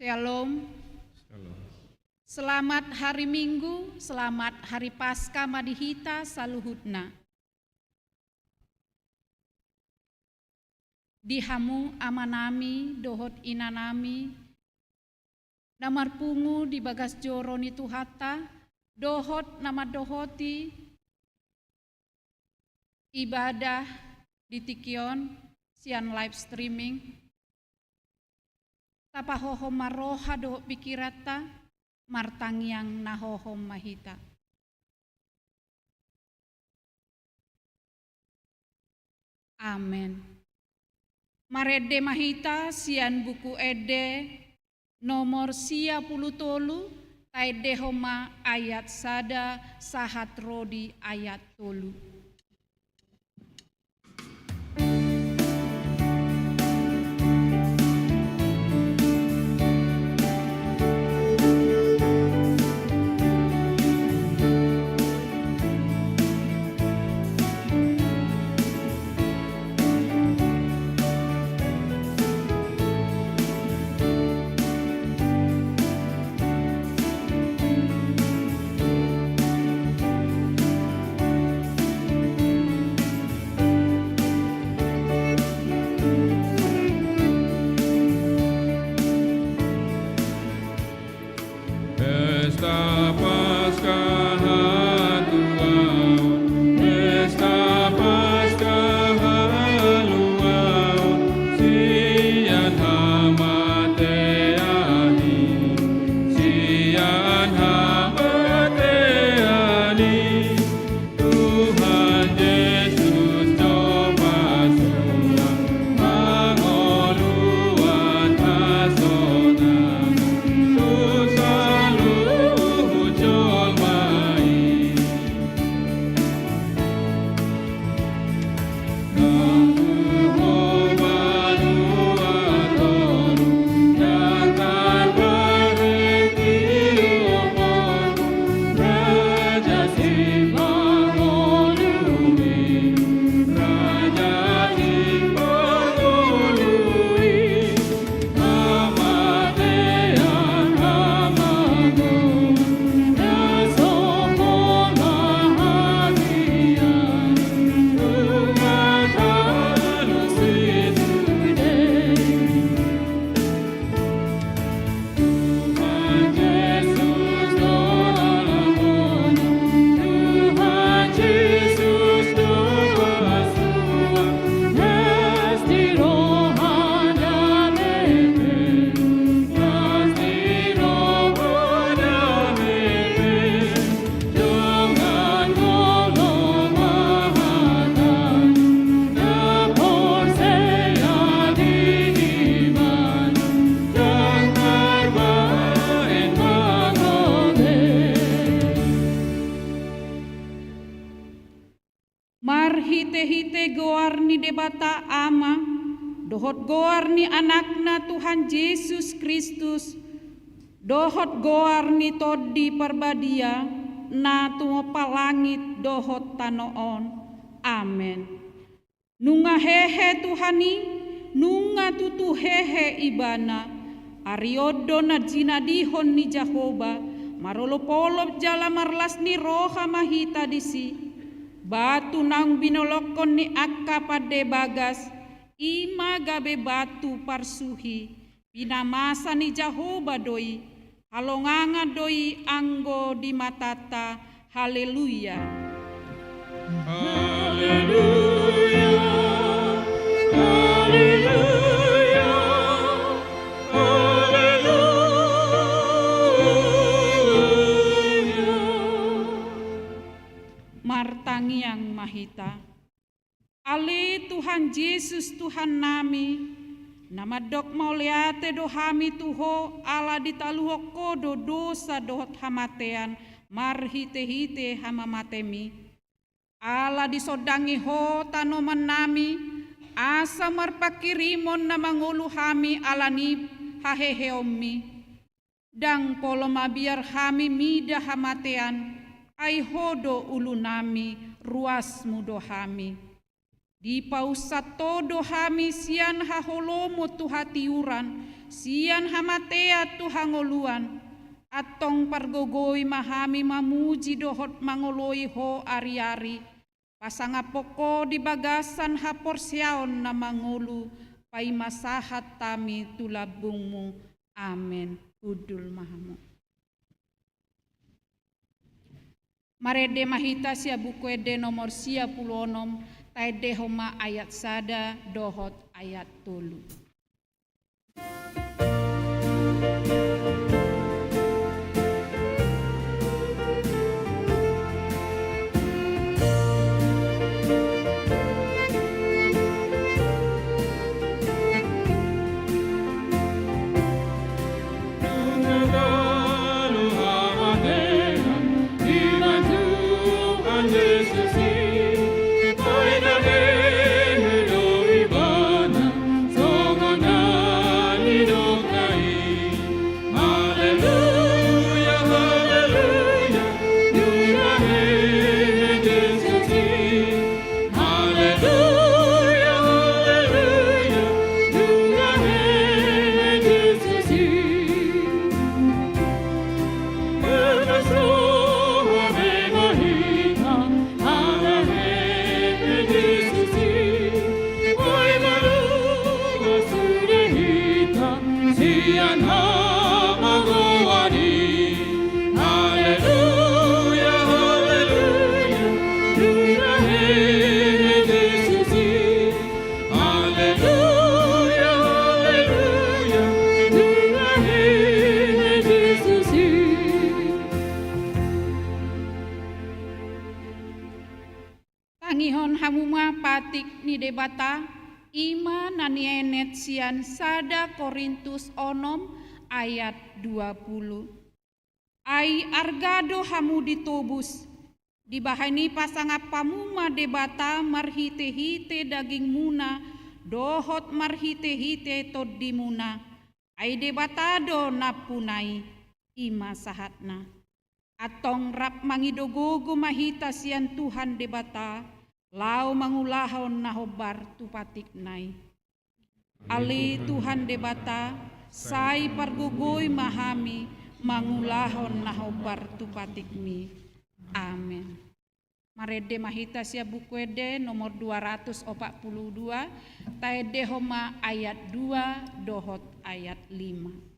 Shalom. Selamat hari Minggu, selamat hari Paskah Madihita saluhutna. Dihamu amanami, dohot inanami, namar pungu di bagas joro ni tuhata, dohot nama dohoti, ibadah di Tikion, sian live streaming, tapahoho maroha dohot pikirata, martangyang nahohom mahita. Amen. Marede mahita sian buku ede nomor sia puluh tolu taide homa ayat sada sahat rodi ayat tolu. Debata ama, dohot goar ni anakna Tuhan Yesus Kristus, dohot goar ni todi perbadia, na tumo palangit dohot tanoon. Amen. Nunga hehe Tuhani, nunga tutu hehe ibana, ariodo na jinadihon ni Jahoba, marolopolop jala marlas ni roha mahita disi, batu nang binolokon ni akka pade bagas, ima gabe batu parsuhi, pinamasa ni Jahoba doi, halonganga doi anggo di matata, haleluya. Haleluya, haleluya, haleluya. Martangyang mahita. Ale Tuhan Yesus Tuhan nami, nama dok mauliate dohami tuho ala ditaluho kodo dosa dohot hamatean marhite-hite hamamatemi. Ala disodangi ho tanoman nami, asa marpakirimon na mangulu hami alani haheheomi. Dang polo mabiar hami mida hamatean, ai hodo ulu nami ruas mudo hami. Di pausat todo hami sian haholomo tuhatiuran, sian hamatea tu hangoluan, atong pargogoi mahami mamuji dohot mangoloi ho ari-ari, pasanga poko di bagasan haporsiaon na mangolu, pai masahat tami tulabungmu. Amen. Udul mahamu. Marede mahita sia buku ede nomor sia pulonom, taede homa ayat sada dohot ayat tolu. Tangihon hamuma patik ni debata ima nanienet sian sada Korintus onom ayat 20. Ai argado hamu ditobus dibahani pasanga pamuma debata marhite-hite daging muna dohot marhite-hite tod dimuna. Ai debatado napunai ima sahatna. Atong rap mangidogogo mahita sian Tuhan debata lau mangulahon nahobar tupatik nai. Ali Tuhan debata sai pargugoi mahami mangulahon nahobar tupatik mi. Amen. Marede mahita sia buku ede nomor 242 taede homa ayat 2 dohot ayat 5.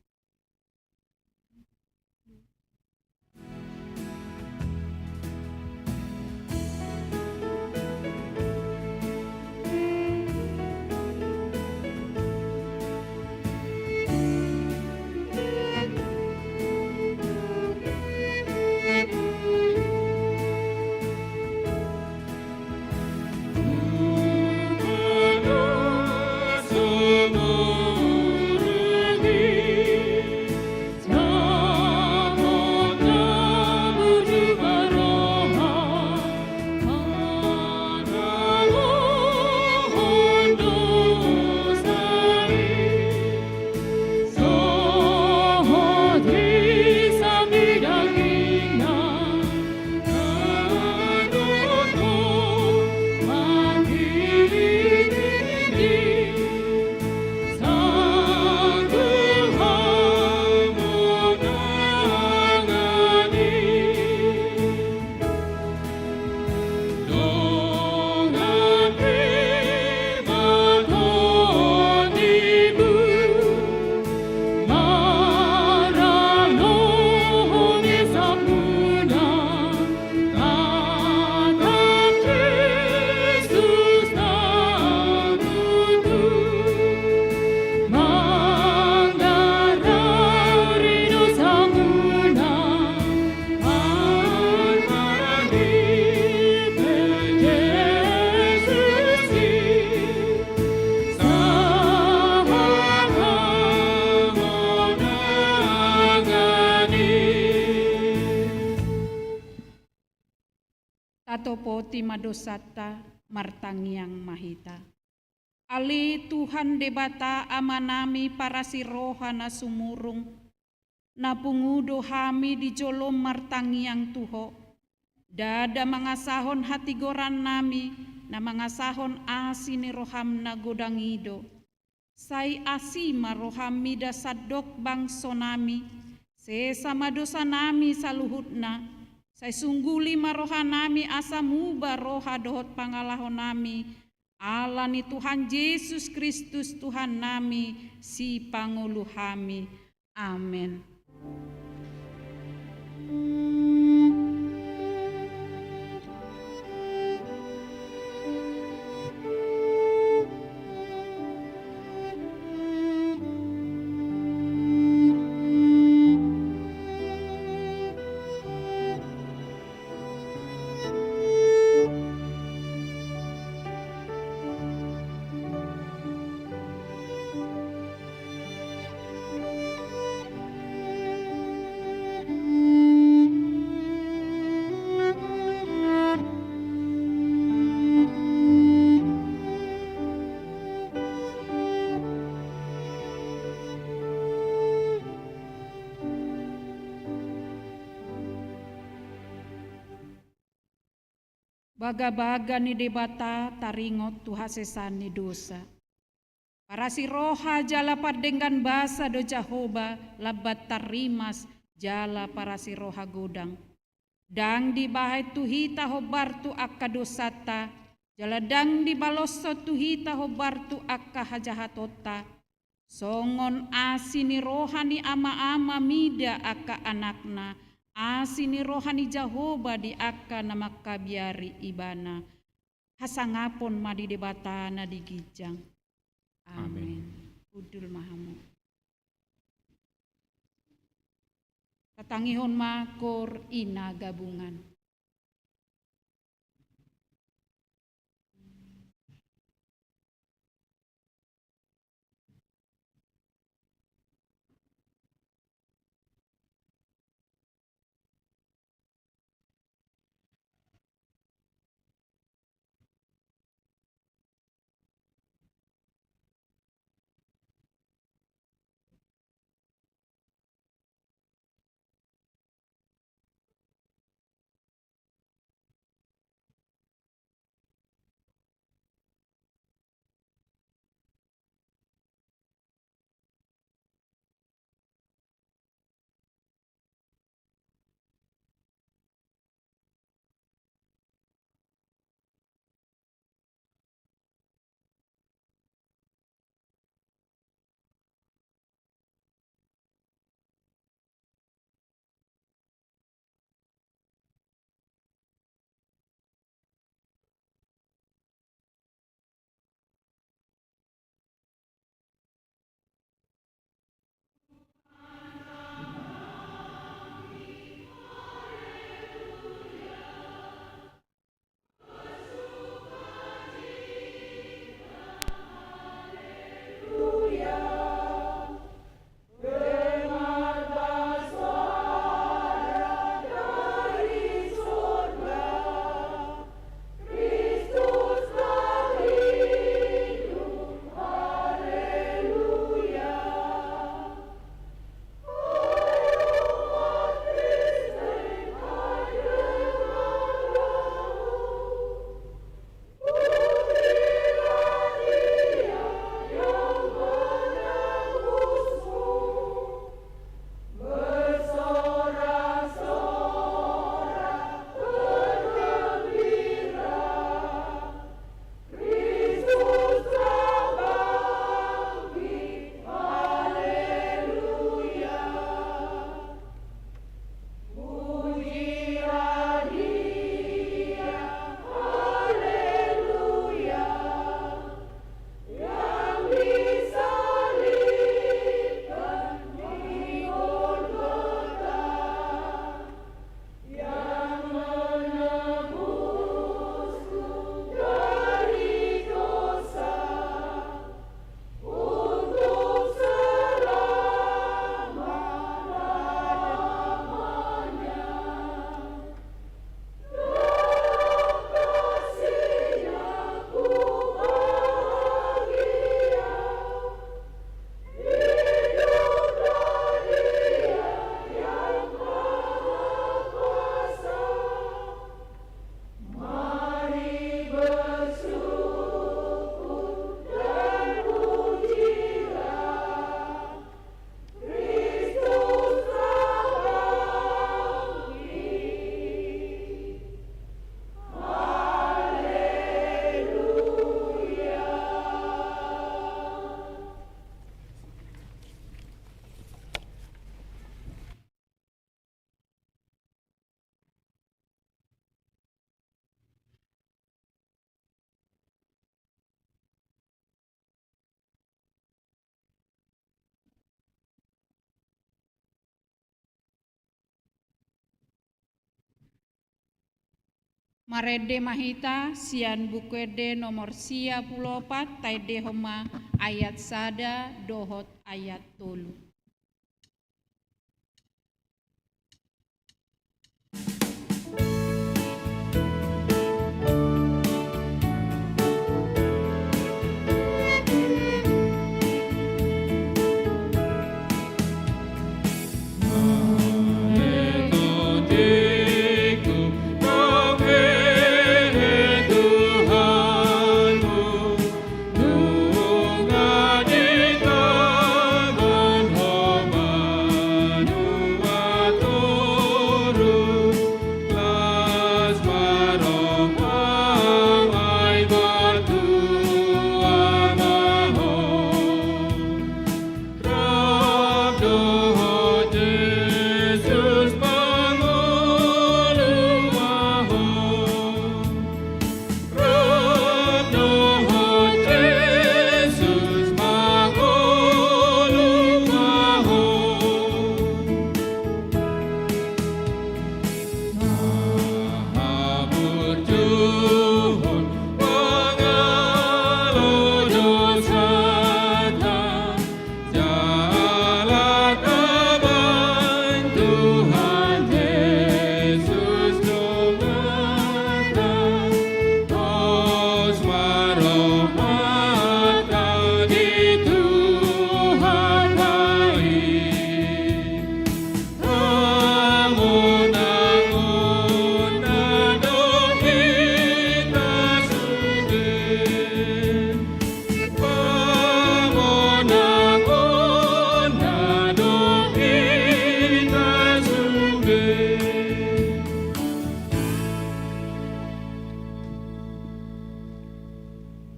Poti madosata martangiang mahita. Ali Tuhan debata amanami para siroha na sumurung, na pungudo hami di jolom martangiang tuho, dada mangasahon hati goran nami, na mangasahon asini roham na godangido, Sai asima rohami dasadok bangso nami, sesama dosa nami saluhutna, sai sungguli maroha nami asa muba roha dohot pangalahon nami, alani Tuhan Yesus Kristus Tuhan nami, si panguluh kami. Amin. Baga-baga ni debata taringot Tuhan sesani dosa. Para si roha jala padenggan basa do Jahoba labat tarimas jala para si roha godang. Dang di bahai tuhita hobar tu akka dosata, jala dang di baloso tuhita hobar tu akka hajahatota. Songon asini rohani ama-ama mida akka anakna, asini rohani Jahoba di akka nama kabiari ibana. Hasangapon madi debatana di gijang. Amin. Udul mahamu. Tatangihon makor ina gabungan. Marede mahita sian bukuede nomor sia pulopat taide homa ayat sada dohot ayat tolu.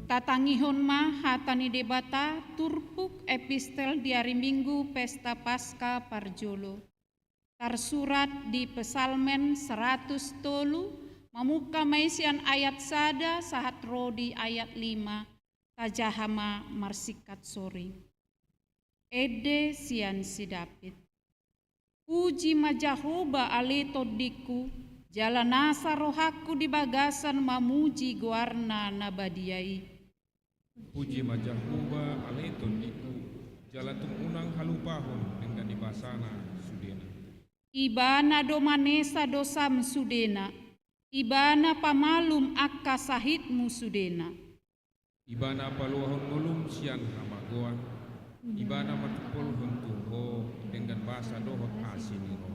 Tatangihon ma hatani debata turpuk epistel di hari Minggu Pesta Paskah Parjolo. Tersurat di Pesalmen 100 tolu, mamuka maisian ayat sada sahat rodi ayat 5, tajahama marsikat sore. Ede sian si David. Puji majahoba aleto diku, jalan nasa rohaku di bagasan mamuji guarna nabadiai. Puji majahuba aleton iku jalatun unang halupahon dengan ibasana sudena. Ibana domanesa dosam sudena, ibana pamalum akka sahitmu sudena. Ibana paluahon ngulum sian hamagoan, ibana matupol huntuho dengan bahasa dohot asini roh.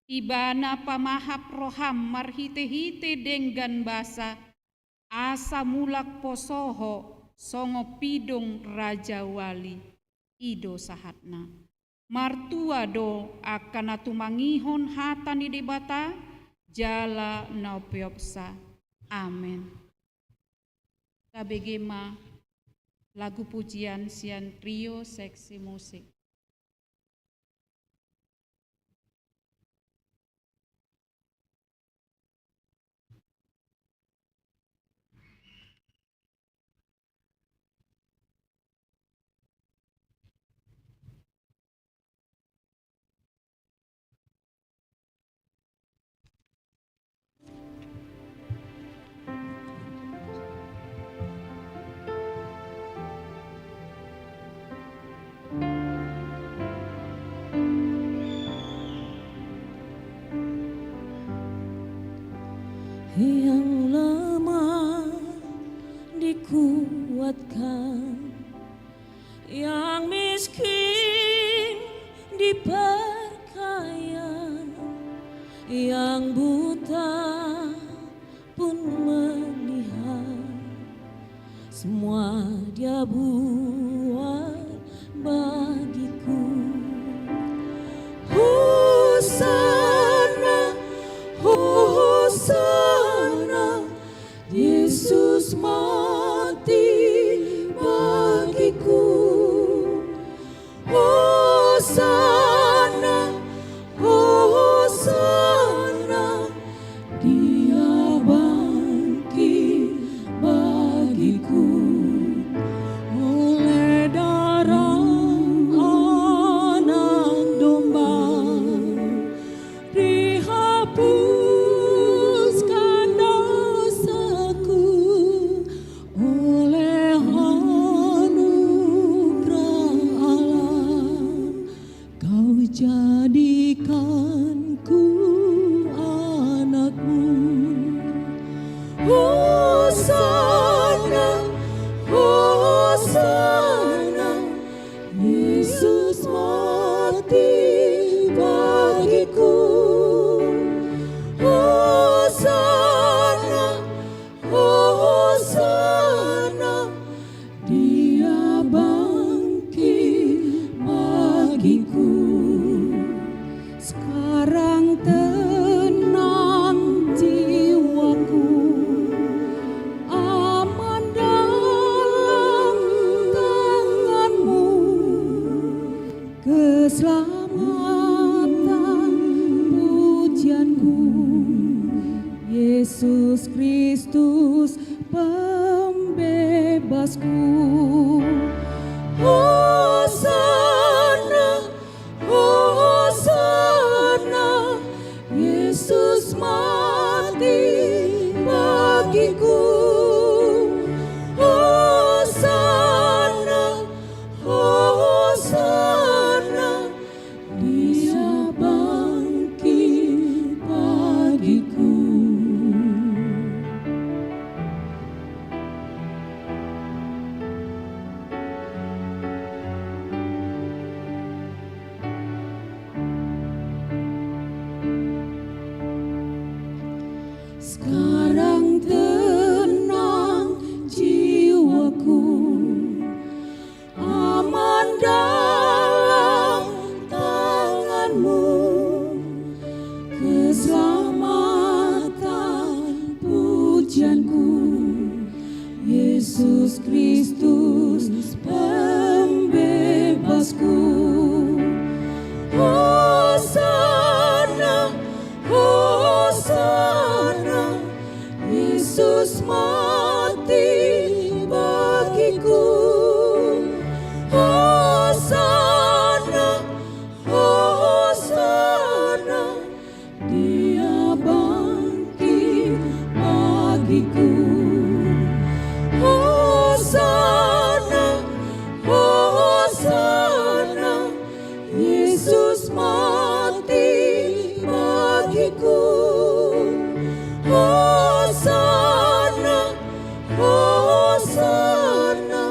Ibana pamahap roham marhite-hite dengan basa, asa mulak posoho songo pidong raja wali ido sahatna. Martua do akan atumangihon hatani debata jala naupiopsa. Amin. Kabegema lagu pujian sian trio seksi musik. Yang lemah dikuatkan, yang miskin diperkaya, yang buta pun melihat. Semua Dia buat bagiku. Hosana, Hosana, Yesus mati bagiku. Hosana, Hosana, Dia bangkit bagiku. Oleh darah Yesus Kristus pembebasku. Hosana, Hosana, Yesus mati bagiku. Hosana, Hosana, Dia bangkit bagiku. Sekarang tenang jiwaku, aman dalam tangan-Mu, keselamatan pujianku, Yesus Kristus pembebasku. Hosana, Hosana, Yesus mati bagiku. Hosana, Hosana, Dia bangkit bagiku. Hosana, Hosana, Yesus mati bagiku. Hosana, Hosana,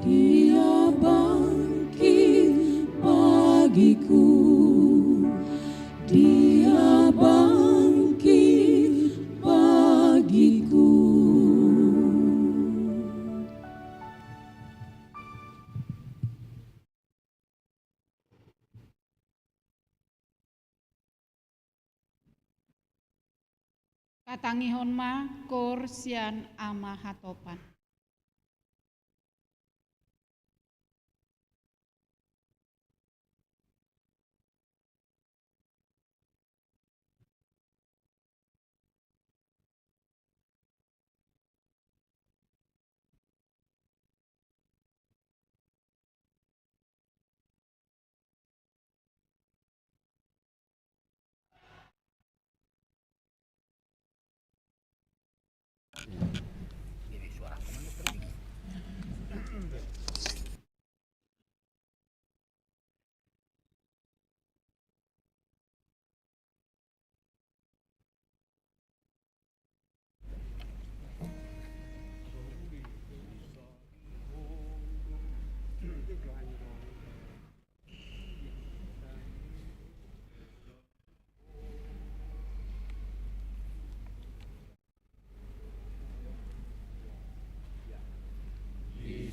Dia bangkit bagiku. Dia bangkit bagiku. Katangihon ma kur sian ama hatopan.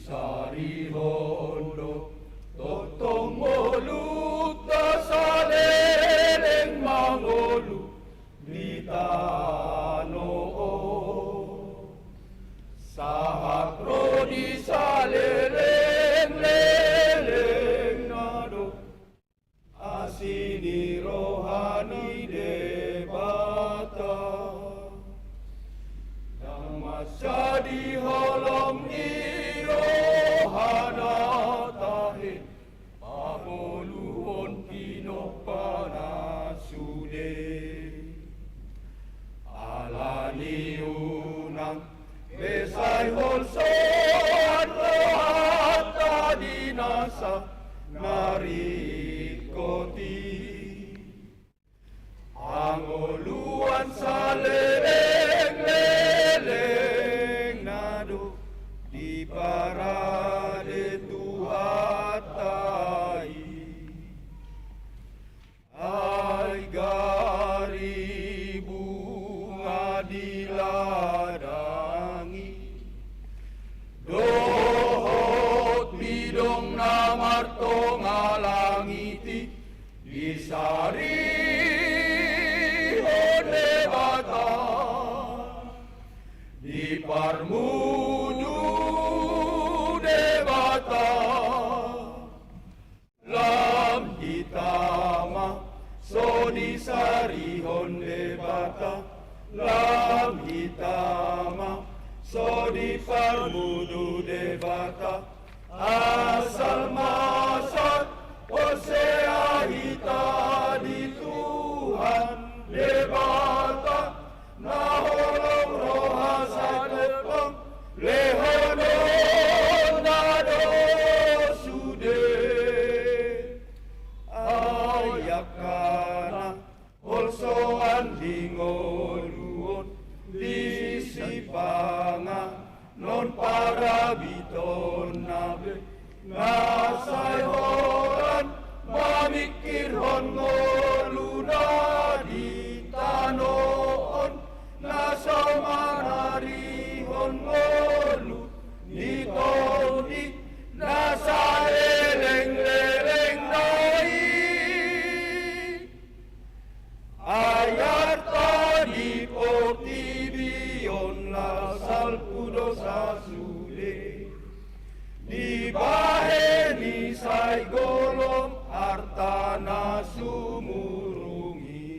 Sari hondo totong molut sa lereng mangolu di tanoo sahat rodi sa lereng nado asini rohani debata dan masa di holong ni rohana tahe pangoluhon pinopanasude alani unang besay holsoan rohata dinasa narikoti pangoluan sa lereng nado di parade tuhatai ay gari bunga di ladangi dohot bidong na marto ngalangiti di sari hone bata di parmudu debata lam hitama so di sarihon debata lam hitama, sodi parmudu devata, asal masat, osea hita di Tuhan debata, naholong roha satepong, lehonon nado sude. Ayakana, holsoan dingoluon, disipanga, non parabiton nabe, nasay horan, mamikir hongoluna di tanoon, nasomanari hongolu, nitoni, nasa eleng-eleng nai. Ayat tadi portibion la salpudo sasude, di baheni say golom artana sumurungi.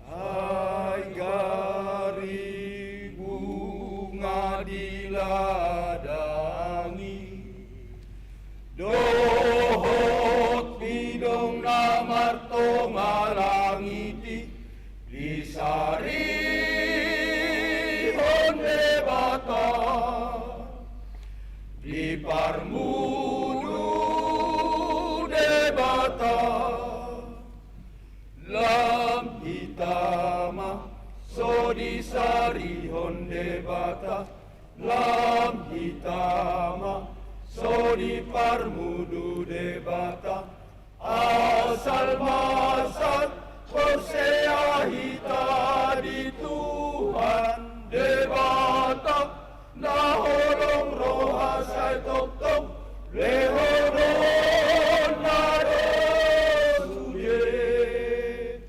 Ay gari bunga diladangi, dohot bidong na marto ngalangiti, disari honde bata, di parmudu debata, lam hitama, so disari honde bata, lam hitama, so di parmudu debata, asal masat, osea hita di Tuhan debata, naholong roha say tok-tok, lehonon nado suye.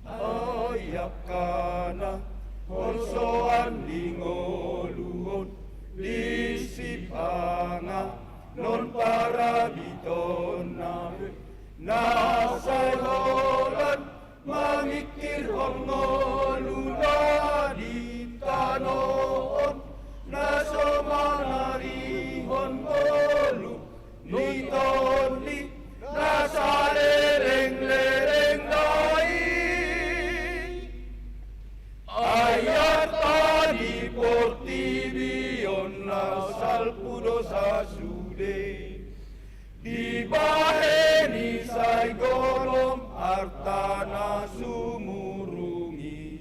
Ayakana, holsoan lingoluhon, disipanga, non parabiton nabe, nasay holan, mamikir hongoluna di tanoon, nasomanari hongolu, nitoni, nasa lereng-lereng nai. Ayat tadi portibion na salpudo sasude, di baheni say golom artana sumurungi.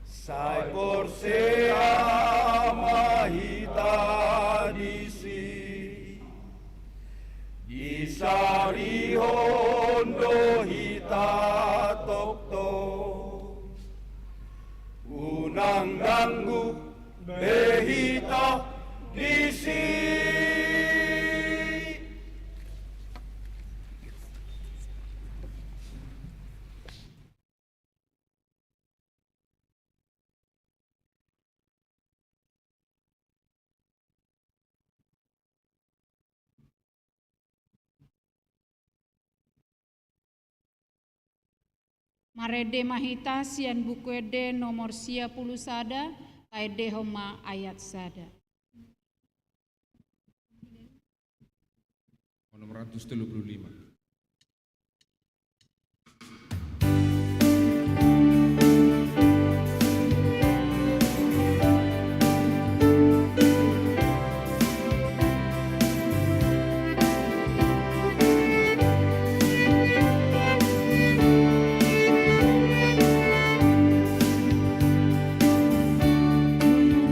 Say porsea mahita disi, disari hondo hita tok-tok, unang ganggu behita disi. Marede mahita sian buku ede nomor 10 sada, kaede homa ayat sada. Nomor 135.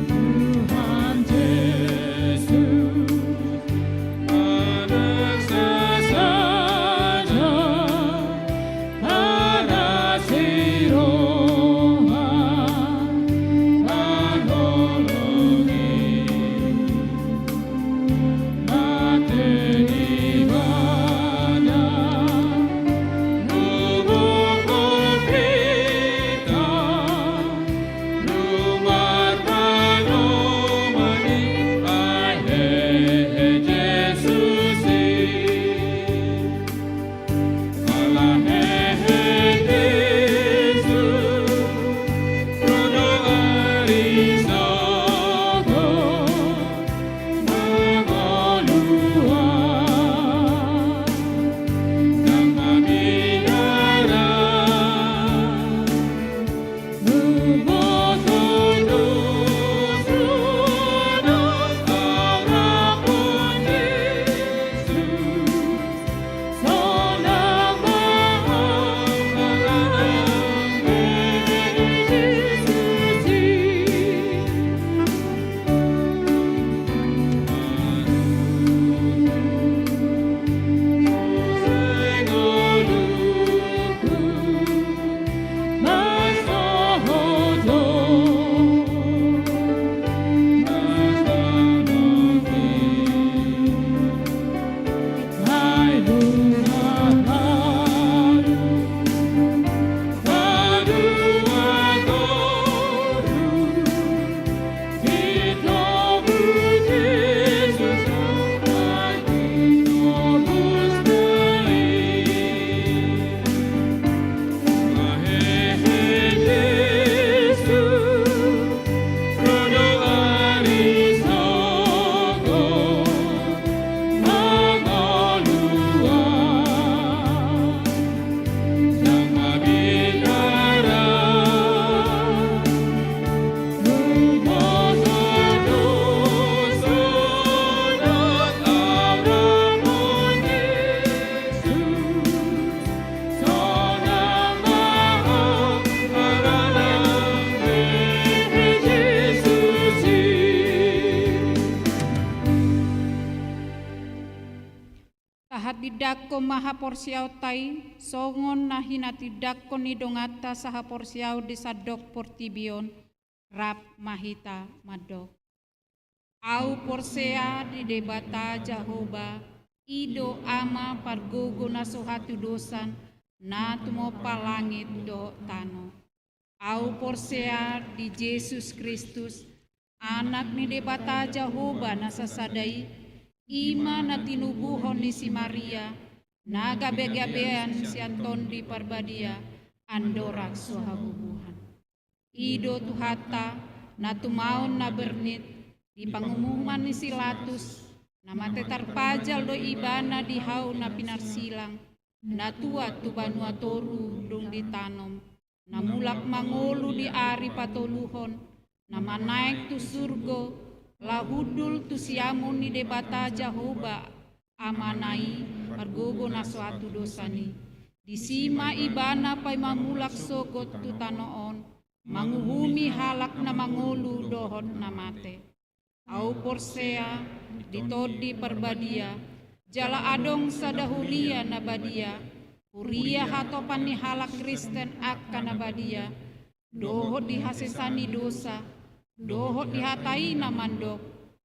Tuhan Yesus, anak sesat. dakko maha porsiau tai songon na hinati dakko ni dongata saha porsiau di sadok portibion rap mahita madok. Au porsea di debata Jahoba ido ama pargogo na sohatu dosan na tumopa langit do tano. Au porsea di Yesus Kristus anak ni debata Jahoba na sasadai ima na tinubuhon ni si Maria, na gabe-gabean si Anton di Parbadia, andorak suhabubuhan. Ido tuhata na tumaon na bernit, di pangumuman ni si Latus, na matetar pajal do ibana di hau na pinarsilang, na tua tu banua toru dong ditanom, na mulak mangolu di ari patoluhon, na manaik tu surgo, lahudul tu siamun ni debata Jahoba amanai pargogo na suatu dosani disima ibana pai mamulak sogot tu tanoon manguhumi halak na mangolu dohot na mate au porsea ditodi perbadia jala adong sadahuria na badia huria hatopan ni halak Kristen akan na badia dohot dihasesani dosa dohot dihatai na mandok,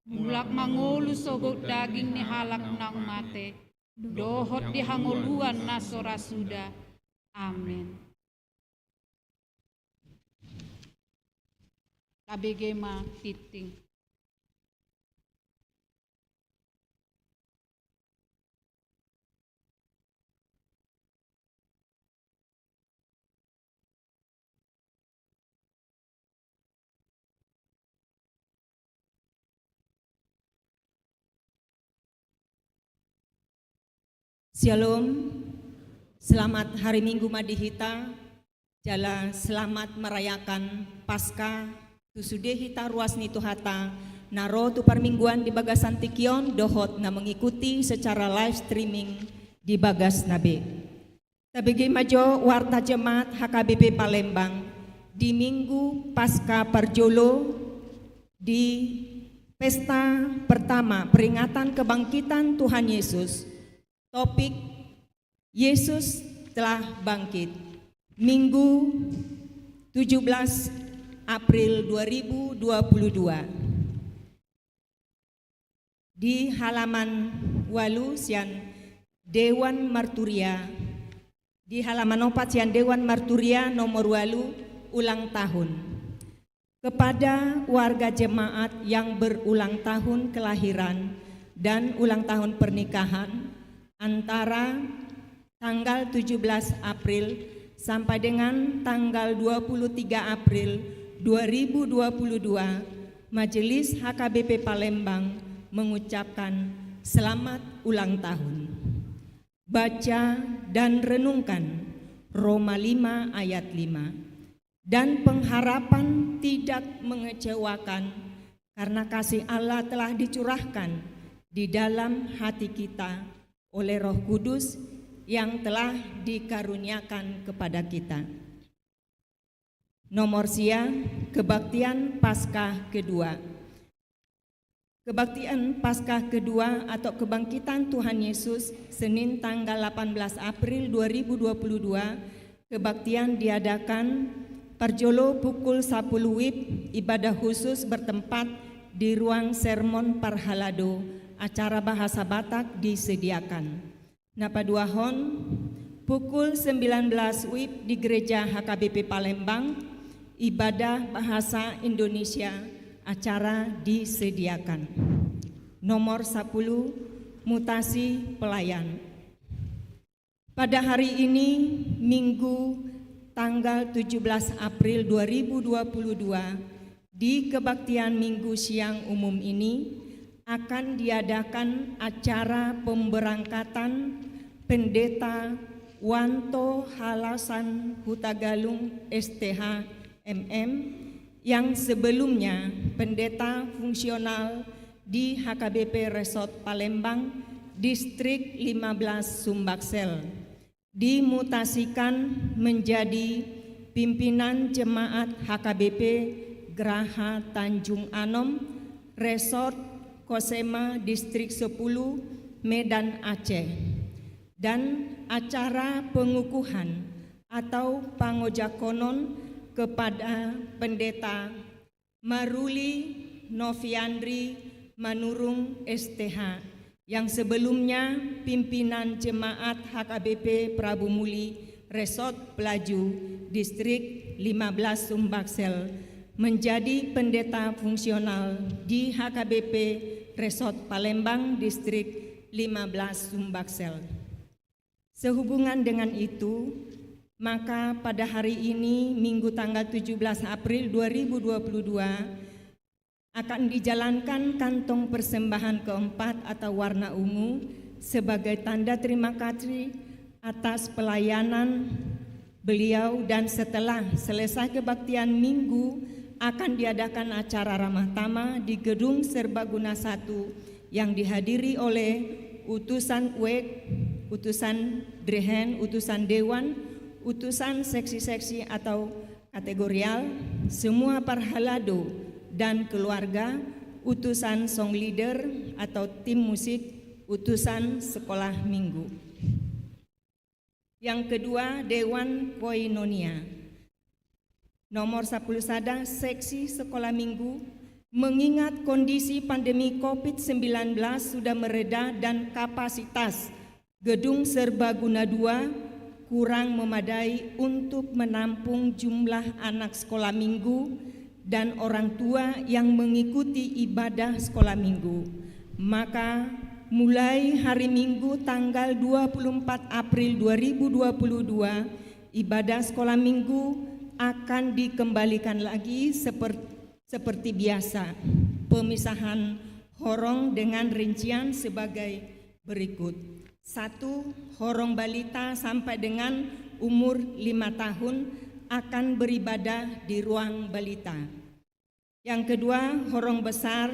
mulak mangolu sogot daging ni halak nang mate, dohot dihangoluan na sorasuda. Amin. Kabegema titing. Shalom, selamat hari Minggu Madihita, jala selamat merayakan Paskah, tu sudehita ruas ni tuhata, naro tu permingguan di Bagas Antikion, dohot na mengikuti secara live streaming di Bagas Nabe. Tabegi majo warta jemaat HKBP Palembang, di Minggu Paskah Parjolo, di pesta pertama peringatan kebangkitan Tuhan Yesus. Topik Yesus telah bangkit. Minggu 17 April 2022. Di halaman walu sian Dewan Marturia. Di halaman 4 sian Dewan Marturia nomor walu ulang tahun. Kepada warga jemaat yang berulang tahun kelahiran dan ulang tahun pernikahan antara tanggal 17 April sampai dengan tanggal 23 April 2022, Majelis HKBP Palembang mengucapkan selamat ulang tahun. Baca dan renungkan Roma 5 ayat 5. Dan pengharapan tidak mengecewakan karena kasih Allah telah dicurahkan di dalam hati kita oleh Roh Kudus yang telah dikaruniakan kepada kita. Nomor sia, kebaktian Paskah kedua. Kebaktian Paskah kedua atau kebangkitan Tuhan Yesus Senin tanggal 18 April 2022, kebaktian diadakan Parjolo pukul 10 WIB, ibadah khusus bertempat di ruang sermon Parhalado. Acara bahasa Batak disediakan. Napaduahon pukul 19 WIB di Gereja HKBP Palembang, ibadah bahasa Indonesia, acara disediakan. Nomor 10, mutasi pelayan. Pada hari ini, Minggu tanggal 17 April 2022, di kebaktian Minggu siang umum ini, akan diadakan acara pemberangkatan Pendeta Wanto Halasan Hutagalung STH MM yang sebelumnya pendeta fungsional di HKBP Resort Palembang Distrik 15 Sumbaksel dimutasikan menjadi pimpinan jemaat HKBP Geraha Tanjung Anom Resort Kosema Distrik 10 Medan Aceh dan acara pengukuhan atau pangojakonon kepada Pendeta Maruli Noviandri Manurung STH yang sebelumnya pimpinan Jemaat HKBP Prabu Muli Resort Pelaju Distrik 15 Sumbaksel menjadi pendeta fungsional di HKBP Resort Palembang Distrik 15 Sumbaksel. Sehubungan dengan itu, maka pada hari ini Minggu tanggal 17 April 2022 akan dijalankan kantong persembahan keempat atau warna ungu sebagai tanda terima kasih atas pelayanan beliau, dan setelah selesai kebaktian minggu akan diadakan acara ramah tamah di Gedung Serbaguna 1 yang dihadiri oleh utusan UEK, utusan Drehen, utusan Dewan, utusan seksi-seksi atau kategorial, semua parhalado dan keluarga, utusan song leader atau tim musik, utusan sekolah minggu. Yang kedua, Dewan Koinonia. Nomor 10 sada seksi sekolah minggu, mengingat kondisi pandemi COVID-19 sudah mereda dan kapasitas Gedung Serbaguna 2 kurang memadai untuk menampung jumlah anak sekolah minggu dan orang tua yang mengikuti ibadah sekolah minggu, maka mulai hari Minggu tanggal 24 April 2022 ibadah sekolah minggu akan dikembalikan lagi seperti biasa. Pemisahan horong dengan rincian sebagai berikut. 1. Horong balita sampai dengan umur 5 tahun akan beribadah di ruang balita. Yang kedua, horong besar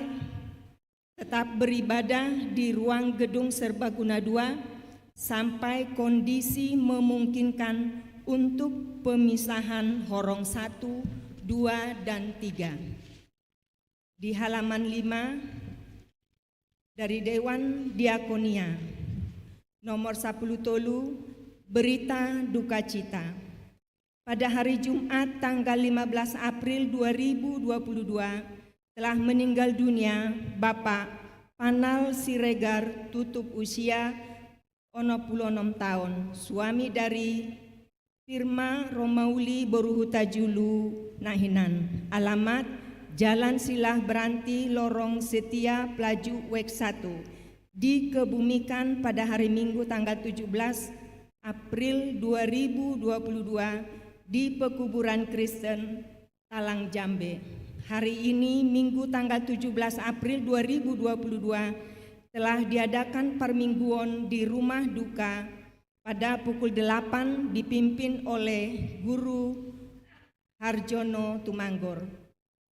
tetap beribadah di ruang Gedung Serbaguna 2 sampai kondisi memungkinkan untuk pemisahan horong 1, 2, dan 3. Di halaman 5 dari Dewan Diakonia, nomor 10 tolu, berita duka cita. Pada hari Jumat tanggal 15 April 2022 telah meninggal dunia Bapak Panal Siregar tutup usia 96 tahun, suami dari Firma Romauli Boruhuta Julu Nahinan, alamat Jalan Silah Beranti Lorong Setia Pelaju Wek 1, dikebumikan pada hari Minggu tanggal 17 April 2022 di Pekuburan Kristen Talang Jambe. Hari ini Minggu tanggal 17 April 2022 telah diadakan permingguan di rumah duka pada pukul 8 dipimpin oleh Guru Harjono Tumanggor.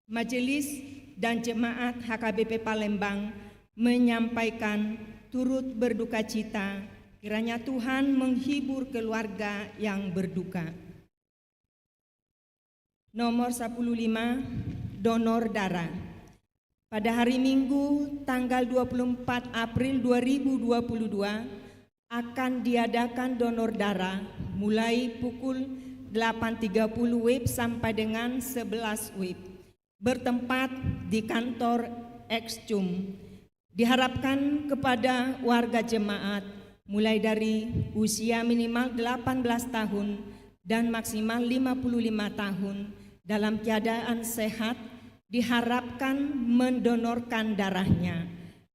Majelis dan jemaat HKBP Palembang menyampaikan turut berduka cita, kiranya Tuhan menghibur keluarga yang berduka. Nomor 15, donor darah. Pada hari Minggu tanggal 24 April 2022 akan diadakan donor darah mulai pukul 8.30 WIB sampai dengan 11 WIB, bertempat di kantor Excum. Diharapkan kepada warga jemaat mulai dari usia minimal 18 tahun dan maksimal 55 tahun dalam keadaan sehat diharapkan mendonorkan darahnya.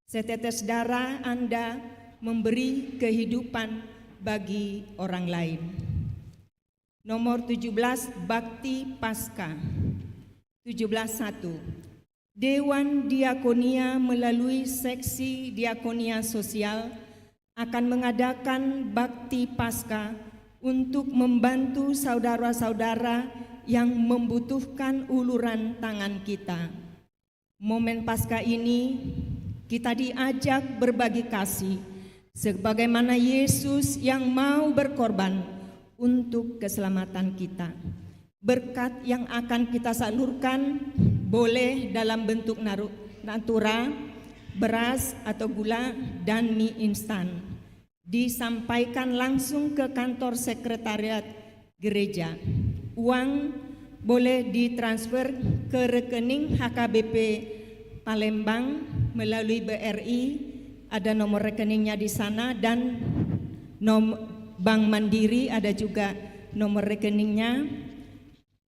Setetes darah Anda memberi kehidupan bagi orang lain. Nomor 17, Bakti Pasca. 17.1. Dewan Diakonia melalui seksi Diakonia Sosial akan mengadakan Bakti Pasca untuk membantu saudara-saudara yang membutuhkan uluran tangan kita. Momen Paskah ini kita diajak berbagi kasih sebagaimana Yesus yang mau berkorban untuk keselamatan kita. Berkat yang akan kita salurkan boleh dalam bentuk natura, beras atau gula, dan mie instan. disampaikan langsung ke kantor sekretariat gereja. Uang boleh ditransfer ke rekening HKBP Palembang melalui BRI, ada nomor rekeningnya di sana, dan Bank Mandiri ada juga nomor rekeningnya.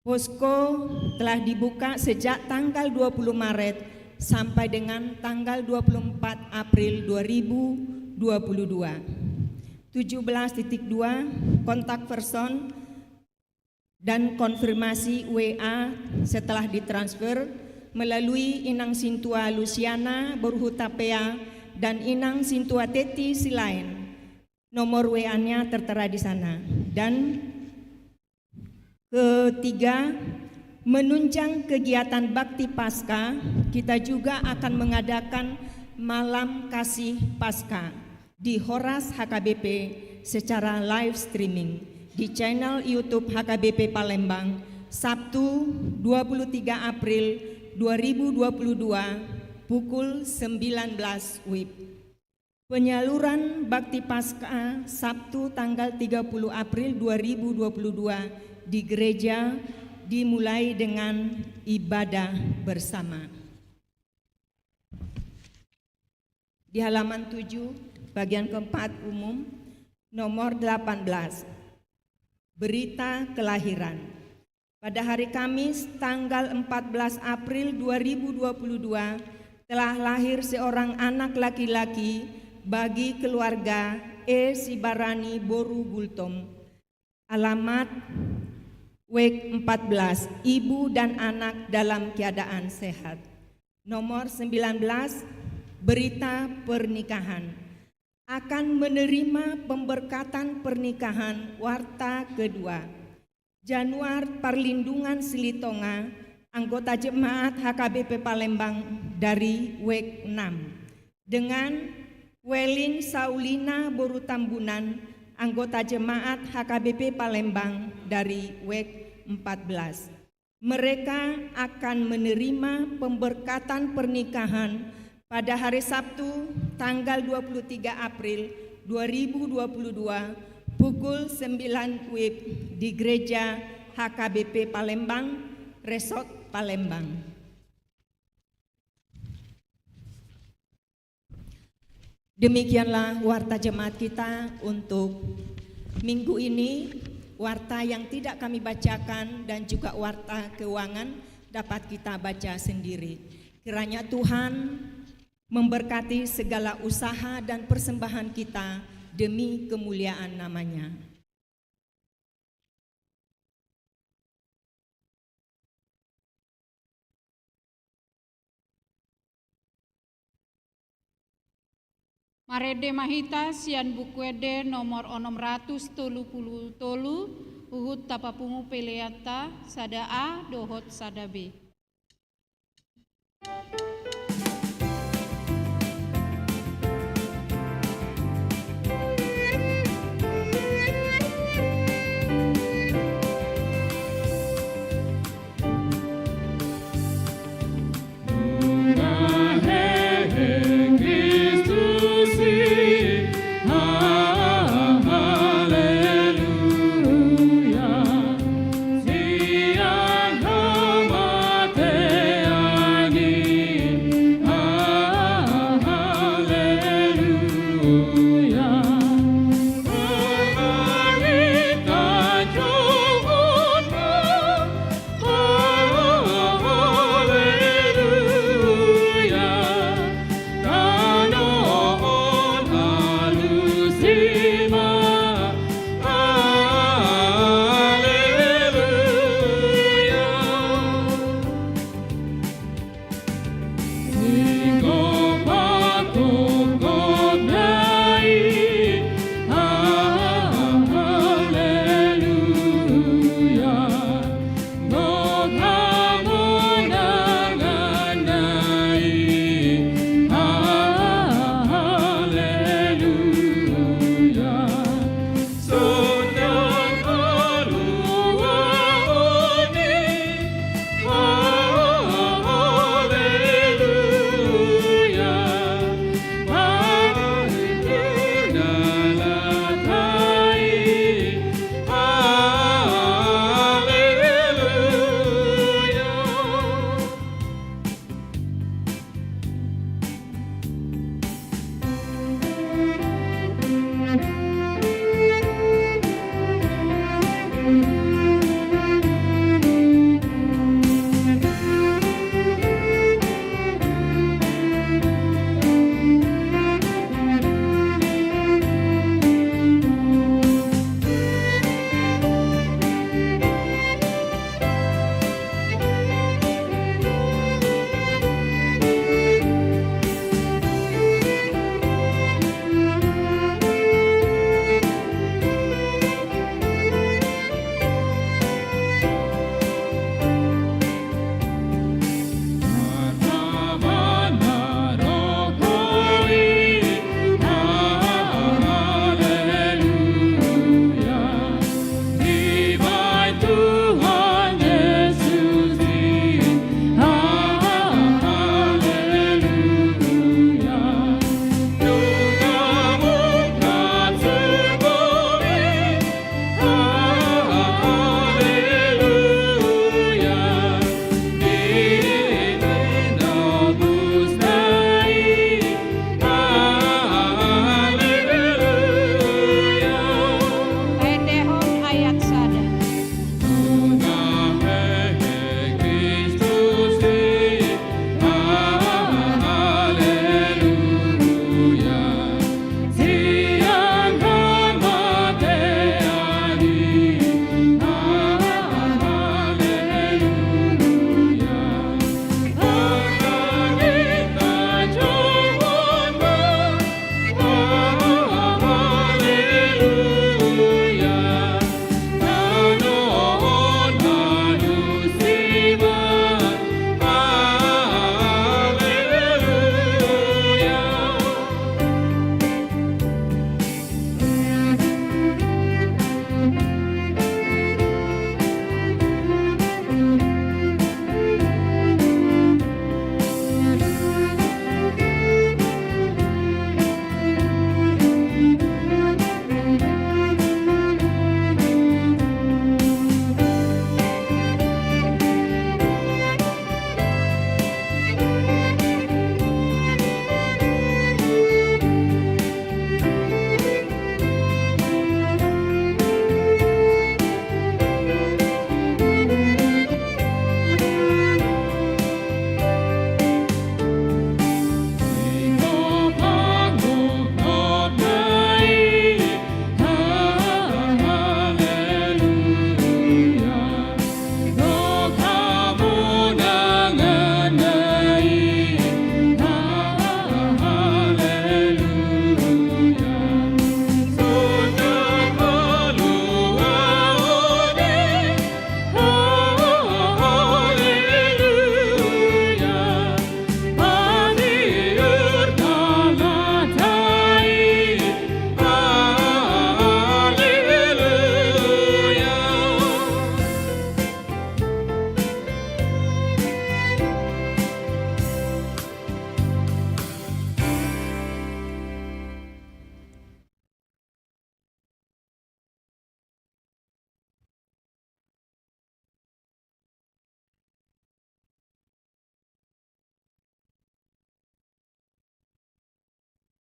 Posko telah dibuka sejak tanggal 20 Maret sampai dengan tanggal 24 April 2022. 17.2 kontak person dan konfirmasi WA setelah ditransfer melalui Inang Sintua Luciana Borhutapea dan Inang Sintua Teti Silain. Nomor WA-nya tertera di sana. Dan ketiga, menunjang kegiatan Bakti Paskah, kita juga akan mengadakan Malam Kasih Paskah di Horas HKBP secara live streaming di channel YouTube HKBP Palembang Sabtu 23 April 2022 pukul 19 WIB. Penyaluran Bakti Paskah Sabtu tanggal 30 April 2022 di gereja dimulai dengan ibadah bersama. Di halaman 7, bagian keempat umum, nomor 18, berita kelahiran. Pada hari Kamis tanggal 14 April 2022 telah lahir seorang anak laki-laki bagi keluarga E. Sibarani Boru Gultom. Alamat WEK 14, ibu dan anak dalam keadaan sehat. Nomor 19, berita pernikahan. Akan menerima pemberkatan pernikahan warta kedua. Januar Perlindungan Silitonga, anggota jemaat HKBP Palembang dari WEK 6. Dengan Welin Saulina Borutambunan, anggota jemaat HKBP Palembang dari WEK 14. Mereka akan menerima pemberkatan pernikahan pada hari Sabtu tanggal 23 April 2022 pukul 9 WIB di Gereja HKBP Palembang, Resort Palembang. Demikianlah warta jemaat kita untuk minggu ini. Warta yang tidak kami bacakan dan juga warta keuangan dapat kita baca sendiri. Kiranya Tuhan memberkati segala usaha dan persembahan kita demi kemuliaan namanya. Marede Mahita sian bukuede nomor 633 uhut tapapungu peleata sada A dohot sada B. Haleluya, siang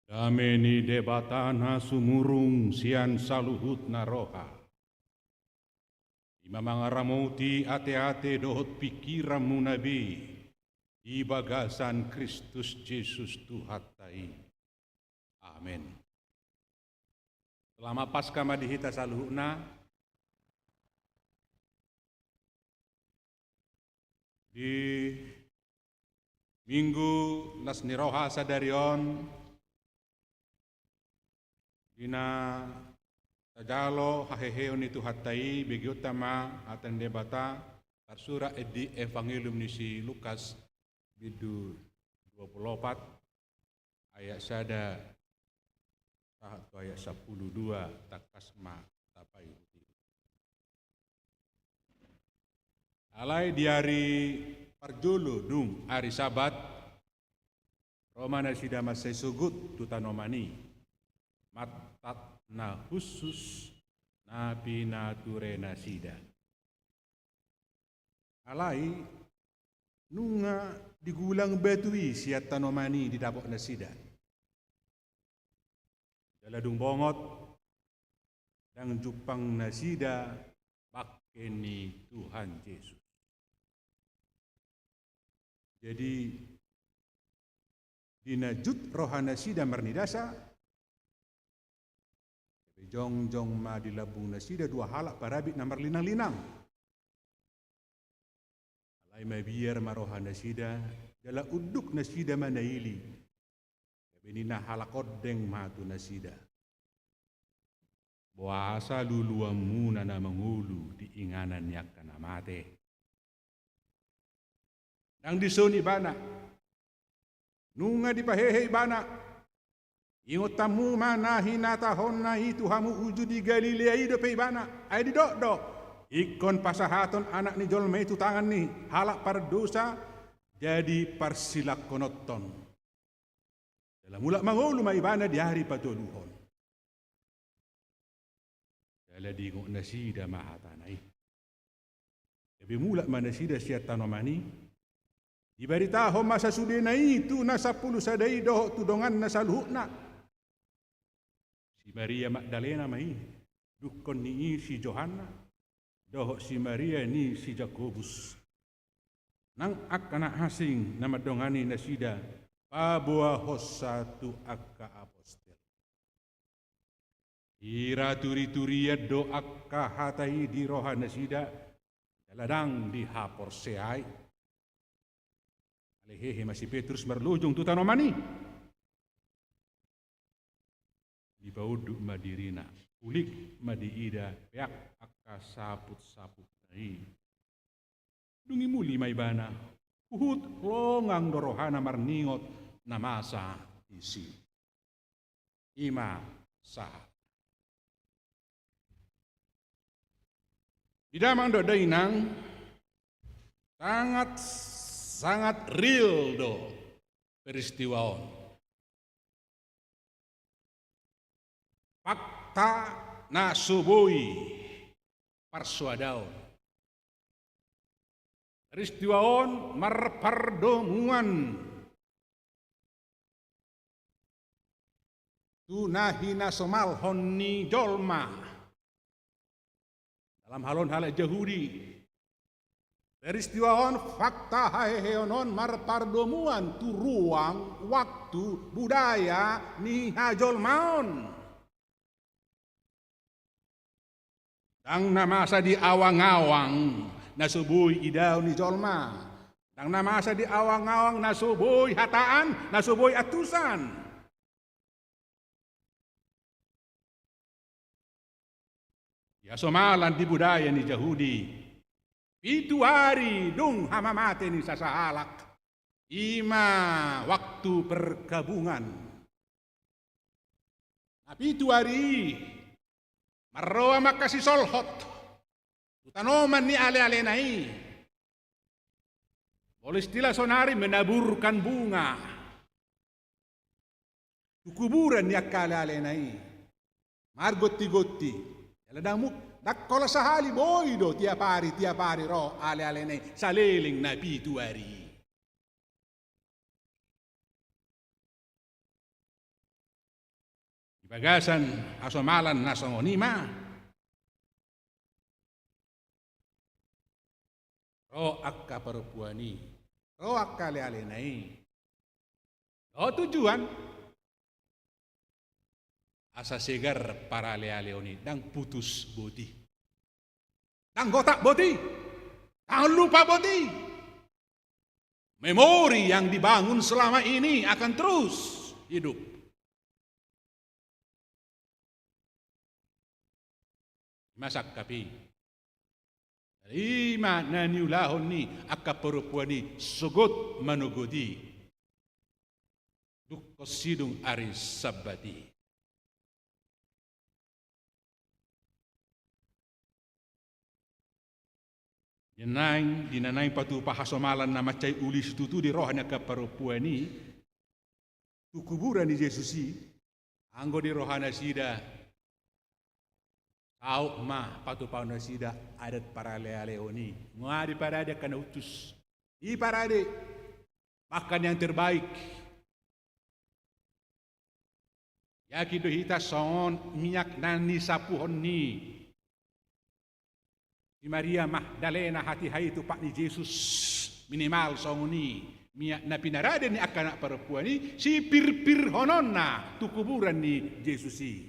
Dameni debatana sumurung sian saluhut naroha. Imamangaramuti ate-ate dohot pikiramu nabi. Di bagasan Kristus Yesus Tuhan tai. Amin. Selama Paskah madihita saluhna. Di Minggu nas niroha sadarion dina tajalo haheheon itu hatai begi utama atan debata tarsura di Evangelium nisi Lukas bidu 24 ayat sada tahap ayat 12 takasma tapai alai di hari parjolo dung hari sabat romana sidama sesugut tutanomani matat na khusus nabi nature nasida alai nunga digulang betui siat tanomani di dapok nasida daladung bongot dan jupang nasida bakeni Tuhan Yesus. Jadi dinajut rohana sida marnidasa jong-jong ma di labung nasida dua halak parabit namar linang-linang alai ma biar marohana sida dala uduk nasida manaili benina halak odeng matu nasida buasa luluamu nana mengulu di inganan yakana mate nang disuni bana nunga dipahehe bana ingot tamu mana hinata honna itu hamu uju di Galilea ido pe bana ai di dok ikon pasahaton anak ni jolme itu tangan ni halak pardosa jadi parsilak konoton dalam mulak mangulu mai bana di hari patoluhon dalam di ngok nasida mahatanai tapi mulak manasida siat tanomani ibaritaho masa sudena itu nasa puluh sadai doh tudongan nasa luhukna si Maria Magdalena mai dukon ni si Johanna doh si Maria ni si Jakobus nang akana hasing nama dongani nasida pabuah hosatu akka apostel ira turi-turiya do akka hatai di roha nasida daladang di hapor seai lehehe masih Petrus merlujung tu tanomani di bauduk madirina ulik madiida peak akka saput-saput nai dungi muli mai bana uhut longang dorohana marningot namasa isi ima sah idamang do dainang sangat real do peristiwaon. Fakta na subui parsuadaon. Peristiwaon marpardomuan. Tunahina somal honni jolma. Dalam halon hal Yahudi. Peristiwaon fakta haheheonon marpardomuan tu ruang, waktu, budaya ni hajol maon. Dang namasa di awang-awang nasubuy idaw ni jolma. Dang namasa di awang-awang nasubuy hataan, nasubuy atusan. Ya somalan di budaya ni Yahudi. Itu hari dung hamamate ni sasahalak. Ima waktu pergabungan. Tapi itu hari marroa makasih solhot. Tanoman ni ale-ale nai. Boleh istilah sonari menaburkan bunga. Kuburan ni akale-ale nai. Margotti-gotti. Yaladamuk. Dakkola sahali boido tiap hari roh ale-ale nai saleling na pitu hari. bagasan asomalan nasongonima ro akka perempuani ro akka lealenai tujuan asa segar para lealeoni dang putus bodi dang gotak bodi dang lupa bodi. Memori yang dibangun selama ini akan terus hidup. Masak kapi. Lima naniulahon ni akka perempuan ni sugot manugodi. Duk kosidung aris sabati. Dinanaing patu pahasomalan na macay ulis tutu di rohnya ka perempuan ni tu kuburan ni Yesusi anggo di rohana sida au ma patu pauna sida adat para lealeoni ngadi parade kana utus i parade makan yang terbaik ya kido hita son minyak nani sapuhon ni di Maria Magdalena hati hai itu Pak ni Yesus minimal songuni minyak na pinarade ni akan perempuan ni si pir hononna tu kuburan ni Yesusi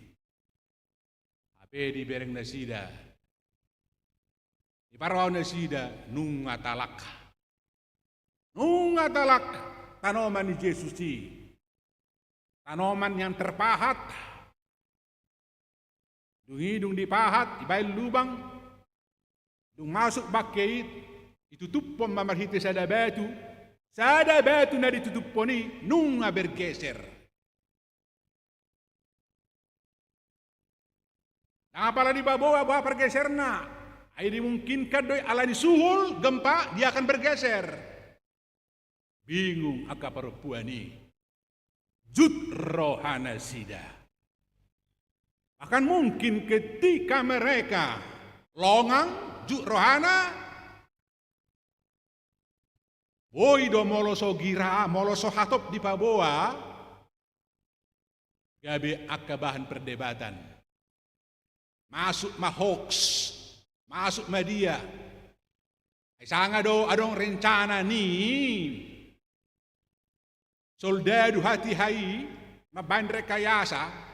ape di bereng nasida di parawan nasida nunga talak tanoman ni Yesusi tanoman yang terpahat hidung dipahat ibail lubang masuk bakit ditutup pom mamarhiti sada batu na ditutup poni nunga bergeser. Nah apalagi di bawa bergeser na, ay dimungkinkan doi ala disuhul gempa dia akan bergeser. Bingung aka perempuan ini, jut rohana sida. Akan mungkin ketika mereka longang juk rohana boido moloso gira moloso hatop di paboa gabe akka bahan perdebatan masuk ma hoax masuk media sanga do adong rencana ni soldado hati hai mabain rekayasa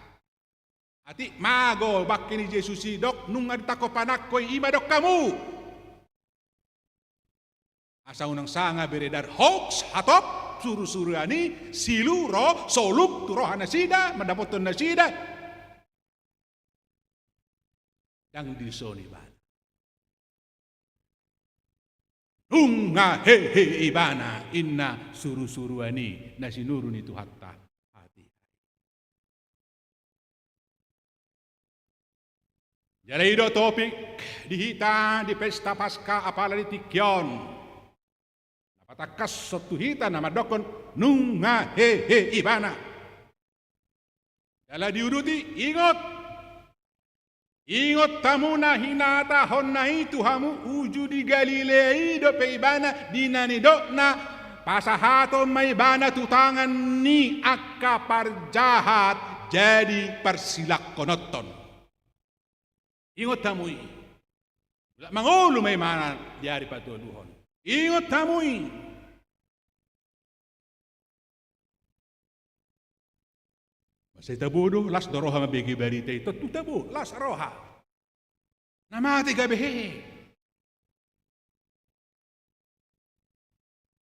ati mago bakini Yesusi dok nung adta ko panakkoy ima dok kamu. Asa unang sanga beredar hoax hatop suru-suruani silu roh soluk tu rohana sida mendapoton nasida. Dang disoni ban. Nunga hehe ibana inna suru-suruani nasinurun itu hatta. Jadi itu topik dihita di pesta pasca apalagi tikyon. Napatakas satu hita nama dokon nunga hehe ibana. Dala diuduti ingot tamuna hinata honna itu hamu uju di Galilei do pe ibana dinani dokna pasahato mai ibana tutangan ni akka parjahat jadi persilak konoton. Ingot tamui. Mangulu may mana diari patuluhon. Ingot tamui. Masay tabudo, las doroha mabigi barita ito. Tutabu, las roha. Namati gabihe.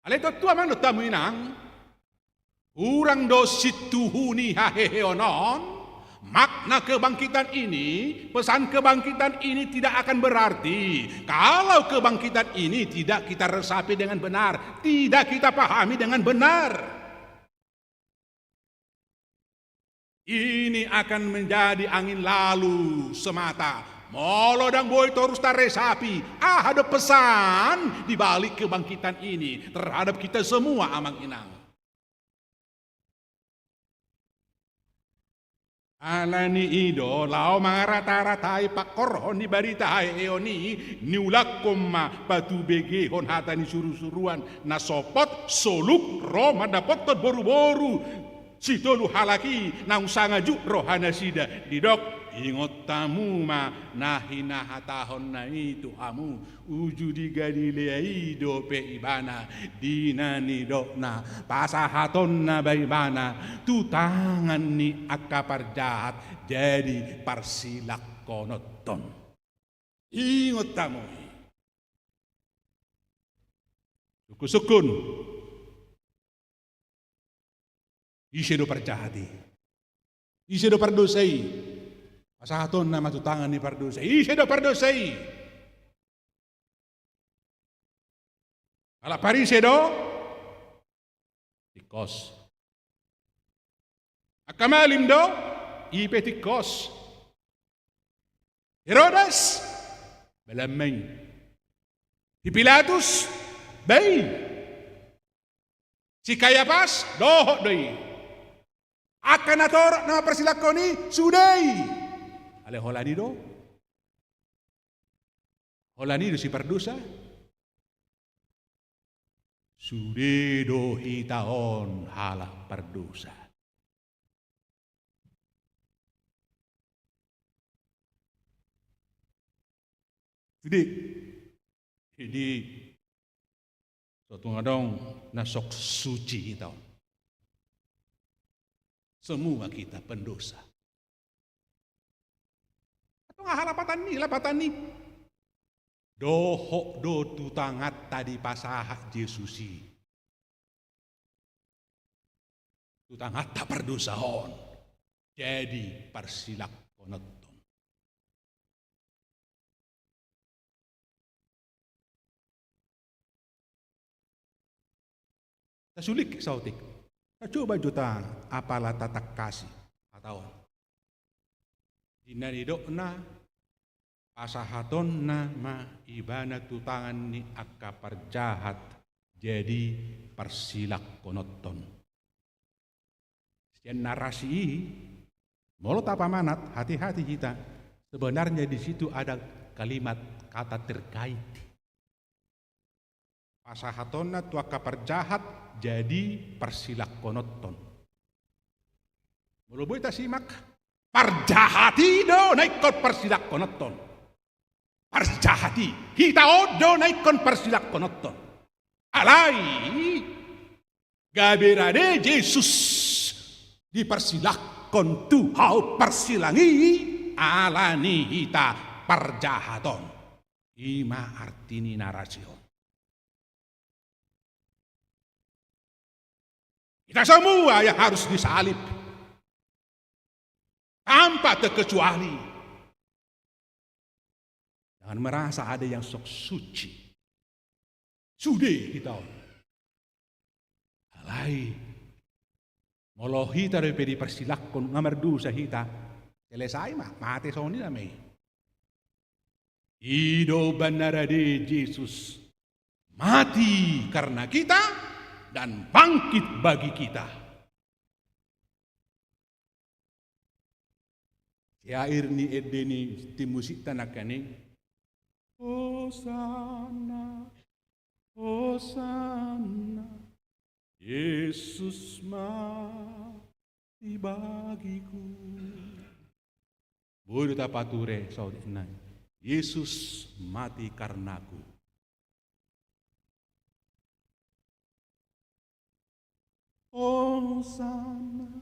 Alito tua man lo tamui nang. Urang do situhuni hahehe onon. Makna kebangkitan ini, pesan kebangkitan ini tidak akan berarti kalau kebangkitan ini tidak kita resapi dengan benar, tidak kita pahami dengan benar. Ini akan menjadi angin lalu semata. Molo dan boy terus resapi. Ada pesan di balik kebangkitan ini terhadap kita semua amang inang. Alani ido lao mangarata-ratai pakorhon ni barita eoni niulakom ma batu bege hon hatani suru-suruan nasopot soluk ro madapotot boru-boru si tolu halaki nang sangaju rohana sida didok ingot tamu ma nahina hatahon na itu amu uju di Galilea do pe ibana dinani dok na pasahaton na baibana tu tangan ni akapar jahat jadi parsilak konoton ingot tamu sukun isedo perjahati isedo perdosai pasahaton na matutangan ni perdosai isedo perdosai ala parisedo tikos akamalim do ipe tikos Herodes balamay Pilatus bay si Kayapas dohok doi akan ator nama persilakoni sudai ale holanido si perdosa sudedo hitaon halah perdosa jadi suatu ngadong nasok suci kita. Semua kita pendosa. Atau nggak lapatan ni. Dohok do tutangat tadi pasahak Yesusi. Tutangat tak perdosahon. Jadi persilak konoton. Sulik sautik. Coba juta apalah tatak kasih atau dinanidok na pasahaton na ma ibana tutangan ni akapar jahat jadi persilak konoton. Sekian narasi mulut apa manat hati-hati kita sebenarnya di situ ada kalimat kata terkait. Pasahatonna tua kapar jahat jadi persilak konoton. Mulu boy ta simak parjahati do naikon persilak konoton. Parjahati kita odo naikon persilak konoton. Alai gabirade Yesus dipersilakon Tuhau persilangi alani hita parjahaton. Ima artini narasion. Kita semua yang harus disalib tanpa terkecuali. Jangan merasa ada yang sok suci. Sudah kita. Alai molohi taruh pedi persilakon ngamar dosa hita. Selesai mati soni namai. Hidup benar di Yesus mati karena kita. Dan bangkit bagi kita. Syair ni edeni timusik tanakani. Hosana, Hosana, Yesus mati bagiku. Boleh tak pature saudara. Yesus mati karenaku. Hosana,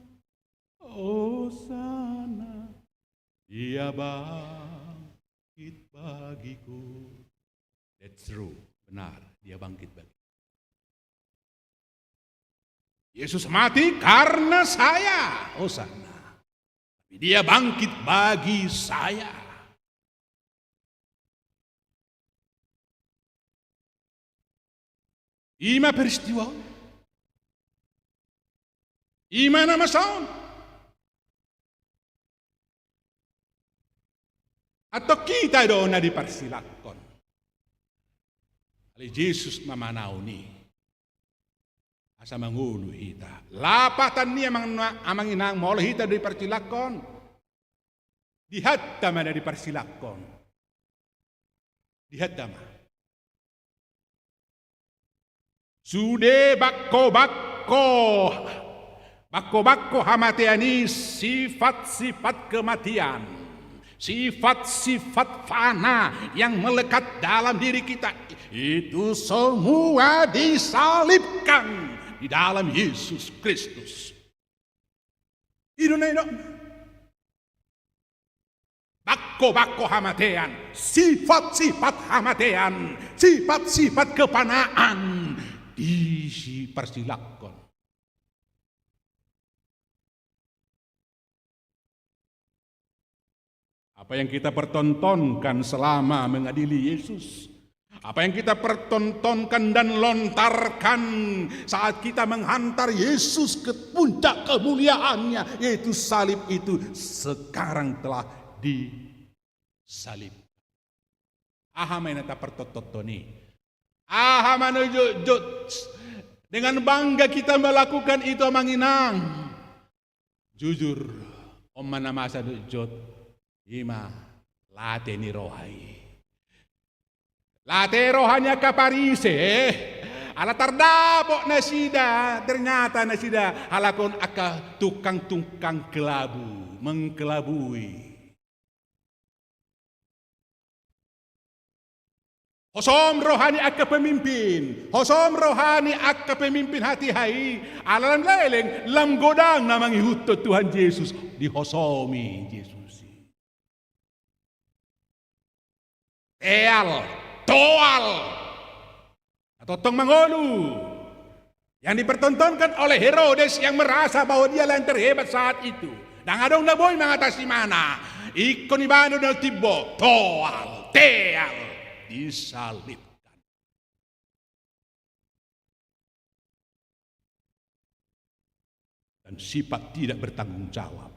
Hosana, Dia bangkit bagiku. That's true, benar, Dia bangkit bagiku. Yesus mati karena saya, Hosana. Tapi Dia bangkit bagi saya. Ima peristiwa. Imana masaon atau kita doon na dipersilakon. Ali Yesus mamanauni asa mangulu hita. Lapatan niya amang inang molo hita dipersilakon. Dihatta man dipersilakon. Dihatta man. Sude bakko Bako-bako hamateani sifat-sifat kematian, sifat-sifat fana yang melekat dalam diri kita, itu semua disalibkan di dalam Yesus Kristus. Idonaino. Bako-bako hamatean, sifat-sifat hamatean, sifat-sifat kepanaan dipersilakan. Apa yang kita pertontonkan selama mengadili Yesus, apa yang kita pertontonkan dan lontarkan saat kita menghantar Yesus ke puncak kemuliaannya, yaitu salib, itu sekarang telah disalib. Ahamena ta pertototoni. Ahamana jut. Dengan bangga kita melakukan itu manginang. Jujur, omana masa jut. Ima lateni rohai. Late rohanya ke Parise. Ala tardapok nasida, ternyata nasida halakon aka tukang-tukang kelabu, mengkelabui. Hosom rohani akka pemimpin, hosom rohani akka pemimpin hati hai, alam leleng lam godang namang ihutot Tuhan Yesus dihosomi Yesus. Toal, atau tong mangolu yang dipertontonkan oleh Herodes yang merasa bahwa dia yang terhebat saat itu. Dan adong na boy mengatasi mana, ikon ibano na tibo, toal, disalibkan. Dan sifat tidak bertanggung jawab,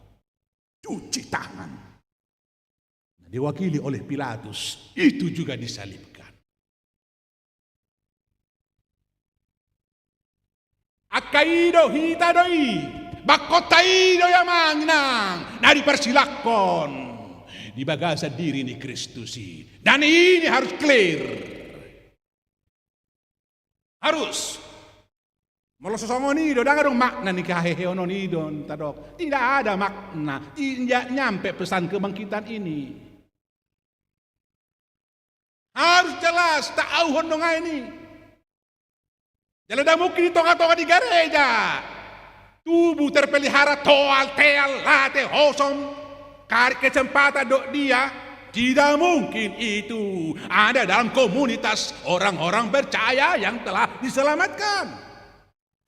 cuci tangan, diwakili oleh Pilatus, itu juga disalibkan. Akaido hitadoi, bakotaido yamangnang, na dipersilakon di bagasa diri ni Kristusi. Dan ini harus clear. Harus. Molo sosongonido, dangadong makna ni kaheheononidon tadok. Tidak ada makna, tidak nyampe pesan kebangkitan ini. Harus jelas, tahu hondonga ini. Jalan dah mungkin tonga-tonga di gereja. Tubuh terpelihara toal, teal, late, hosom. Kari kesempatan dok dia. Tidak mungkin itu ada dalam komunitas orang-orang percaya yang telah diselamatkan.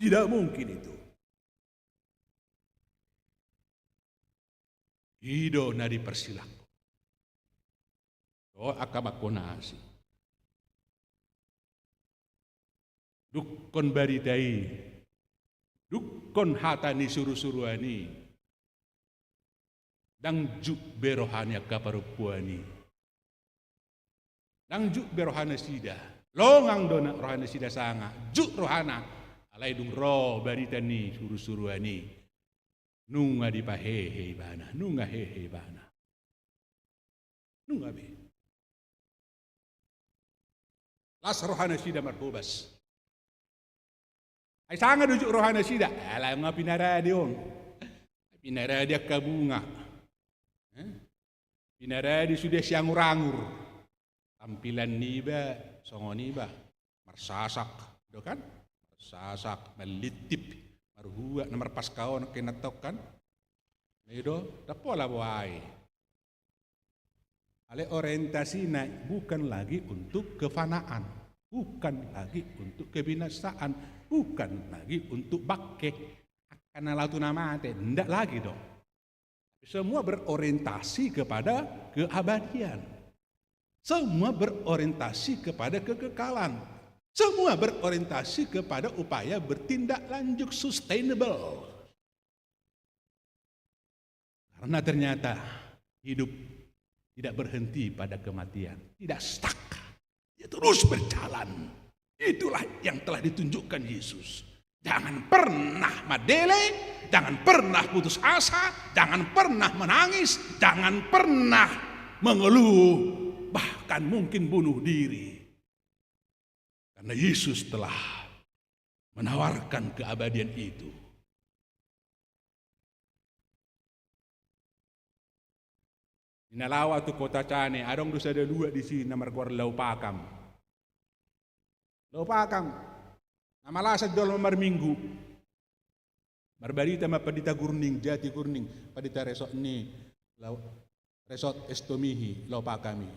Tidak mungkin itu. Hido na dipersilakan. Oh akamakonasi. Dukon baritai. Dukon hatani suruh-suruhani. Dang juk berohania kaparupuani. Dang juk berohana sida. Longang dona rohana sida sanga. Juk rohana. Alai dung roh baritani suruh-suruhani. Nunga dipahehe bana. Nunga hehe bana. Nunga be. Las rohana sida marhubas. Ay sanga dujuk rohana sida. Alam nga pinaradi on. Pinaradi kabunga. Pinaradi sudah siang urangur. Tampilan niba, songo niba. Marsasak. Do kan? Marsasak, melitip. Marhua, nomor pas kau nak kinatok kan? Itu, dapola buai. Ale orientasi naik bukan lagi untuk kefanaan, bukan lagi untuk kebinasaan, bukan lagi untuk bakke akan alatu nama ate, tidak lagi dong. Semua berorientasi kepada keabadian, semua berorientasi kepada kekekalan, semua berorientasi kepada upaya bertindak lanjut sustainable. Karena ternyata hidup tidak berhenti pada kematian, tidak stuck, dia terus berjalan. Itulah yang telah ditunjukkan Yesus. Jangan pernah madele, jangan pernah putus asa, jangan pernah menangis, jangan pernah mengeluh, bahkan mungkin bunuh diri. Karena Yesus telah menawarkan keabadian itu. Inalawa tu kota Cane, adong dosa ada dua di sini nomor keluar Lau Pakam. Lau Pakam, nama lasat dalam minggu. Marbarita ma padita gurning, jati gurning, padita resort ni, resort estomihi, Lau Pakami.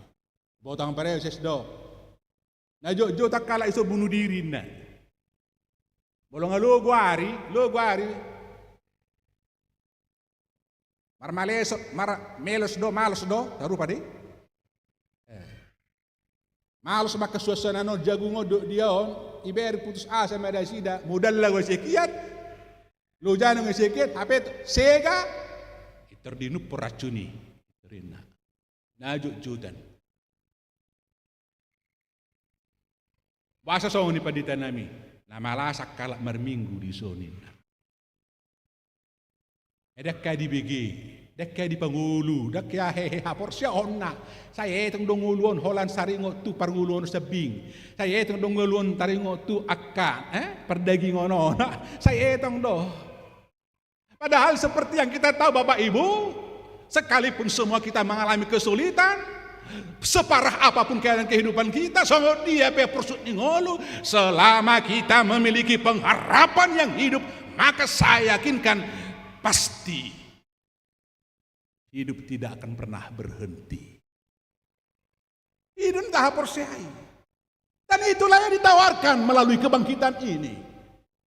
Botang pare sesdo. Na jo tak kala iso bunuh diri na. Bolong lo guari. Melos do, taruh pade. Malos maka suasana no jagungo do diaon, iberi putus asa mada sida, modal lagu sekian, lo jano sekian, apa itu? Sega, iterdinu peracuni, terina, najuk judan. Bahasa soni padita nami, nama lasak kalak marminggu di sonina. Dekka di BG, dekka di Pangulu, dekka hehe hapor siya onna. Saya itong donguluon holan saringo tu parnguluon sabing. Saya itong donguluon taringo tu akka, perdaging ono. Saya itong do. Padahal seperti yang kita tahu Bapak Ibu, sekalipun semua kita mengalami kesulitan, separah apapun kehidupan kita, sungguh dia persut ngolu, selama kita memiliki pengharapan yang hidup, maka saya yakinkan pasti hidup tidak akan pernah berhenti. Hidup tak percaya. Dan itulah yang ditawarkan melalui kebangkitan ini.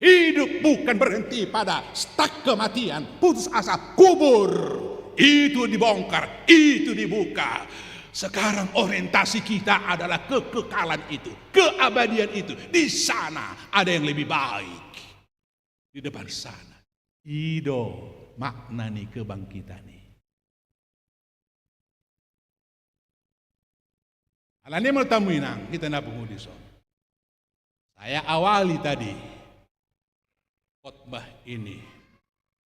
Hidup bukan berhenti pada stuck kematian, putus asa, kubur. Itu dibongkar, itu dibuka. Sekarang orientasi kita adalah kekekalan itu, keabadian itu. Di sana ada yang lebih baik. Di depan sana. Ido makna nih kebangkitan nih. Alani mau tamuinang kita nabung di son. Saya awali tadi khotbah ini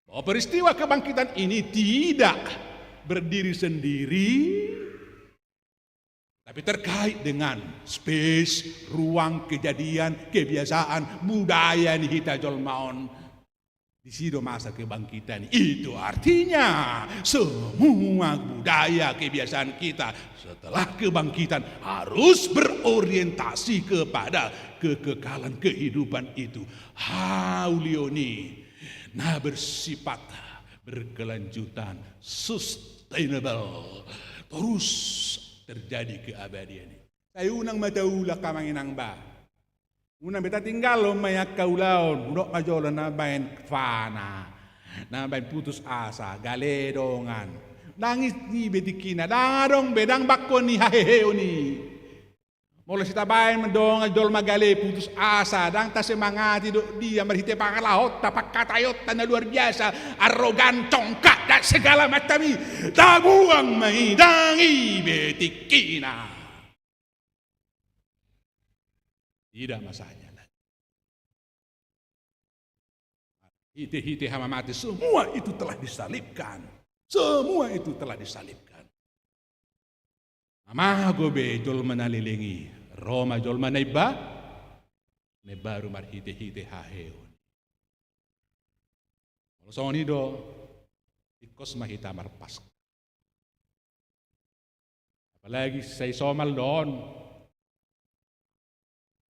bahwa peristiwa kebangkitan ini tidak berdiri sendiri, tapi terkait dengan space, ruang, kejadian, kebiasaan, budaya nih kita jolmaon. Di situ masa kebangkitan itu artinya semua budaya kebiasaan kita setelah kebangkitan harus berorientasi kepada kekekalan kehidupan itu. Haulioni, nah bersifat berkelanjutan, sustainable, terus terjadi keabadian. Saya unang mataula kamanginang ba. Una beta tinggal lo mayak kaulaon, udok majola na bain fana, na bain putus asa, galedongan, nangis ni betikina, dangadong bedang bakon ni haheheo ni. Mula sita bain mendong ajol magale putus asa, dang ta semangati do dia merhite pangalahot, tapak katayot na luar biasa, arogan congkak dan segala macam ni, tabuang mai dangi betikina. Tidak masanya lagi. Hiti-hiti hama mati, semua itu telah disalibkan. Semua itu telah disalibkan. Mama gobe jol menalilingi, Roma jol manaiba, nebaru mar hiti-hiti haheon. Kalau soal do, ikos mahita marpas. Apalagi saya somal doon.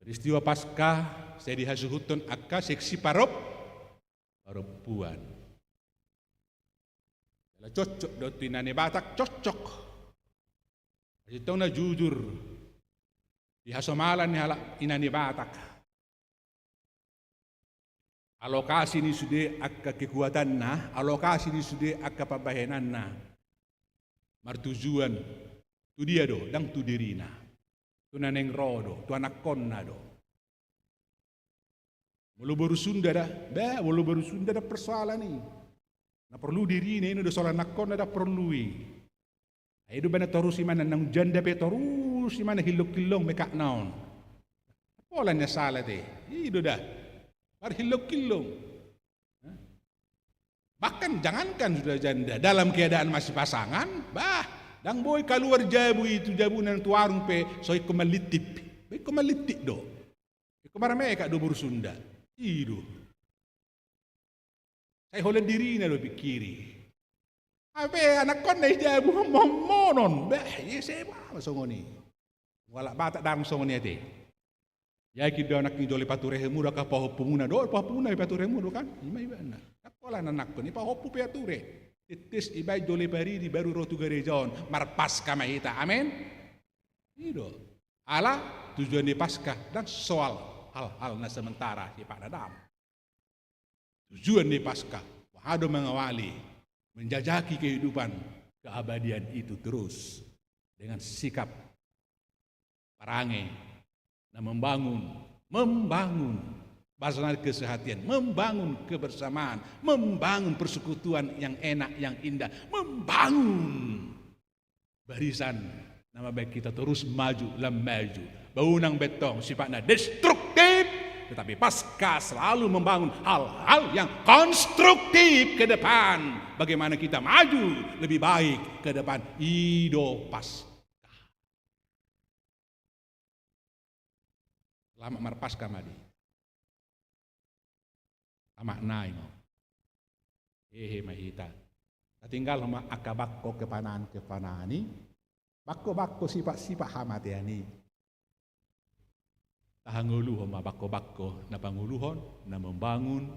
Peristiwa Paskah saya dihasuhutun akka seksi perempuan. Cocok dotinane Batak cocok. Itu na jujur dihasomalan ni halak inani Batak. Alokasi ni sudah akka kekuatan na, alokasi ni sudah akka pabahenan na. Martujuan tu dia do, dang tu dirina. Tu naneng rodo, tu anak konna do. Walau baru Sunda dah, walau baru Sunda dah persoalan ni. Na perlu diri ni udah soal anak konna dah perlu. Aido bana terus mana nang janda pe terus mana hilok-hilong mekak naon. Polanya salah deh. Itu dah. Bar hilok-hilong. Bahkan jangankan sudah janda dalam keadaan masih pasangan, dang boy keluar jabu itu jabunan tuarung pe soi kemalitip. Baik kemalitip do. Kemarin mereka do bersunda. Itu. Saya holen diri na lo pikiri. Ape anak kon na ija monon. Bah, ye seba masongoni. Wala bata dang songoni ate. Ya kita anak ni dole pature muda ka pahopumuna do pahopumuna pature muda kan. Ima na. Kakola anak kon ipa hopu pature. Titis ibai dole bari di baru rotu gerejaon marpas kamaita. Amin. Ido. Ala tujuan di Paskah dan soal hal-hal na sementara di Pak Dadam. Tujuan di Paskah wahado mengawali menjajaki kehidupan keabadian itu terus dengan sikap parange na membangun basana kesehatan, membangun kebersamaan, membangun persekutuan yang enak, yang indah, membangun barisan nama baik kita terus maju. Bangunan betong sifatnya destruktif, tetapi Paskah selalu membangun hal-hal yang konstruktif ke depan. Bagaimana kita maju lebih baik ke depan. Ido Paskah. Lama mar Paskah madi. Lama nai mo. Mahita. Tinggal sama akabakko kepanani. Bakko sifat hamatiani. Tahangulu homa bakko na panguluhon, na membangun,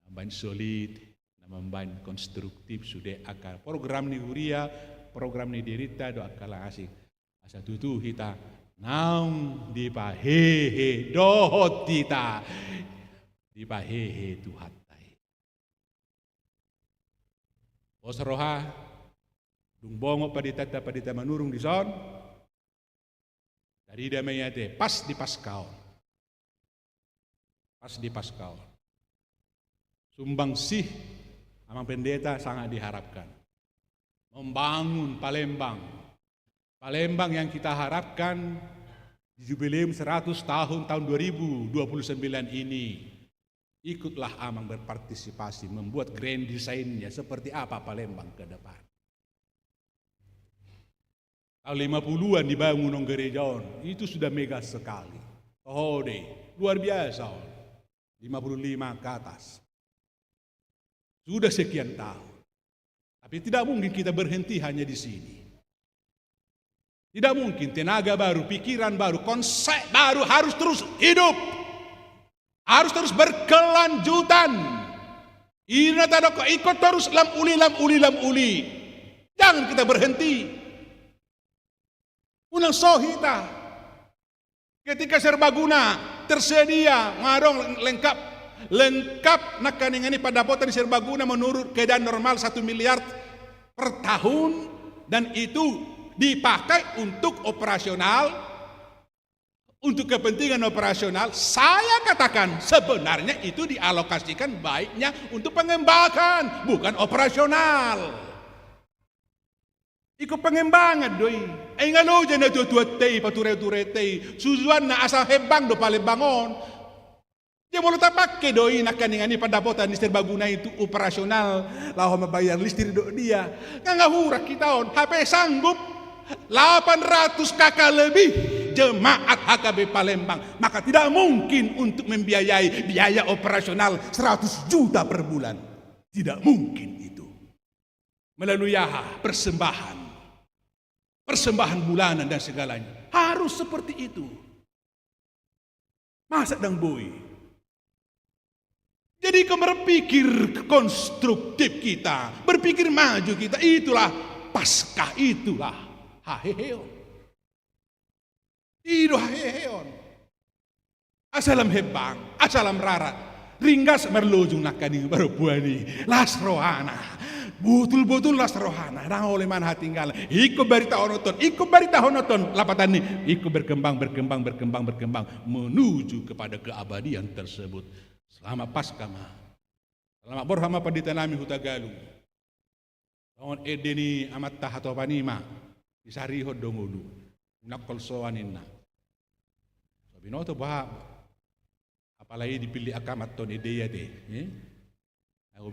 nambahin solid, na membangun konstruktif sudah akal. Program ni huria, program ni derita do akal asik. Asa tutu kita naung dipahehe dohot kita. Dipahehe Tuhan. Bos roha dung bongo padita manurung di son. Dari damayate pas di Paskah. Sumbang sih amang pendeta sangat diharapkan. Membangun Palembang yang kita harapkan di jubileum 100 tahun 2029 ini. Ikutlah amang berpartisipasi membuat grand design-nya seperti apa Palembang ke depan. Tahun 50-an dibangun gerejaon, itu sudah mega sekali. Oh deh, luar biasa. 55 ke atas. Sudah sekian tahun. Tapi tidak mungkin kita berhenti hanya di sini. Tidak mungkin tenaga baru, pikiran baru, konsep baru harus terus hidup. Harus terus berkelanjutan. Ina tadoko ikut terus lam uli. Jangan kita berhenti. Unang sohita ketika serbaguna tersedia ngarong lengkap nakaningani pada potan serbaguna menurut keadaan normal 1 miliar per tahun dan itu dipakai untuk operasional, untuk kepentingan operasional. Saya katakan sebenarnya itu dialokasikan baiknya untuk pengembangan bukan operasional. Iko pengembangan doi. Engano je na tuatei pature-turete. Suzuan na asa hebang do Palembangon. Dia mau letak pakai doi nakaningani pendapotan di serbaguna itu operasional. Lahu membayar listrik do dia. Ngangahura kita on. HP sanggup 800 kakak lebih jemaat HKB Palembang. Maka tidak mungkin untuk membiayai biaya operasional 100 juta per bulan. Tidak mungkin itu. Melalui persembahan bulanan dan segalanya. Harus seperti itu. Masa dang boy. Jadi berpikir konstruktif kita, berpikir maju kita, itulah Paskah, itulah haheheon. Itu haheheon. Asalam hebang, asalam rarat. Ringgas merlojung nakani baru buani. Las rohana. Betul-betul las rohana. Rang oleh mana tinggal. Ikut berita honoton. Lapatan ini. Ikut berkembang. Menuju kepada keabadian tersebut. Selamat Paskah. Selamat berhama paditanami hutagalu. Tahun edeni amat tahatopanima. Isarihod dongulu. Nakol soaninna. Sabinoto bahwa apalagi dipilih akamat ton ideya deh. Nah,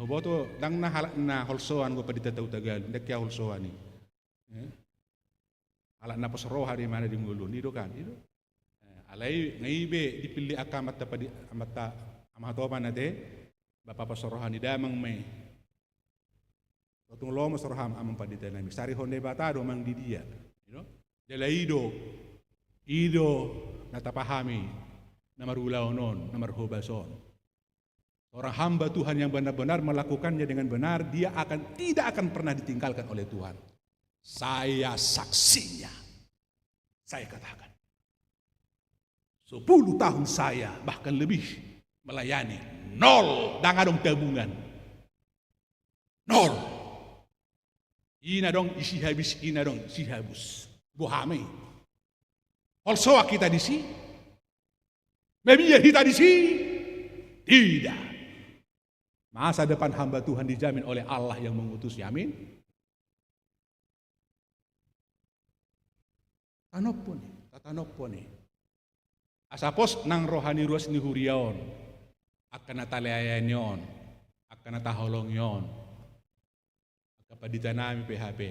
boto dang na holsoan go padita tautagal ndak ya holsoan ni. Ala na pasro hari mana di ngulu ni do kan itu. Alai ngaibe dipilih akamat tapadi amata amatopan ate bapa pasrohan di damang may. Totong lomo sorham amang padita nami. Sari honde batado mang di dia. You know? Dela ido natapahami na marulaw non, na marhubason. Orang hamba Tuhan yang benar-benar melakukannya dengan benar, dia tidak akan pernah ditinggalkan oleh Tuhan. Saya saksinya. Saya katakan. 10 tahun saya, bahkan lebih melayani. 0 dangadong tabungan. 0. Ina dong isi habis, ina dong isi habis. Buhame. Also kita di sini. Membiar kita di sini. Tidak. Masa depan hamba Tuhan dijamin oleh Allah yang mengutusnya. Amin. Tatanopone. Asapos nang rohani ruas ni huriaon. Akan natalayan yon. Akan nataholong yon. Kapadita nami PHP.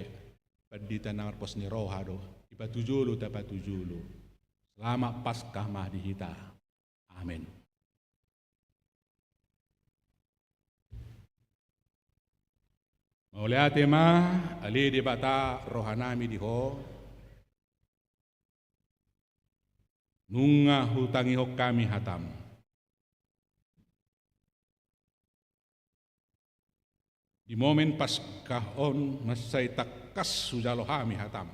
Padita nang pos ni rohado. Ipatujulu. Selama Paskah Mahdihita. Amin. Mauliate ma ali di bata rohanami diho nunga hutangi hok kami hatam di momen Paskah on masai takas sujalohami hatam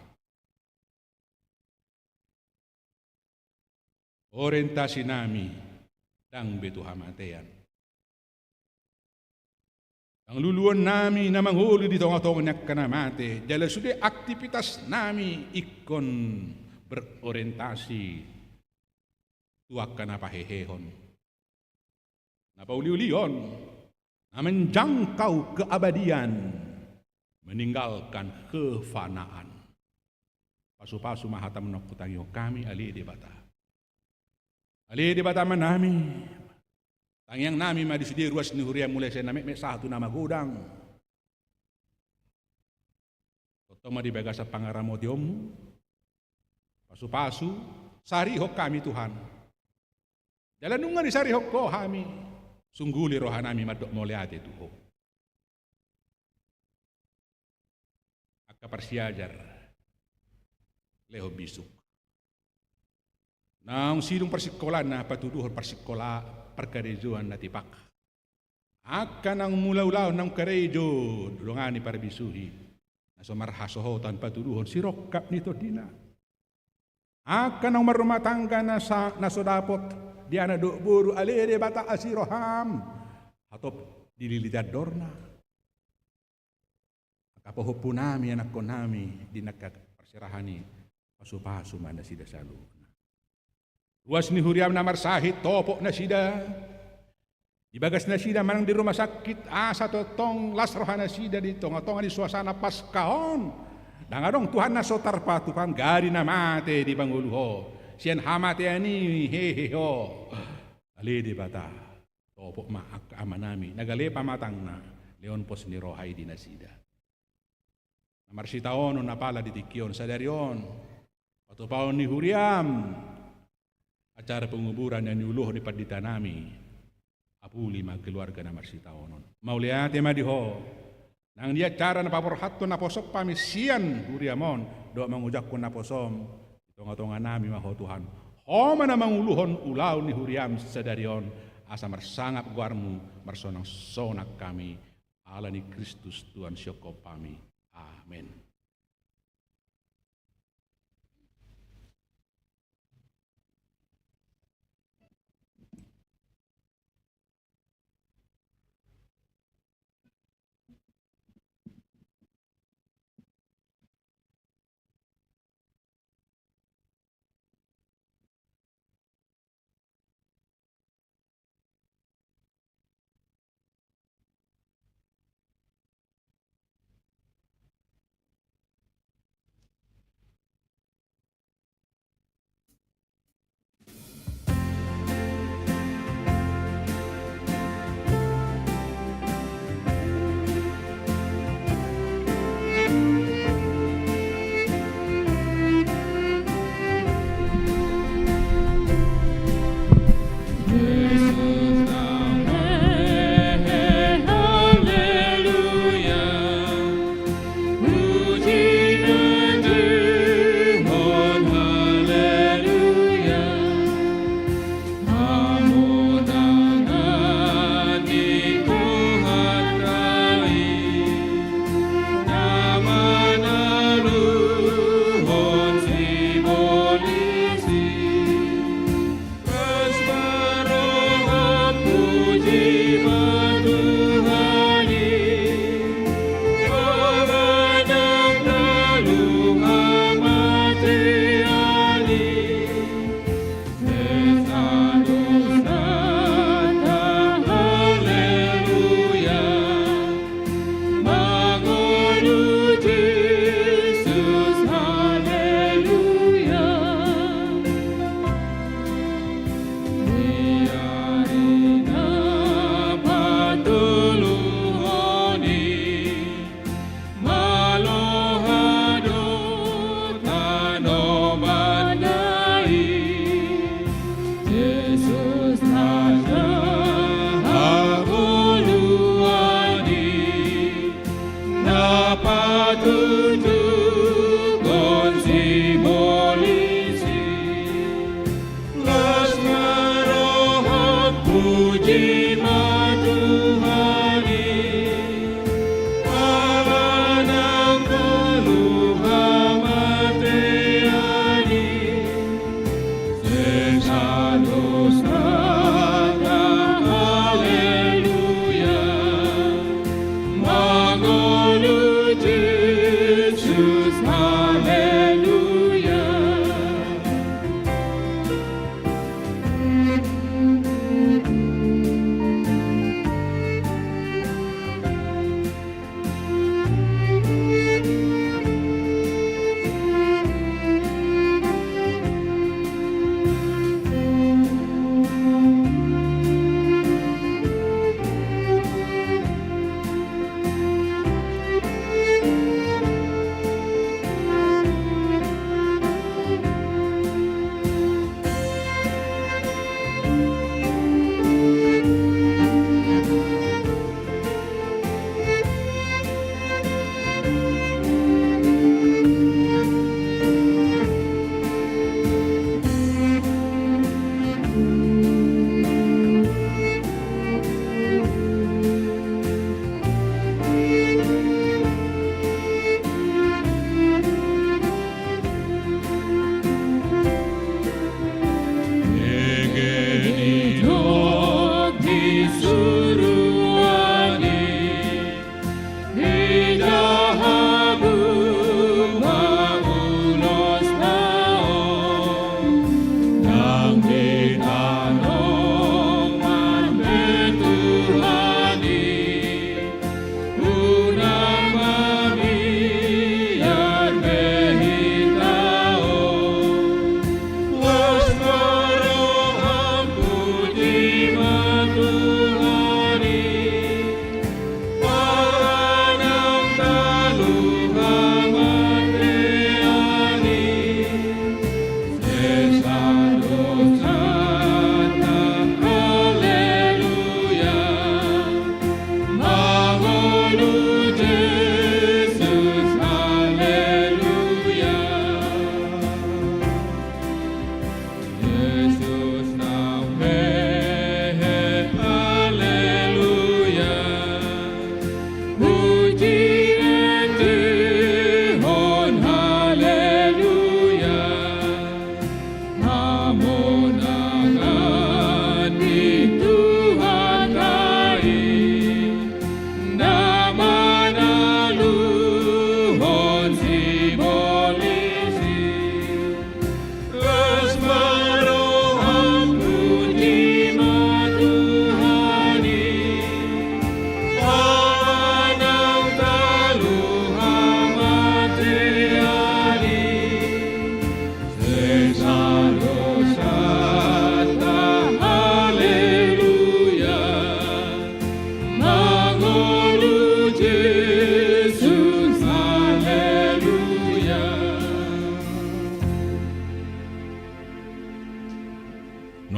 orientasi nami dang betu hamatean. Ang luluan nami na manghuli di tonga-tonga na kanamate, dahil sudah aktivitas nami ikon berorientasi tuak ka na pahehehon. Na pauli-ulion, na menjangkau keabadian, meninggalkan kefanaan. Pasu-pasu mahatam nokutangyo kami ali di bata. Ali di bata man nami, tangyang nami madisidi ruas ni huria mulai saya nami satu nama gudang. Toto madibaga sa pangaramotiom. Pasu-pasu sarihok kami Tuhan. Jalan nungan di sarihok ko kami. Sungguli rohanami madok moleate tuho. Akka parsiajar. Leho bisuk. Nang sidong persikolan na patuduhon persikola perkarejoan na tipak. Akan ang mulaw-law ng karejo dulungani para bisuhi. Na sumarhasohotan patuduhon si rokkap nito dina. Akan ang marumatangga na sodapot di ana do buru alere bata asiroham. Atop dililidad dorna. Kapohopo nami anak ko nami di nagkaparsirahani pasu-pasu man na sida salu. Ruas ni huriam na marsahit, topok na sida. Ibagas na sida manang di rumah sakit, asa totong lasrohan na sida dito, ngatongan di suasana Paskahon. Dangadong Tuhan na sotarpa, Tuhan gari na mate di Banguluho. Siyan hamate ani, heheho. Ali di bata, topok maak ama nami, nagalepa matang na, leon pos ni rohay di na sida. Namarsitaon, napala di tikyon, sadarion, patupaon ni huriam, acara penguburan yang niuluh ni padita nami apuli magkeluarga na marsitaonon mauliate madiho nang dia cara na paporhatto na posok pamisian huriamon do mangujak ko na posom tonga-tonga nami maho Tuhan homa na manguluhon ulaw ni huriam sadarion asa marsangap guarmu marsonang sonak kami ala ni Kristus Tuhan syoko pami amen.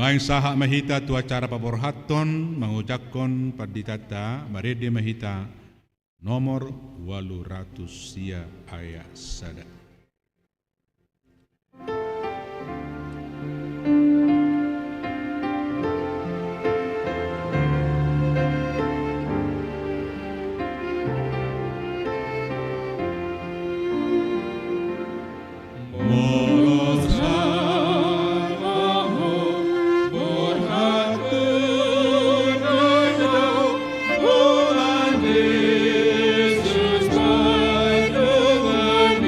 Nuaing saha mahita tu acara paborhaton mengucapkan paditata marede mahita nomor 800 sia ayat sada. Yesus, Tuhan, Tuhan,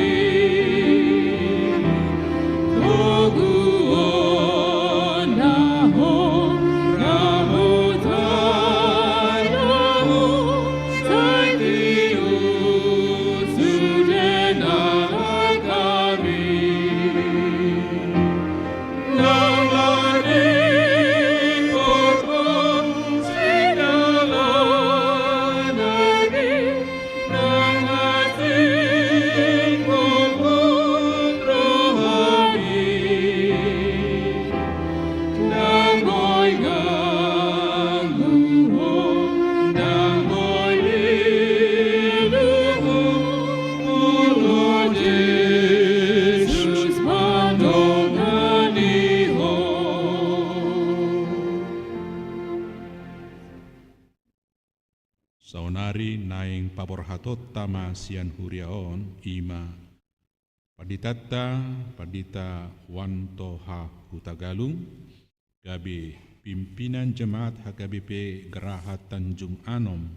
samonari naing paborhatot tama sian huriaon ima paditata padita wantoha hutagalung gabi pimpinan jemaat HKBP Geraha Tanjung Anom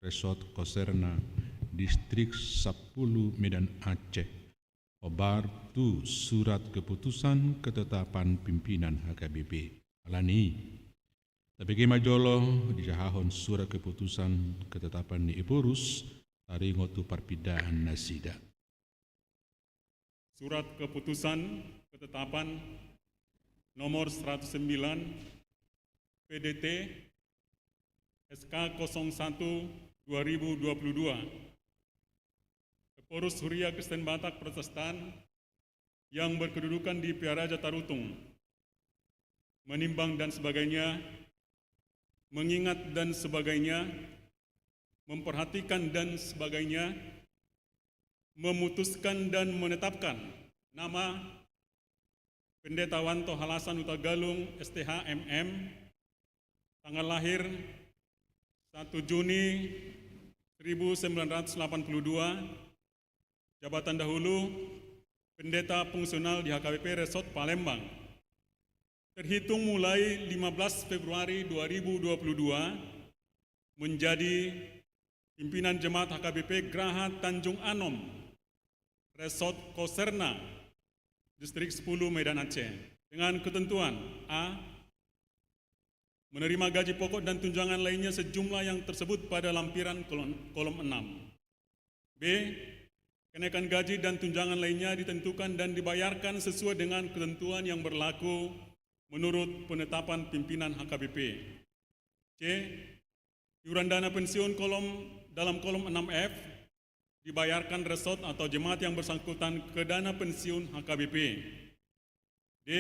Resort Koserna Distrik 10 Medan Aceh obar tu surat keputusan ketetapan pimpinan HKBP alani tabegi majolo dijahahon surat keputusan ketetapan ni Epurus tari ngotu parpidaan nasida. Surat keputusan ketetapan nomor 109 PDT SK 01 2022 Epurus Huria Kristen Batak Protestan yang berkedudukan di Piaraja Tarutung menimbang dan sebagainya, mengingat dan sebagainya, memperhatikan dan sebagainya, memutuskan dan menetapkan nama Pendeta Wanto Halasan Hutagalung STH MM, tanggal lahir 1 Juni 1982, jabatan dahulu Pendeta Fungsional di HKBP Resort Palembang, terhitung mulai 15 Februari 2022 menjadi pimpinan Jemaat HKBP Geraha Tanjung Anom Resort Koserna Distrik 10 Medan Aceh dengan ketentuan A. Menerima gaji pokok dan tunjangan lainnya sejumlah yang tersebut pada lampiran kolom 6. B. Kenaikan gaji dan tunjangan lainnya ditentukan dan dibayarkan sesuai dengan ketentuan yang berlaku menurut penetapan pimpinan HKBP. C. Iuran dana pensiun dalam kolom 6F dibayarkan resort atau jemaat yang bersangkutan ke dana pensiun HKBP. D.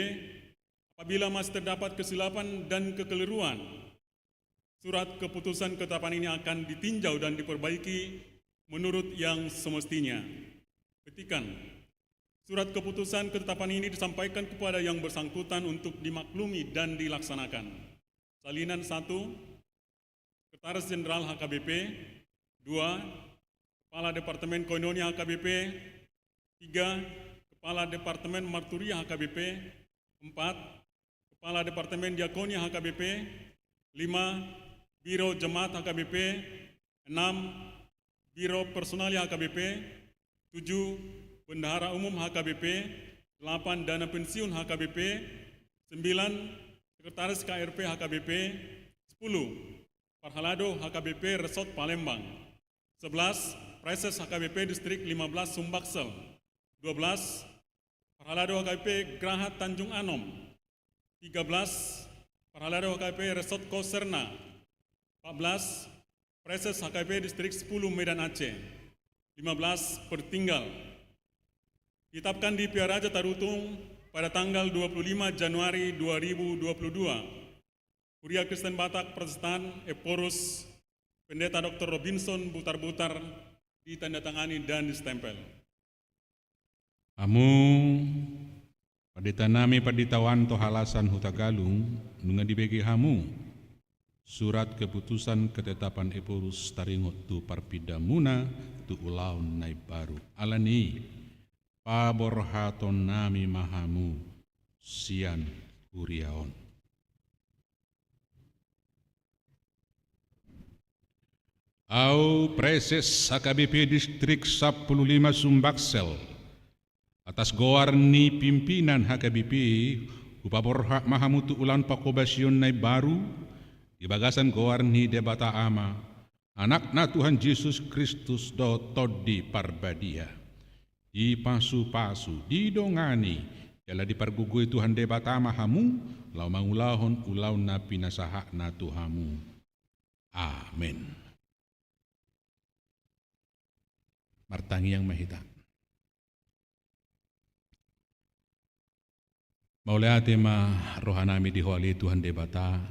Apabila masih terdapat kesilapan dan kekeliruan, surat keputusan ketetapan ini akan ditinjau dan diperbaiki menurut yang semestinya. Petikan. Surat keputusan ketetapan ini disampaikan kepada yang bersangkutan untuk dimaklumi dan dilaksanakan. Salinan 1. Sekretaris Jenderal HKBP. 2. Kepala Departemen Koinonia HKBP. 3. Kepala Departemen Marturia HKBP. 4. Kepala Departemen Diakonia HKBP. 5. Biro Jemaat HKBP. 6. Biro Personalia HKBP. 7. Bendahara Umum HKBP, 8 Dana Pensiun HKBP, 9 Sekretaris KRP HKBP, 10 Parhalado HKBP Resort Palembang, 11 Preses HKBP Distrik 15 Sumbaksel, 12 Parhalado HKBP Geraha Tanjung Anom, 13 Parhalado HKBP Resort Koserna, 14 Preses HKBP Distrik 10 Medan Aceh, 15 Pertinggal. Ditetapkan di Piaraja Tarutung pada tanggal 25 Januari 2022. Huria Kristen Batak Protestan Epurus Pendeta Dr. Robinson Butar-Butar ditandatangani dan distempel. Amu padita nami padita Wanto Halasan Hutagalung nunga dibagi hamu surat keputusan ketetapan Epurus taringot tu parpidamuna tu ulaun nai baru alani paborhaton nami mahamu sian huriaon. Au Preses HKBP Distrik 15 Sumbaksel atas goarni pimpinan HKBP upaborha mahamu tu ulan pakobasion nai baru di bagasan goarni debata ama anakna Tuhan Yesus Kristus do todi parbadia di pasu-pasu, didongani, jala dipargugui Tuhan debata mahamu, lau mangulahon ulau na pinasahak na Tuhamu. Amin. Martangi yang mahita. Maulate ma rohanami dihuali Tuhan debata,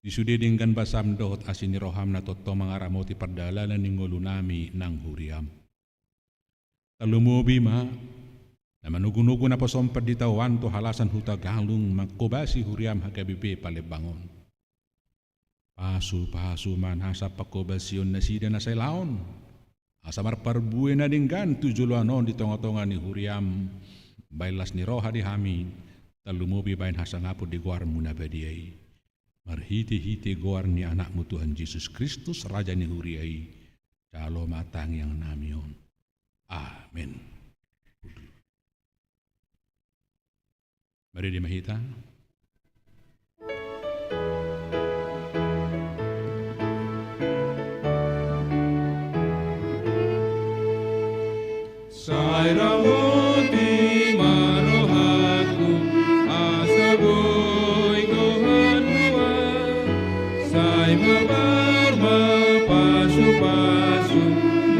disudi dengan basam dohot asini roham na toto mangaramoti pardalanan ningolunami nang huriam. Talumubi ma na manugunugo na pasompad di Wanto Halasan Hutagalung magkubasi huriam HKBP Palembang. Pasu man hasa pakobasion na sida na say laon. Asa marparbue na dinggan tujuluanon di tonga-tonga ni Huriam. Bailas ni roha di hami. Talumubi bain hasa ngapod di guar muna badiay. Marhiti-hiti guar ni anakmu Tuhan Yesus Kristus Raja ni Huriai. Calo matang yang namion. Amin. Mari dimahita. Sai ramuti marohatku asaboy gohanua sai mabarma pasu-pasu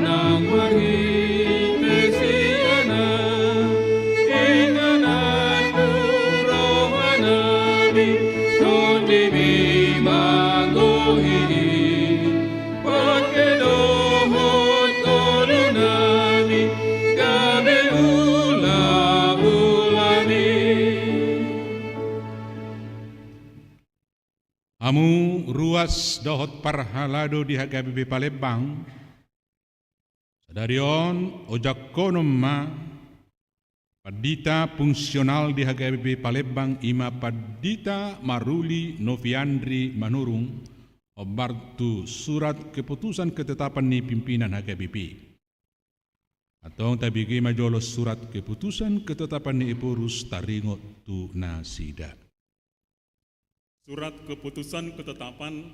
nang mahite siana ingananku rohanami tondi bimagohi pagkedohot kolunami gabe ula-ulami. Amu ruas dohot parhalado di HKBP Palembang. Sadarion ojak konoma padita fungsional di HKBP Palembang ima padita Maruli Noviandri Manurung obartu surat keputusan ketetapan ni pimpinan HKBP. Atau tabigi majolos surat keputusan ketetapan ni Epurus Taringot tu nasida. Surat keputusan ketetapan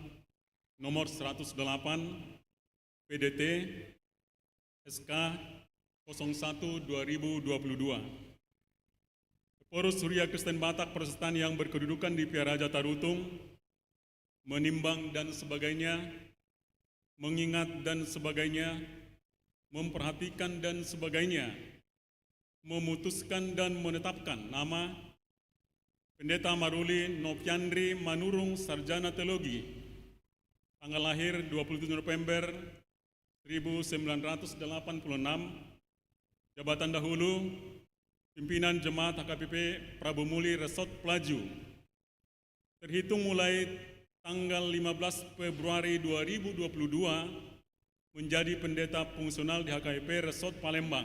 nomor 108 PDT SK 01/2022. Epurus Surya Kristen Batak Protestan yang berkedudukan di Piaraja Tarutung menimbang dan sebagainya, mengingat dan sebagainya, memperhatikan dan sebagainya, memutuskan dan menetapkan nama Pendeta Maruli Noviandri Manurung Sarjana Teologi, tanggal lahir 27 November 1986, jabatan dahulu pimpinan Jemaat HKBP Prabu Muli Resort Pelaju, terhitung mulai tanggal 15 Februari 2022 menjadi pendeta fungsional di HKBP Resort Palembang,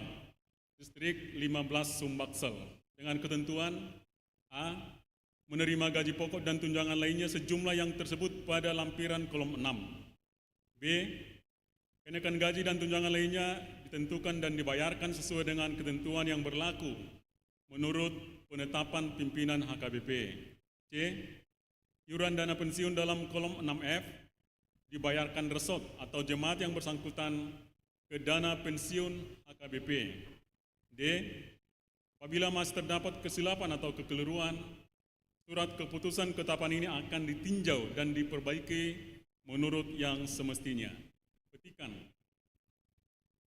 Distrik 15 Sumbaksel, dengan ketentuan A. Menerima gaji pokok dan tunjangan lainnya sejumlah yang tersebut pada lampiran kolom 6. B. Kenaikan gaji dan tunjangan lainnya ditentukan dan dibayarkan sesuai dengan ketentuan yang berlaku menurut penetapan pimpinan HKBP. C. Iuran dana pensiun dalam kolom 6F dibayarkan resort atau jemaat yang bersangkutan ke dana pensiun HKBP. D. Apabila masih terdapat kesilapan atau kekeliruan, surat keputusan ketetapan ini akan ditinjau dan diperbaiki menurut yang semestinya. Petikan.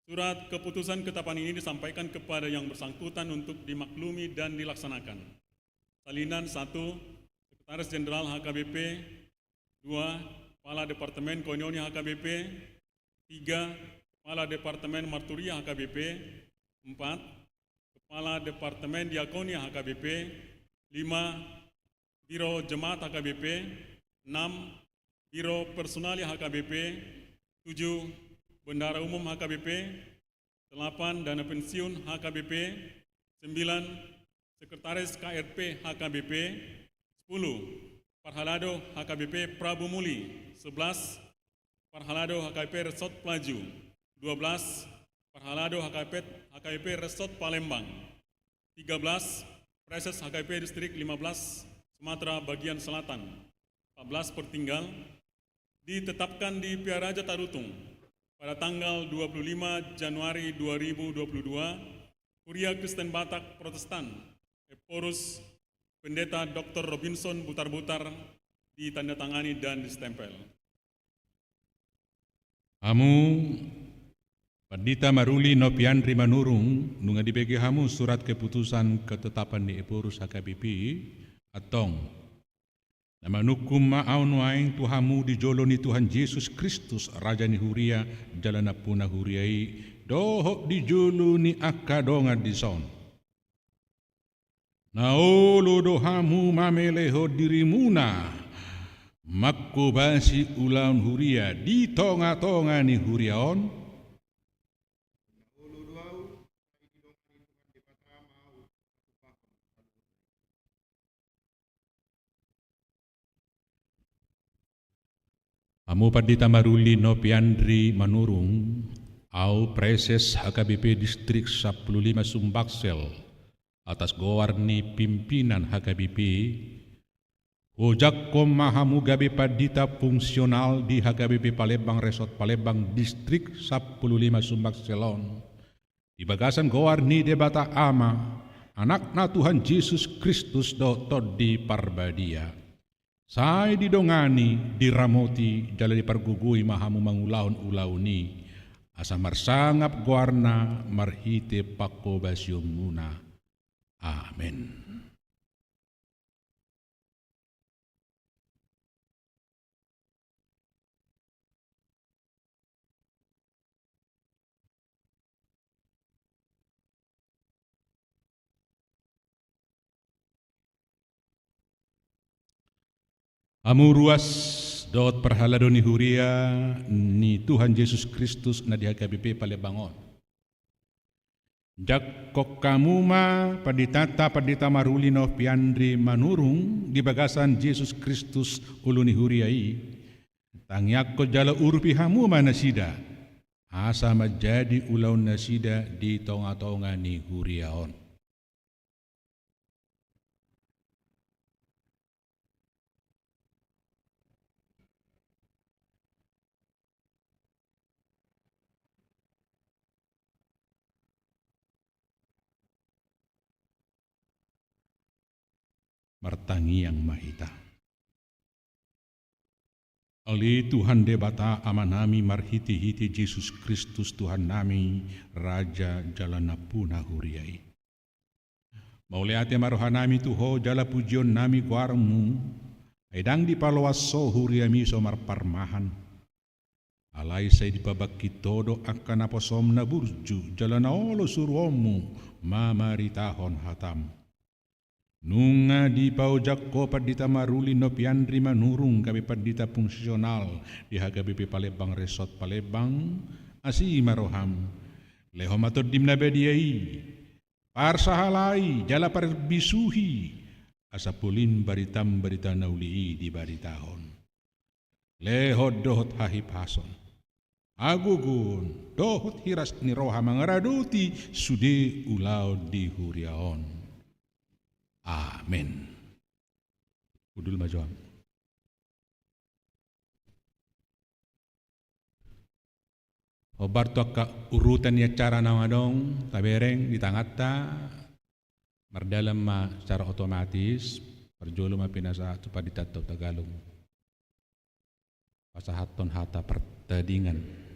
Surat keputusan ketetapan ini disampaikan kepada yang bersangkutan untuk dimaklumi dan dilaksanakan. Salinan 1. Sekretaris Jenderal HKBP. 2. Kepala Departemen Koinonia HKBP. 3. Kepala Departemen Marturia HKBP. 4. Kepala Departemen Diakonia HKBP. 5. Biro Jemaat HKBP. 6. Biro Personalia HKBP. 7. Bendara Umum HKBP. 8. Dana Pensiun HKBP. 9. Sekretaris KRP HKBP. 10. Parhalado HKBP Prabu Muli. 11. Parhalado HKBP Resort Pelaju. 12. Parhalado HKBP Resort Palembang. 13. Preses HKBP Distrik 15 Sumatera Bagian Selatan. 14 Pertinggal ditetapkan di Piaraja Tarutung pada tanggal 25 Januari 2022. Kuria Kristen Batak Protestan Epurus Pendeta Dr. Robinson Butar-Butar ditandatangani dan distempel. Amu Pandita Maruli Noviandri Manurung nunga dibagi hamu surat keputusan ketetapan di Epurus HKBP atong nama nukum ma'aun waing tuhamu dijoloni Tuhan Yesus Kristus Raja ni Huria jalan apuna huriai dohok dijoloni akadonga dison naolo dohamu mameleho dirimuna Makkobasi ulam huria di tonga-tonga ni huriaon. Amu padita maruli no piandri manurung au preses HKBP Distrik 15 Sumbaksel atas gowarni pimpinan HKBP Ojak mahamu gabe padita fungsional di HKBP Palembang Resort Palembang Distrik 15 Sumbakselon di bagasan gowarni debata ama anakna Tuhan Yesus Kristus do di Parbadia. Sai didongani, diramoti, jala dipargugui mahamu mangulaon-ulauni, asa marsangap guarna marhite pakobasyo muna. Amen. Amu ruas dot perhalado ni huria ni Tuhan Yesus Kristus na di HKBP Palembang. Jakkok kamuma paditata padita marulino piandri manurung di bagasan Yesus Kristus uluni huriai. Tangyakko jala urupi hamuma nasida. Asa menjadi ulaun nasida di tonga-tonga ni huriaon. Martangi yang mahita. Ali Tuhan debata amanami marhiti-hiti Yesus Kristus Tuhan nami Raja jalanapuna huriai. Mauleate marohanami tuho jala pujion nami guarmu edang di palawaso huriami somar parmahan. Alai say di pabakki todo akan aposom na burju jalanaolo suruomu mamaritahon hatam. Nunga di paujakko padita maruli no piandri manurung kami padita fungsional di HKBP Palembang Resort Palembang asi maroham leho matod dimna bediai parsahalai jala parbisuhi asapulin baritam barita nauli di baritahon leho dohot hahip hason agugun dohot hiras ni roha mangaraduti sude ulau di huriaon. Amin. Udul majuam. Obar tu akka urutan ya cara namadong tabereng di tangata mardalam ma secara otomatis perjolo ma pinasa cepat ditato Tagalog. Pasahaton hata pertandingan.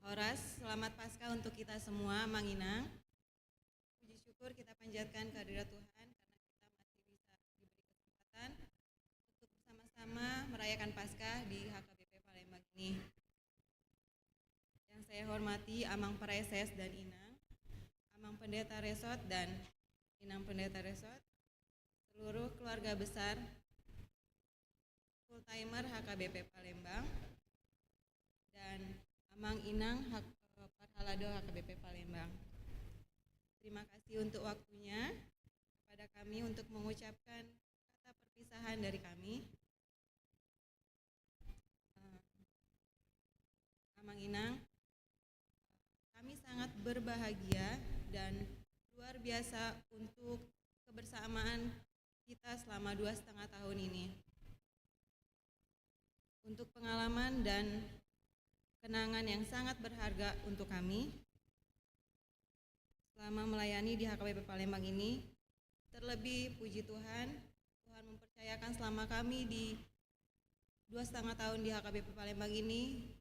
Horas, selamat Paskah untuk kita semua, Manginang. Puji syukur kita panjatkan kehadirat Tuhan karena kita masih bisa diberi kesempatan untuk bersama-sama merayakan Paskah di HKBP Palembang ini. Yang saya hormati Amang Pareses dan Inang, Amang Pendeta Resort dan Inang Pendeta Resort, seluruh keluarga besar full timer HKBP Palembang, dan Amang Inang Parhalado HKBP Palembang. Terima kasih untuk waktunya kepada kami untuk mengucapkan kata perpisahan dari kami. Amang Inang, kami sangat berbahagia dan luar biasa untuk kebersamaan kita selama 2,5 tahun ini. Untuk pengalaman dan kenangan yang sangat berharga untuk kami. selama melayani di HKBP Palembang ini. Terlebih puji Tuhan, Tuhan mempercayakan selama kami di 2,5 tahun di HKBP Palembang ini,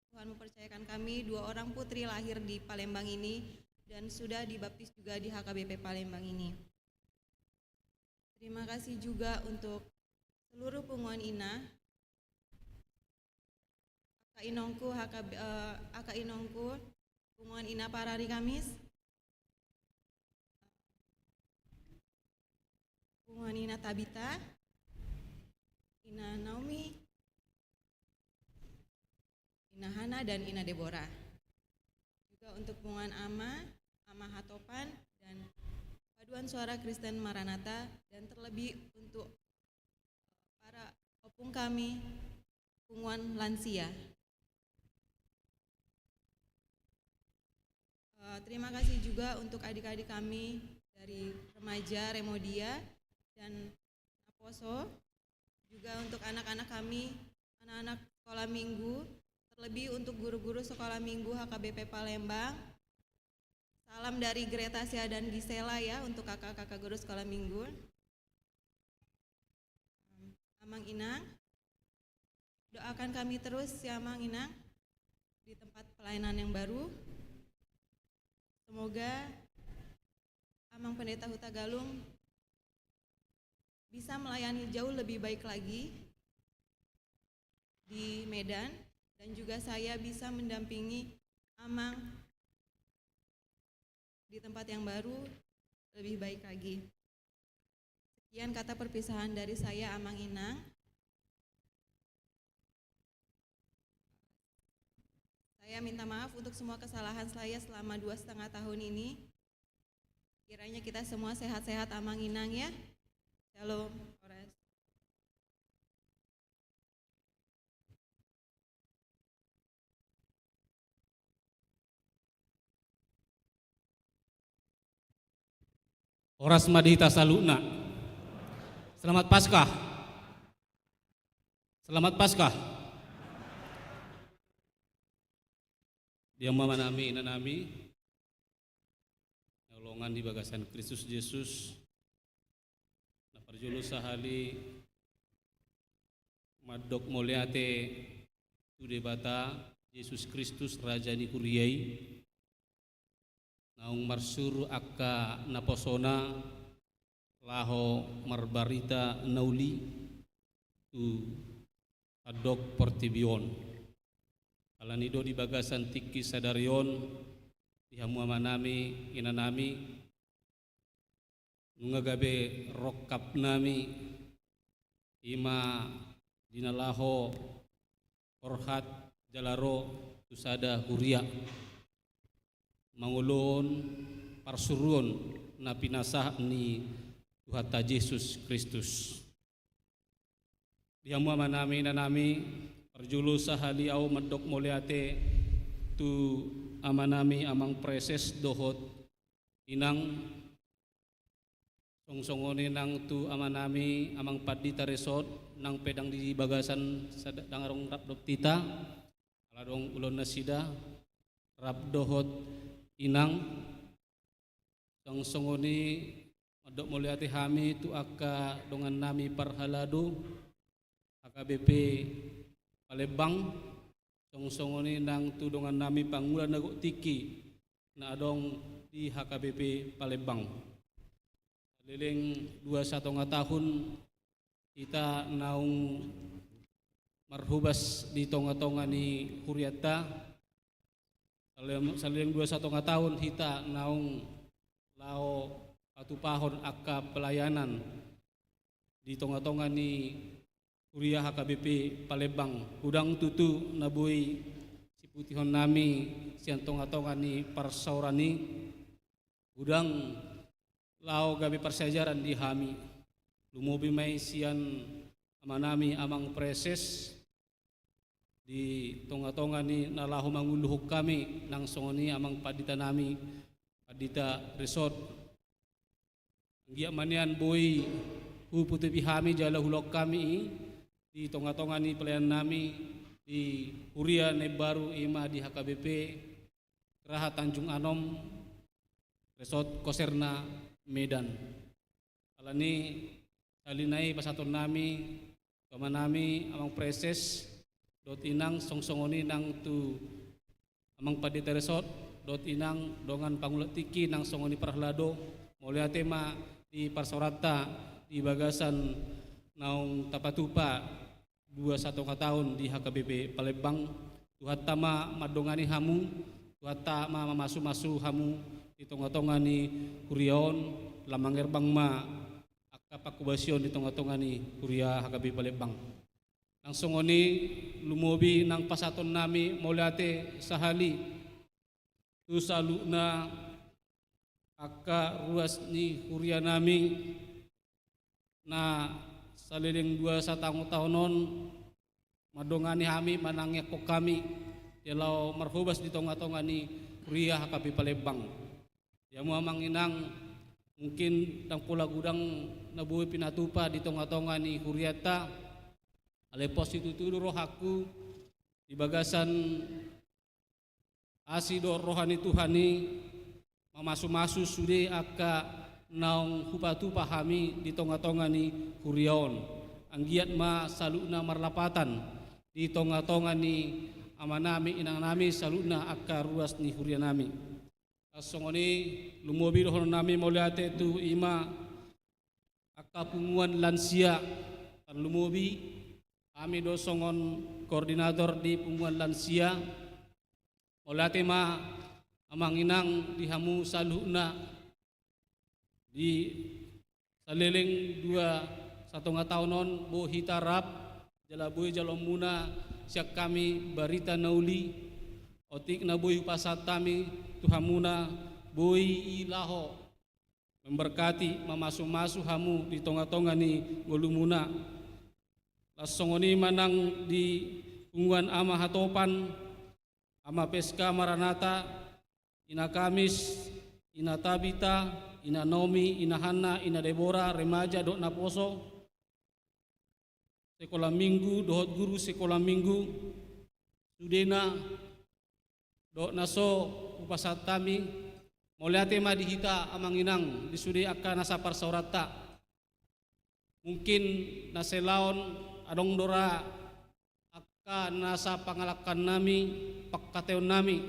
Tuhan mempercayakan kami 2 orang putri lahir di Palembang ini dan sudah dibaptis juga di HKBP Palembang ini. Terima kasih juga untuk seluruh Punguan Ina, Aka Inongku, Punguan Ina Parari Kamis, Punguan Ina Tabita, Ina Naomi, Ina Hana, dan Ina Deborah. Juga untuk Punguan Ama Hatopan, dan Paduan Suara Kristen Maranatha, dan terlebih untuk para opung kami, Punguan Lansia. Terima kasih juga untuk adik-adik kami dari remaja Remodia dan Naposo, juga untuk anak-anak kami, anak-anak sekolah minggu, terlebih untuk guru-guru sekolah minggu HKBP Palembang. Salam dari Gretasia dan Gisela ya untuk kakak-kakak guru sekolah minggu. Amang Inang, doakan kami terus ya Amang Inang di tempat pelayanan yang baru. Semoga Amang Pendeta Huta Galung bisa melayani jauh lebih baik lagi di Medan, dan juga saya bisa mendampingi Amang di tempat yang baru lebih baik lagi. Sekian kata perpisahan dari saya, Amang Inang. Saya minta maaf untuk semua kesalahan saya selama 2,5 tahun ini. Kiranya kita semua sehat-sehat, Amang Inang ya. Shalom. Ores. Oras Madhita Saluna. Selamat Paskah. Selamat Paskah. Dia mama nami ina nami. Nolongan di bagasan Kristus Yesus. Na parjulu sahali madok moleate tude bata Yesus Kristus Raja ni Kuriai. Naung marsuru akka naposona laho marbarita nauli tu adok portibion alanido di bagasan tiki sadarion di hamua nami ina nami nungagabe rokap nami ima dinalaho korhat jalaro tusada huria mangulun parsuruon na pinasah ni Tuhan Yesus Kristus. Diamua manami na nami perjulu sahali au medok moleate tu amanami amang preses dohot inang songsongone nang tu amanami amang padita resort nang pedang di bagasan dangarong rap tita aladong ulon nasida rap dohot inang songsongoni madok muliati hami tu akka dongan nami parhaladu HKBP Palembang songsongoni nang tu dongan nami pangulan nagok tiki na adong di HKBP Palembang liling 2,5 tahun kita naung marhubas di tonga-tonga ni Huriata saling 2,5 tahun hita naung lao atupahon akka pelayanan di tonga-tonga ni Kuria HKBP Palembang udang tutu nabui si putihon nami sian tonga-tonga ni parsaurani udang lao gabi persejaran di hami lumubi may sian amanami amang preses di tonga-tonga ni nalahu manguluhuk kami nang songoni amang padita nami padita resort ngia manian boy huputi bihami jala hulok kami di tonga-tonga ni pelayan nami di Huria ne baru ima di HKBP Raha Tanjung Anom Resort Koserna Medan. Alani talinai pasaton nami kamanami amang preses dot inang songsongoni nang tu amang padita resort dot inang dongan pangulat tiki nang songoni parlado mulai tema di parsorata di bagasan naung tapatupa 21 tahun di HKBP Palembang tuhatama madongani hamu tuhatama mamasu-masu hamu di tonga-tongani Kuriaon lamang erbang ma akapakubasyon di tonga-tongani Kuria HKBP Palembang nang songoni lumobi nang pasaton nami mulate sahali tu saluna aka ruas ni Kuria nami na saliling 21 tahunon madongani hami manangnya ko kami dilaw marhubas di tonga-tonga ni Kuria HKBP Palembang ya mo manginang mungkin tang pula gudang nabuhi pinatupa di tonga-tonga ni Kuriata alepos itu rohaku di bagasan asido rohani Tuhani mamasu-masu sude aka naung hupatu pahami di tonga-tonga ni Kuriaon anggiat ma saluna marlapatan di tonga-tonga ni amanami inang nami saluna aka ruas ni Kuria nami asongoni lumobi rohon nami moliate tu ima aka punguan lansia tan lumobi kami dosongon koordinator di punguan lansia moliate ma amang inang dihamu saluna di saliling 21 tahunon bo hitarap jalaboy jalomuna siak kami barita nauli otik na boy pasat kami tuhamuna boy ilaho memberkati mamasu-masu hamu di tonga-tonga ni golumuna lasongoni manang di punguan ama hatopan ama peska maranata ina kamis ina tabita ina nomi ina hanna ina debora remaja dok naposo sekolah minggu dohot guru sekolah minggu sudena dok naso upasat kami moliate ma dihita amanginang disude akka nasa parsaurata mungkin naselaon adong dora akka nasa pangalakan nami pakkateon nami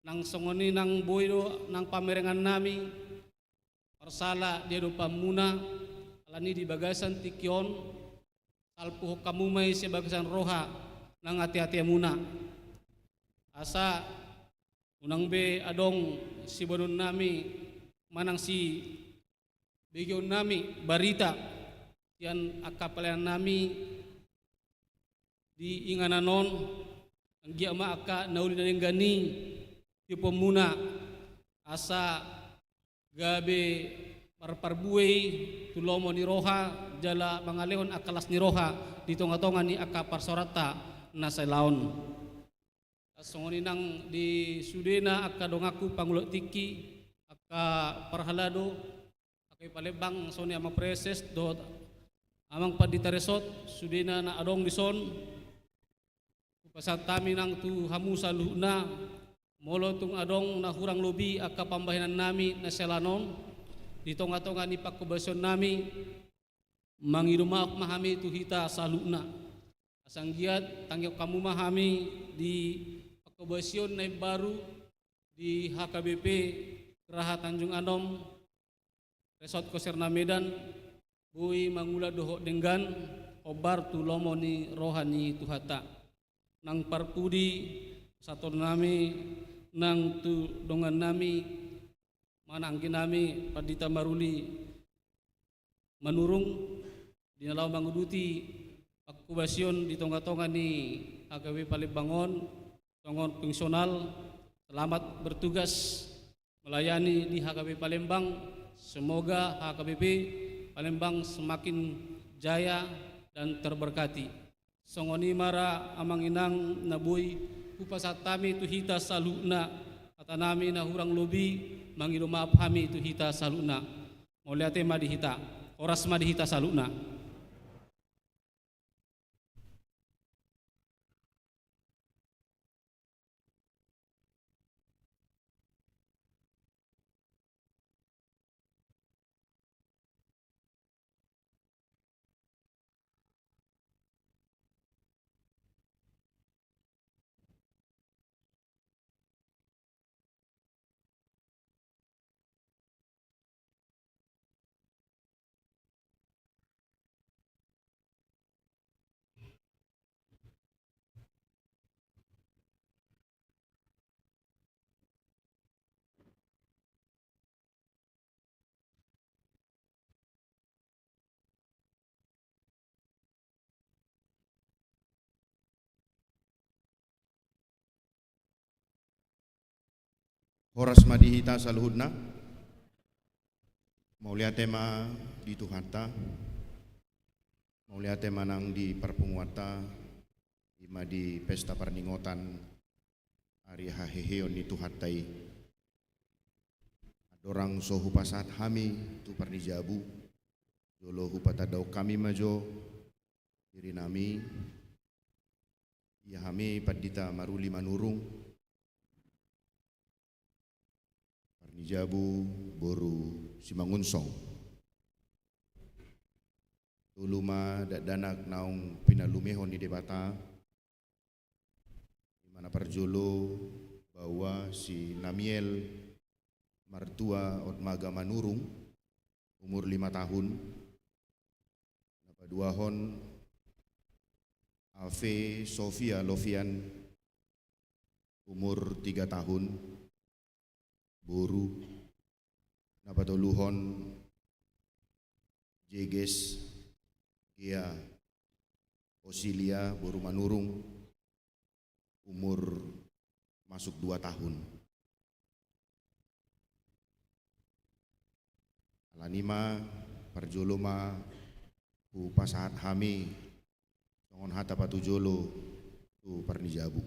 nang songoni nang boydo nang pamerengan nami parsala dia do pamuna alani di bagasan tikion salpuh kamumai se bagasan roha nang hati-hati muna asa unang be adong si bodon nami manang si begion nami barita yan akapalayan nami di ingananon ang giama aka nauli na gani ti pemuna asa gabe parparbuay tulomo ni roha jala mangalehon akalas ni roha di tonga-tonga ni aka parsorata na sa laon asongoni nang di sudena aka dongaku pangulok tiki aka parhalado akay Palembang soni ama preses do amang padita resort sudena na adong dison pasat kami nang tu hamu saluna molo tung adong na hurang lobi aka pambahinan nami na selanon di tonga-tonga ni pakubasyon nami mangirumak mahami tu hita saluna asanggiat tanggap kamu mahami di pakubasyon na baru di HKBP Geraha Tanjung Anom Resort Koserna Medan bui mangula doho denggan obar tu lomo ni rohani tuhata nang parpudi satu nami nang tu dongan nami manangkin nami padita maruli manurung dinalau manguduti pakubasyon di tonga-tonga ni HKBP Palembangon tongon fungsional selamat bertugas melayani di HKBP Palembang semoga HKBP Palembang semakin jaya dan terberkati songoni mara amang inang nabuy upasat kami tu hita saluna kata nami na hurang lobi mangilu maaf kami tu hita saluna moliate ma dihita oras ma dihita saluna Horas madihita saluhudna. Maulia tema di Tuhanta. Maulia tema nang di perpunguata. Ima di pesta perningotan. Ari haheheon di Tuhantai. Adorang sohu pasat hami tu pernijabu. Jolo hupatadau kami majo. Diri nami. Ya hami padita maruli manurung. Parnijabu boru simangunsong. Tuluma danak naung pinalumehon di debata. Di mana parjolo bahwa si Namiel martua Otmaga Manurung umur 5 tahun. Napaduahon Ave Sofia Lovian umur 3 tahun. Boru napatuluhon Jeges Gia Osilia boru manurung umur masuk 2 tahun. Alanima parjoloma pu pasahat hami tongon hata patujolo tu parnijabu.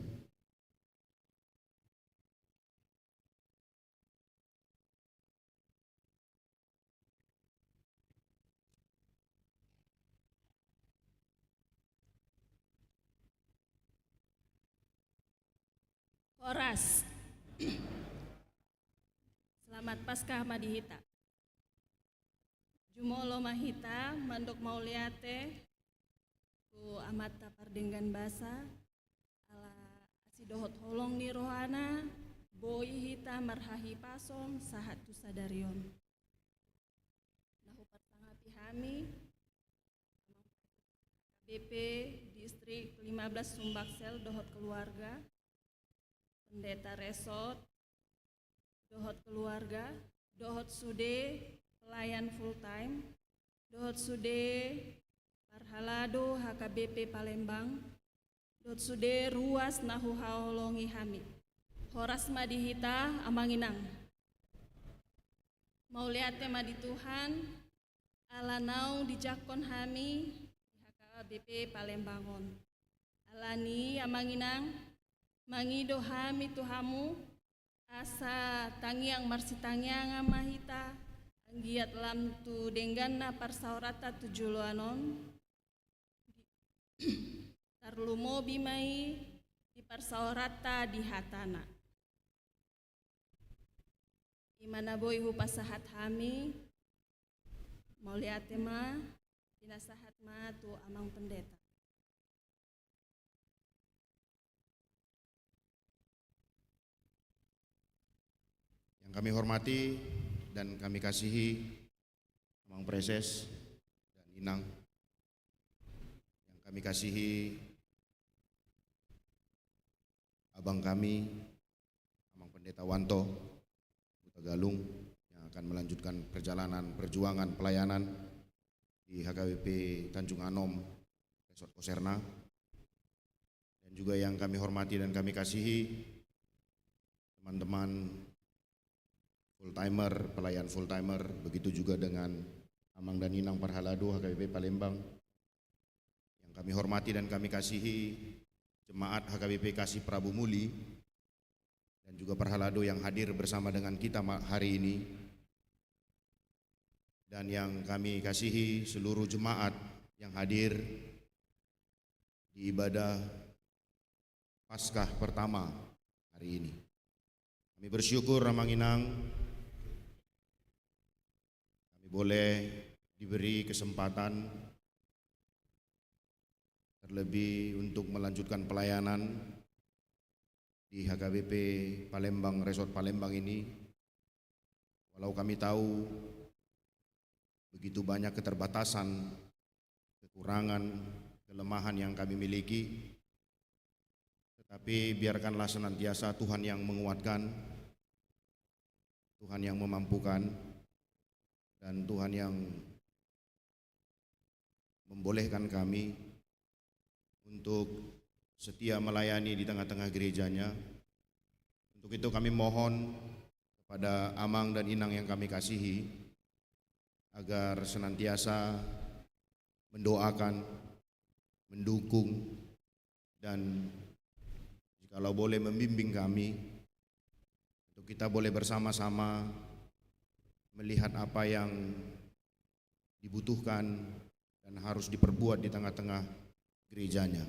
Horas. Selamat Paskah Madihita. Jumolo Mahita, Mandok Mauliate, tu amata pardenggan basa, ala asidohot holong ni rohana, boi hita marhahi pasom, sahat tu sadarion. Nahu pertangapi hami, BP Distrik 15 Sumbaksel, dohot keluarga, Pendeta Resort, dohot keluarga, dohot sude, pelayan full time, dohot sude, Parhalado HKBP Palembang, dohot sude ruas nahu haolongi hami. Horas madihita amanginang. Mauliate madi Tuhan, alanau dijakon hami, HKBP Palembangon. Alani amanginang, mangido hami tuhamu asa tangiang marsitangiang mahita anggiat lam tu denggana parsaurata tujuloanon tarlumo bimai di parsaurata di hatana imana boy hupasahat hami mauliate ma dinasahat ma tu amang pendeta. Yang kami hormati dan kami kasihi Amang Preses dan Inang. Yang kami kasihi abang kami Amang Pendeta Wanto Buta Galung yang akan melanjutkan perjalanan perjuangan pelayanan di HKBP Tanjung Anom Resort Koserna. Dan juga yang kami hormati dan kami kasihi teman-teman full timer, pelayan full timer, begitu juga dengan Amang dan Inang Parhalado HKBP Palembang. Yang kami hormati dan kami kasihi jemaat HKBP Kasih Prabu Muli dan juga Parhalado yang hadir bersama dengan kita hari ini. Dan yang kami kasihi seluruh jemaat yang hadir di ibadah Paskah pertama hari ini. Kami bersyukur Amang Inang boleh diberi kesempatan terlebih untuk melanjutkan pelayanan di HKBP Palembang Resort Palembang ini. Walau kami tahu begitu banyak keterbatasan, kekurangan, kelemahan yang kami miliki, tetapi biarkanlah senantiasa Tuhan yang menguatkan, Tuhan yang memampukan, dan Tuhan yang membolehkan kami untuk setia melayani di tengah-tengah gerejanya. Untuk itu kami mohon kepada Amang dan Inang yang kami kasihi, agar senantiasa mendoakan, mendukung, dan jikalau boleh membimbing kami untuk kita boleh bersama-sama melihat apa yang dibutuhkan dan harus diperbuat di tengah-tengah gerejanya.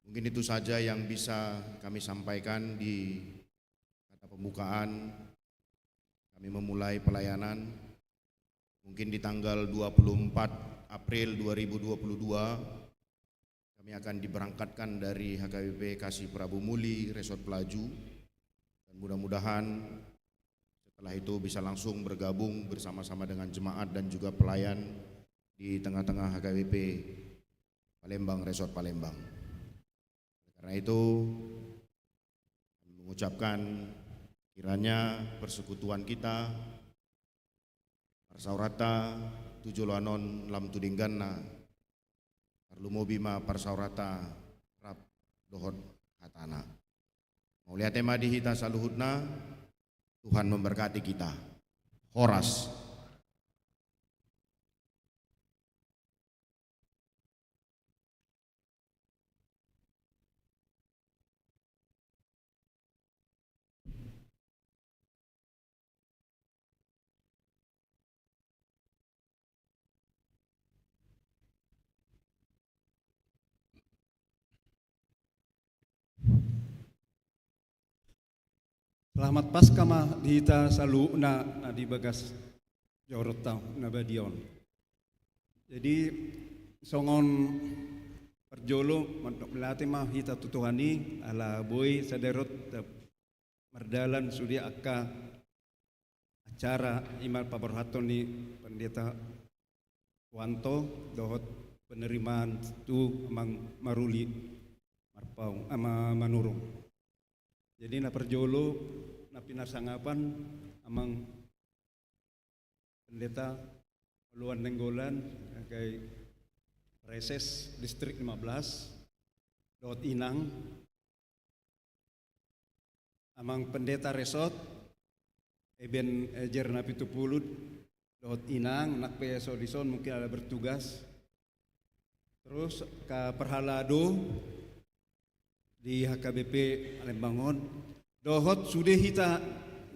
Mungkin itu saja yang bisa kami sampaikan di kata pembukaan. Kami memulai pelayanan mungkin di tanggal 24 April 2022. Kami akan diberangkatkan dari HKBP Kasih Prabu Muli Resort Pelaju, dan mudah-mudahan setelah itu bisa langsung bergabung bersama-sama dengan jemaat dan juga pelayan di tengah-tengah HKBP Palembang Resort Palembang. Karena itu mengucapkan kiranya persekutuan kita Parsaurata Tujoloanon Lam Tudingganna Lumobima Parsaurata Rap Dohot Hatana. Maulia tema dihita saluhutna, Tuhan memberkati kita. Horas. Selamat Paskah mah dihita salu na di bagas jorota na badion. Jadi songon perjolo mantok melatih mah hita tutuhani ala boy saderot merdalan sudi akka acara imal paborhaton ni pendeta Wanto dohot penerimaan tu amang maruli marpau ama manurung. Jadi na perjolo na pinasangapan amang pendeta Luan Nenggolan kay Reses Distrik 15 Dot Inang amang pendeta Resort Eben Jerna Pitupulud Dot Inang nak PSO Dison mungkin ada bertugas, terus ke Perhalado di HKBP Palembangon dohot sudah hita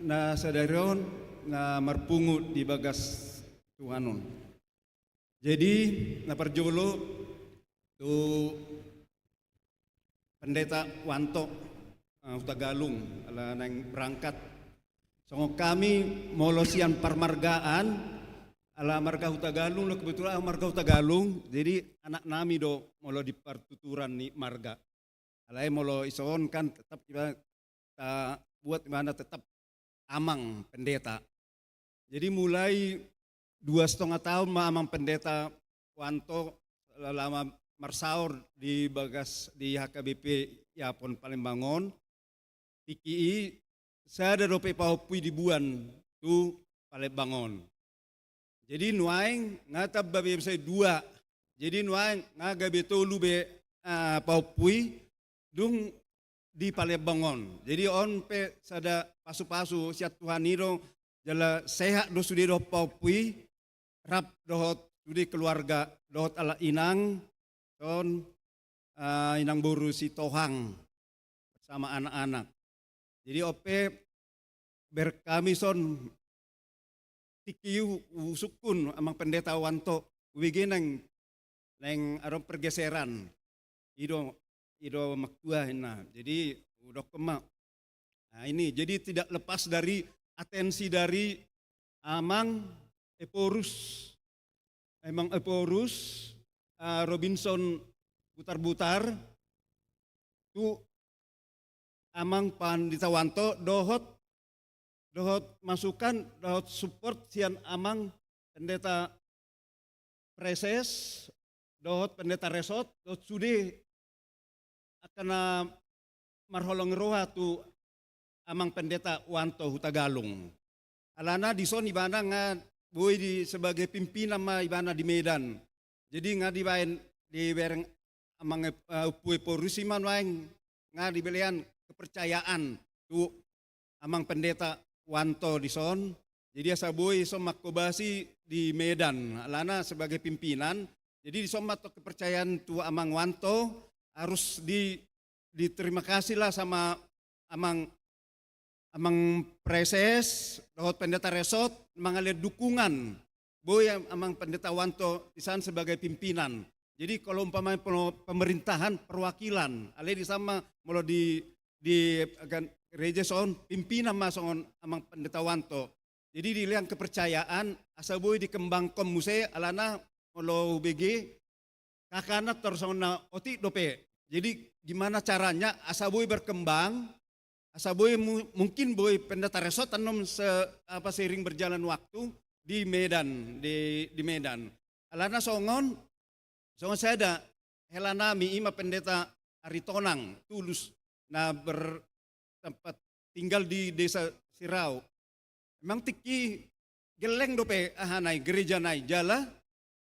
na sadarion na marpungut di bagas Tuhanon. Jadi na perjolo tu pendeta Wanto Utagalung ala nang berangkat songo kami molosian permargaan ala marga Utagalung, kebetulan marga Utagalung, jadi anak nami do molo di pertuturan ni marga. Alai molo ison kan tetap kita buat mana tetap amang pendeta. Jadi mulai 2,5 tahun amang pendeta Wanto lama marsaur di bagas di HKBP Yapon Palembangon. TKI saya ada dope paupui di buan tu Palembangon. Jadi nuaing ngatab babe saya 2. Jadi nuaing ngagabe tolu be paupui dung di Palembangon. Jadi on pe sada pasu-pasu siat Tuhan iro jala sehat do sudi do paupui rap dohot sudi keluarga dohot ala inang ton inang boru si Tohang sama anak-anak. Jadi ope berkami son tikiu usukun amang pendeta Wanto wigi neng aron pergeseran ido maktua hina. Jadi udah kemak. Nah ini jadi tidak lepas dari atensi dari amang Eporus. Emang Eporus Robinson Butar-Butar tu amang Pandita Wanto dohot masukan dohot support sian amang pendeta Preses dohot pendeta Resort dohot sudi akan marholong roha tu amang pendeta Wanto Hutagalung. Alana di son ibana nga boy di sebagai pimpinan ma ibana di Medan. Jadi nga di bain di bereng amang upui porusiman waeng nga di belian kepercayaan tu amang pendeta wanto di son. Jadi asa boy som makobasi di Medan, alana sebagai pimpinan. Jadi di somat kepercayaan tu amang wanto harus diterima kasih lah sama amang preses, dohot pendeta resot, mengalir dukungan boy amang pendeta wanto di sana sebagai pimpinan. Jadi kalau umpamanya pemerintahan perwakilan, ale di sama mula di gereja son pimpinan masongon amang pendeta wanto. Jadi di liang kepercayaan asa boy dikembangkan muse alana molo BG kakana tersona oti dope. Jadi gimana caranya asa boy berkembang, asa boy mungkin boy pendeta resot tanom seiring berjalan waktu di Medan, di Medan. Alana songon saya ada helanami ima pendeta Aritonang Tulus na bertempat tinggal di desa Sirau. Memang tiki geleng dope ahanai gereja nai jala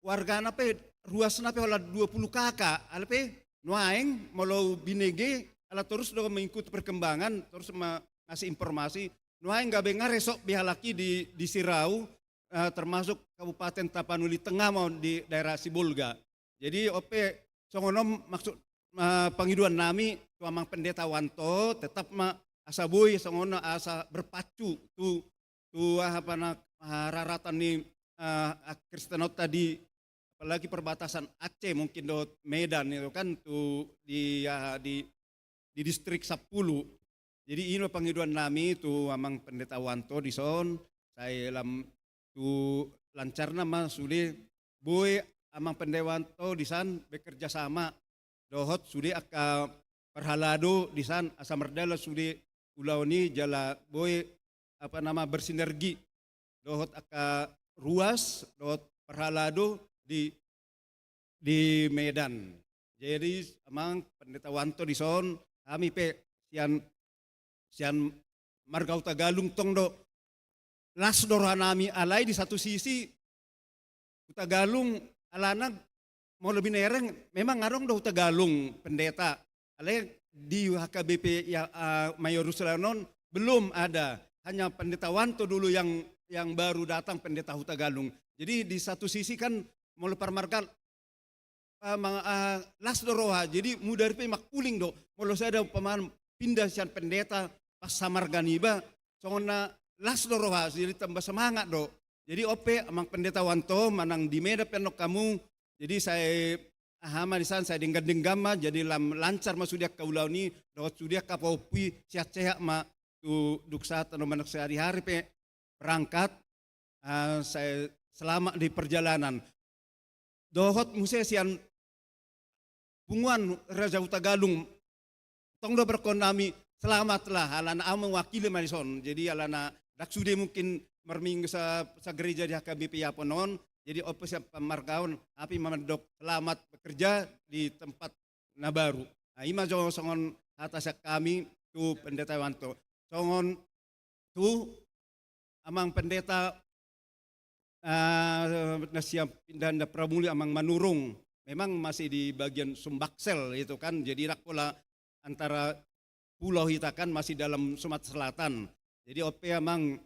warga nape ruas nape olah 20 kakak alpe nuaeng molo binege ala terus do mengikuti perkembangan terus ngasih informasi nuaeng gabe ngaresok bihalaki di Sirau termasuk Kabupaten Tapanuli Tengah mau di daerah Sibolga. Jadi ope songonom maksud pengiduan nami tuamang pendeta wanto tetap asaboy songono asa berpacu tu apa nak raratan ni Kristenot tadi apalagi perbatasan Aceh mungkin do Medan itu kan tu di distrik 10. Jadi ini pengiduan nami tu amang pendeta wanto di son saya lam tu lancar nama sudah boy amang pendeta wanto di san bekerja sama dohot sudah aka perhalado di san asa merdala sudah ulau ni jala boy apa nama bersinergi dohot aka ruas dohot perhalado di Medan. Jadi amang pendeta wanto di son kami pe sian marga Utagalung tong do las doranami alai di satu sisi Utagalung alana mau lebih nereng memang ngarong do Utagalung pendeta alai di HKBP ya Mayorusulanon belum ada. Hanya pendeta wanto dulu yang baru datang pendeta Hutagalung. Jadi di satu sisi kan mulai permarkan las doroha. Jadi mudah ripe makuling do. Mulai saya ada pemahaman pindah sian pendeta pas samarganiba. Songona las doroha jadi tambah semangat do. Jadi ope amang pendeta wanto manang di Medan penok kamu. Jadi saya ahama di sana saya denggam jadi lancar masudia kaulau ni dawat sudia kapopi sehat-sehat tu duksa atau manak sehari-hari pe berangkat saya selamat di perjalanan dohot muse sian punguan Raja Utagalung tong do berkonami selamatlah alana am mewakili Marison jadi alana dak sude mungkin merminggu sa gereja di HKBP Yaponon jadi opo siap pemargaon api mamandok selamat bekerja di tempat nabaru ima songon atas kami tu pendeta wanto songon tu amang pendeta nasiap pindah Pramuli amang manurung memang masih di bagian Sumbaksel itu kan jadi rakola antara pulau kita kan masih dalam Sumatera Selatan jadi ope amang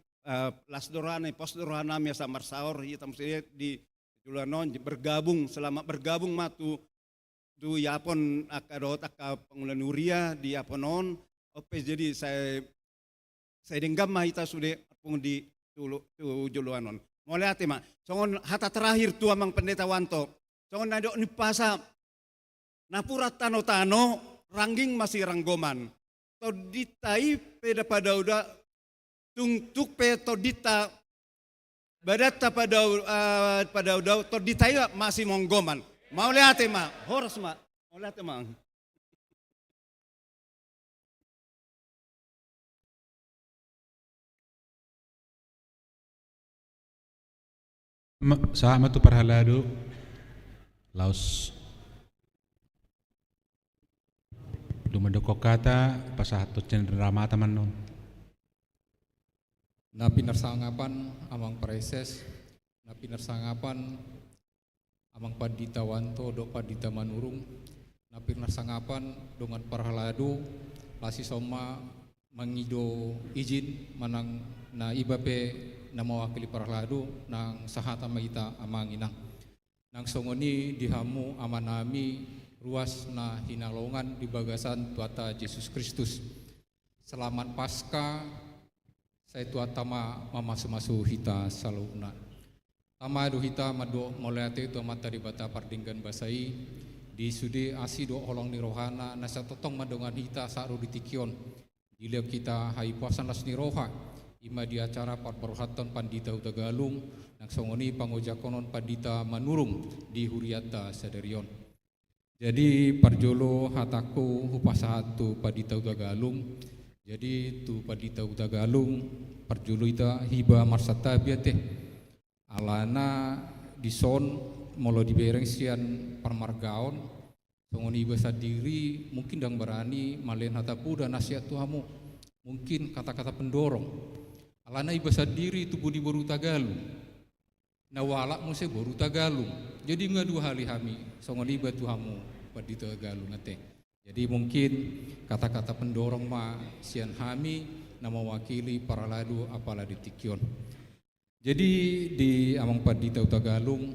lasdorane posdorana miasa marsaor hitam di Julanon bergabung selama bergabung matu tu Yapon akadot aka pengulan Nuria di Yaponon ope jadi saya denggam mahita sudah pung di Juluanon. Mulai hati mak. Songon hata terakhir tu amang pendeta wanto. Songon nadok ni pasa napura tano rangging masih ranggoman. Toditai peda pada udah tungtuk pe todita badata pada udah toditai masih monggoman. Mau lihat mak. Horas mak. Mau lihat mak. Sama tu perhalado laos lumendoko kata pasahato cenderama taman non Napi narsangapan amang preses napi narsangapan amang pandita wanto do pandita manurung napi narsangapan dengan parhalado lasi soma mangido izin manang na ibape na mawakili paralado ng sahata magita amanginang. Nang songoni dihamu amanami ruas na hinalongan di bagasan tuata Yesus Kristus. Selamat Paskah, saya tuatama mamasu-masu hita saluna. Tama do hita mado moleate tu mata di bata pardinggan basai di sudi asido olong ni rohana nasa totong madongan hita saru di tikion. Diliau kita hai puasan las ni roha ima di acara parbarohatan Pandita Utagalung nang songoni pangojakonon Pandita Manurung di Huriata Sadarion. Jadi parjolo hataku upasahatu Pandita Utagalung. Jadi tu Pandita Utagalung parjolo ita hiba marsata biate alana dison molo dibereng sian parmargaon songoni bahasa diri mungkin dang berani malen hatapu dan nasihat Tuhamu mungkin kata-kata pendorong alana bahasa diri itu budi boru Tagalung nawalak mo se boru Tagalung jadi nga dua hali hami songoni bah Tuhamu padi Tagalung ate jadi mungkin kata-kata pendorong ma sian hami na mewakili para ladu apala di Tikyon. Jadi di amang Pandita Utagalung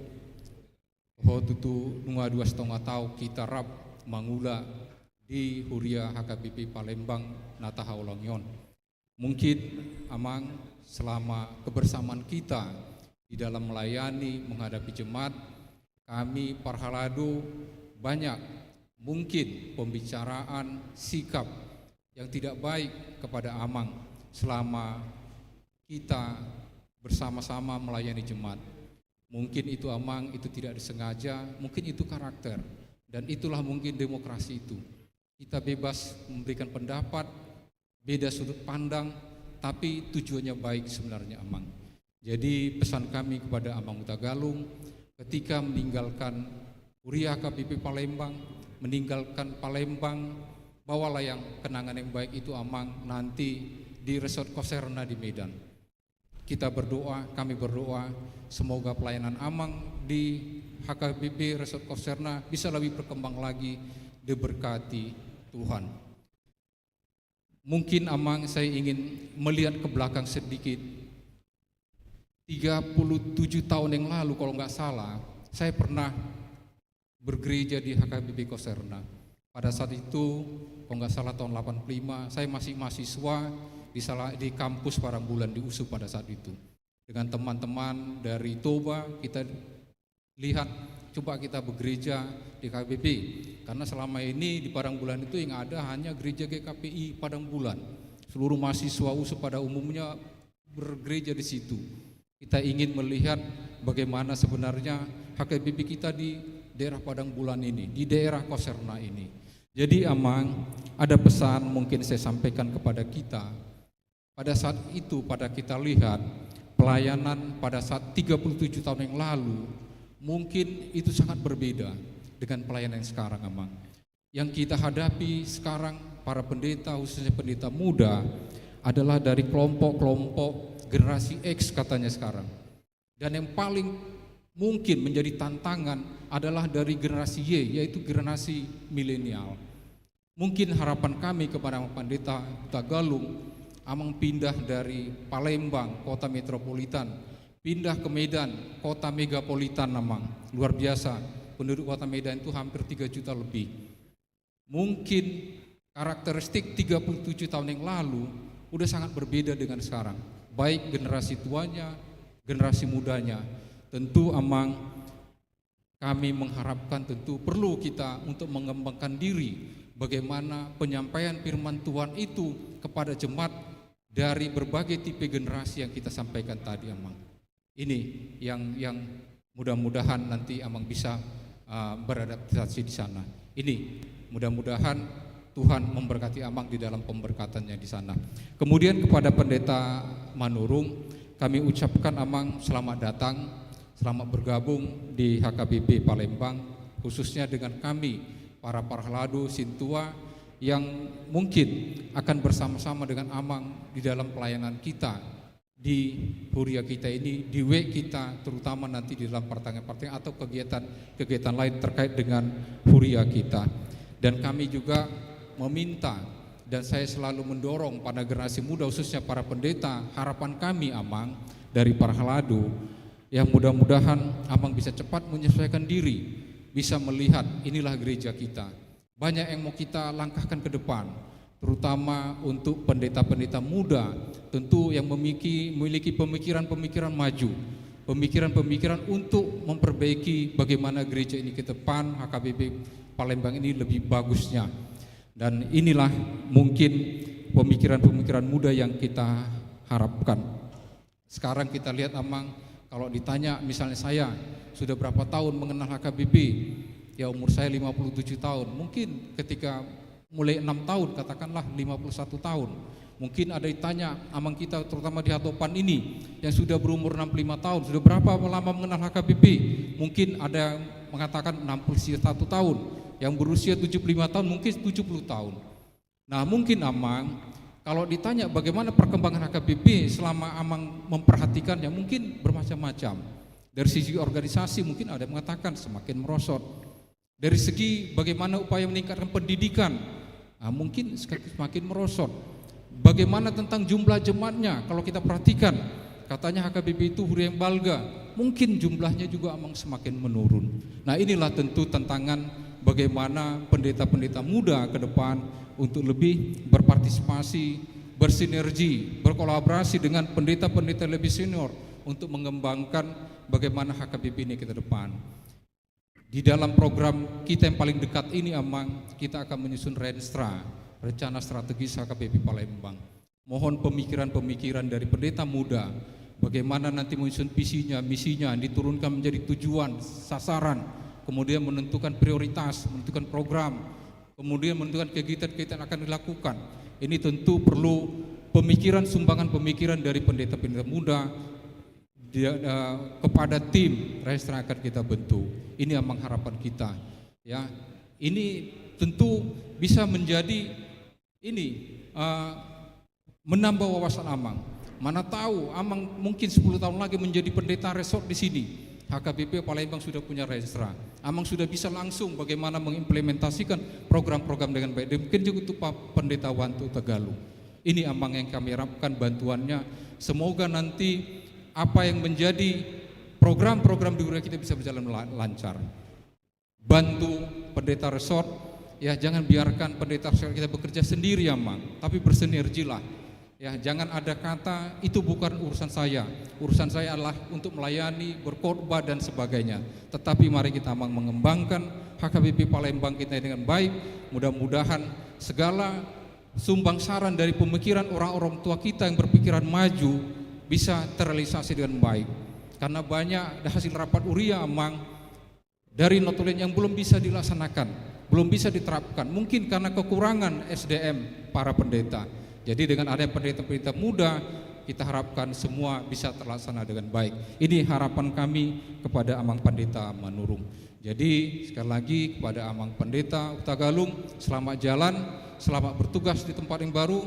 ho tutu nunga 2,5 tahun kita rap mangula di Huria HKBP Palembang nataha olongyon. Mungkin amang selama kebersamaan kita di dalam melayani menghadapi jemaat kami parhalado banyak mungkin pembicaraan sikap yang tidak baik kepada amang selama kita bersama-sama melayani jemaat. Mungkin itu amang, itu tidak disengaja, mungkin itu karakter. Dan itulah mungkin demokrasi itu. Kita bebas memberikan pendapat, beda sudut pandang, tapi tujuannya baik sebenarnya amang. Jadi pesan kami kepada Amang Utagalung, ketika meninggalkan Huria HKBP Palembang, meninggalkan Palembang, bawalah yang kenangan yang baik itu amang nanti di Resort Koserna di Medan. Kita berdoa, kami berdoa, semoga pelayanan amang di HKBP Resort Koserna bisa lebih berkembang lagi, diberkati Tuhan. Mungkin amang saya ingin melihat ke belakang sedikit. 37 tahun yang lalu kalau nggak salah, saya pernah bergereja di HKBP Koserna. Pada saat itu, kalau nggak salah tahun 85, saya masih mahasiswa di kampus Parangbulan di USU pada saat itu. Dengan teman-teman dari Toba kita lihat coba kita bergereja di KBP karena selama ini di Parangbulan itu yang ada hanya gereja GKPI Padangbulan. Seluruh mahasiswa USU pada umumnya bergereja di situ. Kita ingin melihat bagaimana sebenarnya HKBP kita di daerah Padangbulan ini, di daerah Koserna ini. Jadi amang ada pesan mungkin saya sampaikan kepada kita. Pada saat itu pada kita lihat pelayanan pada saat 37 tahun yang lalu mungkin itu sangat berbeda dengan pelayanan yang sekarang amang. Yang kita hadapi sekarang para pendeta khususnya pendeta muda adalah dari kelompok-kelompok generasi X katanya sekarang. Dan yang paling mungkin menjadi tantangan adalah dari generasi Y yaitu generasi milenial. Mungkin harapan kami kepada Pendeta Utagalung amang pindah dari Palembang, kota metropolitan, pindah ke Medan, kota megapolitan amang. Luar biasa, penduduk kota Medan itu hampir 3 juta lebih. Mungkin karakteristik 37 tahun yang lalu udah sangat berbeda dengan sekarang. Baik generasi tuanya, generasi mudanya. Tentu amang kami mengharapkan tentu perlu kita untuk mengembangkan diri. Bagaimana penyampaian firman Tuhan itu kepada jemaat dari berbagai tipe generasi yang kita sampaikan tadi amang. Ini yang mudah-mudahan nanti amang bisa beradaptasi di sana. Ini mudah-mudahan Tuhan memberkati amang di dalam pemberkatannya di sana. Kemudian kepada Pendeta Manurung kami ucapkan amang selamat datang, selamat bergabung di HKBP Palembang, khususnya dengan kami para parhalado Sintua yang mungkin akan bersama-sama dengan amang di dalam pelayanan kita di Huria kita ini, di WEK kita, terutama nanti di dalam pertanyaan-pertanyaan atau kegiatan lain terkait dengan Huria kita. Dan kami juga meminta dan saya selalu mendorong pada generasi muda khususnya para pendeta, harapan kami Amang dari Parhalado, yang mudah-mudahan Amang bisa cepat menyesuaikan diri, bisa melihat inilah gereja kita. Banyak yang mau kita langkahkan ke depan, terutama untuk pendeta-pendeta muda, tentu yang memiliki pemikiran-pemikiran maju, pemikiran-pemikiran untuk memperbaiki bagaimana gereja ini ke depan, HKBP Palembang ini lebih bagusnya. Dan inilah mungkin pemikiran-pemikiran muda yang kita harapkan. Sekarang kita lihat Amang, kalau ditanya misalnya saya sudah berapa tahun mengenal HKBP, ya umur saya 57 tahun, mungkin ketika mulai 6 tahun, katakanlah 51 tahun. Mungkin ada ditanya, Amang kita terutama di Hatopan ini yang sudah berumur 65 tahun, sudah berapa lama mengenal HKBP? Mungkin ada yang mengatakan 61 tahun, yang berusia 75 tahun mungkin 70 tahun. Nah mungkin Amang, kalau ditanya bagaimana perkembangan HKBP selama Amang memperhatikannya, mungkin bermacam-macam. Dari sisi organisasi mungkin ada yang mengatakan semakin merosot. Dari segi bagaimana upaya meningkatkan pendidikan, nah, mungkin semakin merosot. Bagaimana tentang jumlah jemaatnya, kalau kita perhatikan, katanya HKBP itu hurian balga, mungkin jumlahnya juga Amang semakin menurun. Nah inilah tentu tantangan bagaimana pendeta-pendeta muda ke depan untuk lebih berpartisipasi, bersinergi, berkolaborasi dengan pendeta-pendeta lebih senior untuk mengembangkan bagaimana HKBP ini ke depan. Di dalam program kita yang paling dekat ini Amang, kita akan menyusun Renstra, rencana strategis HKBP Palembang. Mohon pemikiran-pemikiran dari pendeta muda, bagaimana nanti menyusun visinya, misinya, diturunkan menjadi tujuan, sasaran, kemudian menentukan prioritas, menentukan program, kemudian menentukan kegiatan-kegiatan yang akan dilakukan. Ini tentu perlu pemikiran, sumbangan pemikiran dari pendeta-pendeta muda kepada tim Renstra akan kita bentuk. Ini Amang harapan kita. Ya, ini tentu bisa menjadi menambah wawasan Amang. Mana tahu Amang mungkin 10 tahun lagi menjadi pendeta resort di sini. HKBP Palembang sudah punya Renstra. Amang sudah bisa langsung bagaimana mengimplementasikan program-program dengan baik. Demikian juga untuk Pak Pendeta Wantu Tegalu. Ini Amang yang kami harapkan bantuannya. Semoga nanti apa yang menjadi program-program di wilayah kita bisa berjalan lancar. Bantu pendeta resort, ya jangan biarkan pendeta resort kita bekerja sendiri Amang, tapi bersinergilah. Ya, jangan ada kata itu bukan urusan saya. Urusan saya adalah untuk melayani, berkhotbah dan sebagainya. Tetapi mari kita mengembangkan HKBP Palembang kita dengan baik. Mudah-mudahan segala sumbang saran dari pemikiran orang-orang tua kita yang berpikiran maju bisa terrealisasi dengan baik. Karena banyak hasil rapat Uria Amang dari notulen yang belum bisa dilaksanakan, belum bisa diterapkan. Mungkin karena kekurangan SDM para pendeta. Jadi dengan adanya pendeta-pendeta muda, kita harapkan semua bisa terlaksana dengan baik. Ini harapan kami kepada Amang Pendeta Manurung. Jadi sekali lagi kepada Amang Pendeta Utagalung, selamat jalan, selamat bertugas di tempat yang baru.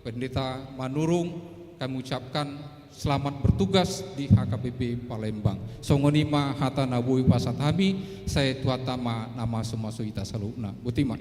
Pendeta Manurung, kami ucapkan selamat bertugas di HKBP Palembang. Songonima hata nabui pasat hami, saya tuatama nama sumasu ita saluna. Butima.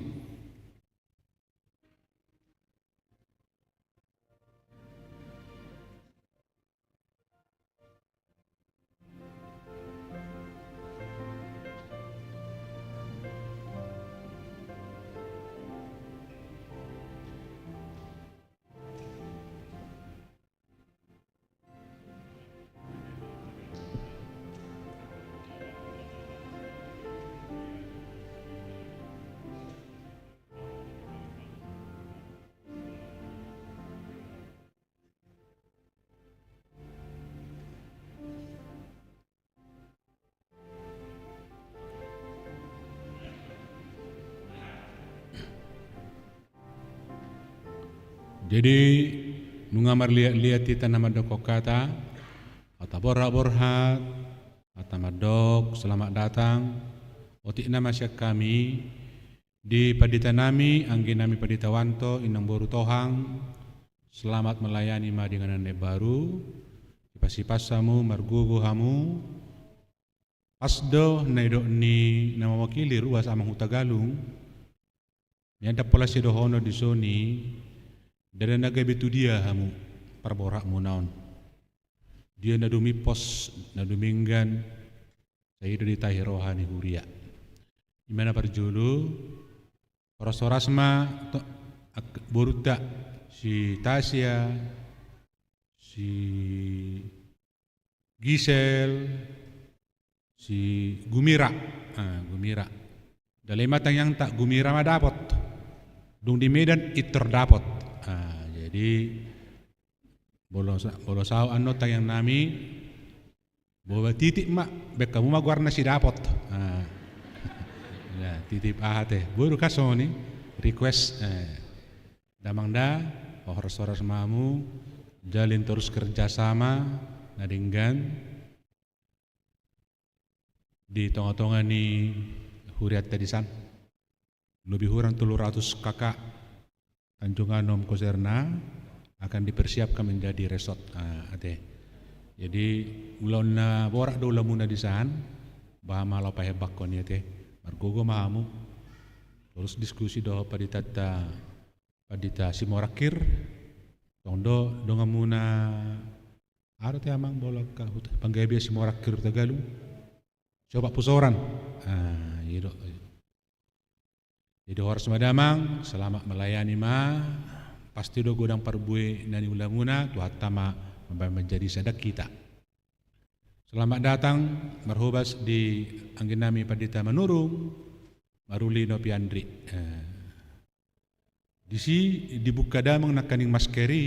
Jadi nungamar lihat kita nama dok kata atau borhat atau madok selamat datang otik nama syak kami di Padita nami anggi nami Padita Wanto inang boru tohang selamat melayani ma dengan ane baru ipasipasamu margugu hamu asdo naidok ni nama wakili ruas Amang Utagalung nyada pola sidohono di soni Dari naga betu dia hamu perborak mu naon. Dia nadumi pos naduminggan saya di tahi rohani huria. Imana perjulu oras-oras ma boruta si Tasya, si Gisel, si Gumira, Gumira. Dalam matang yang tak Gumira mah dapat, dung di Medan itu terdapat. Jadi bolosau anota yang nami bawa titik mak bek kamu mah warna si dapat. Ya titip teh baru kasoni request damangda horas-horas mamu jalin terus kerjasama nadinggan di tengah-tengah ni huriat tadisan lebih kurang 300 kakak Tanjung Anom Koserna akan dipersiapkan menjadi resort ate. Jadi ulon na borak do lamuna di san bahama lo pahebak kon ate margogo mahamu terus diskusi do padita simorakir tondo dongamuna ada teh amang bolak ka panggabe simorakir Tagalog coba pusoran yido. Jadi harus madamang selama melayani ma pasti do godang parbue nani ulamuna tu hatama menjadi sadak kita. Selamat datang marhobas di anggenami Padita Manurung Maruli no Piandri. Di si dibuka damang nakaning maskeri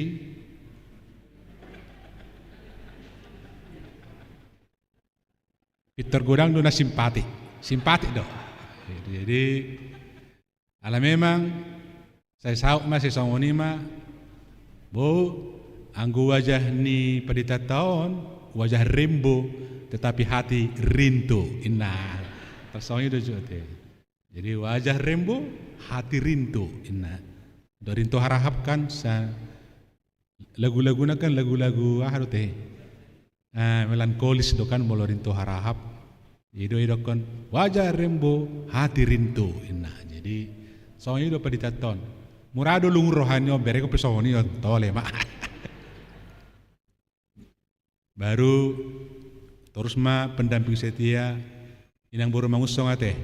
Peter godang do na simpati do. Jadi ala memang saya sauk masih songonima bo anggo wajah ni Padita tahun wajah rembo tetapi hati rinto inna tersongi do jote. Jadi wajah rembo hati rinto inna do rinto harahapkan sa lagu-lagu kan lagu-lagu teh melankolis do kan molo rinto harahap ido kan wajah rembo hati rinto inna. Jadi songi do Padita tahun murado lungur rohanyo bere ko pesoni tole mak. Baru terus ma pendamping setia inang baru mangusong ate.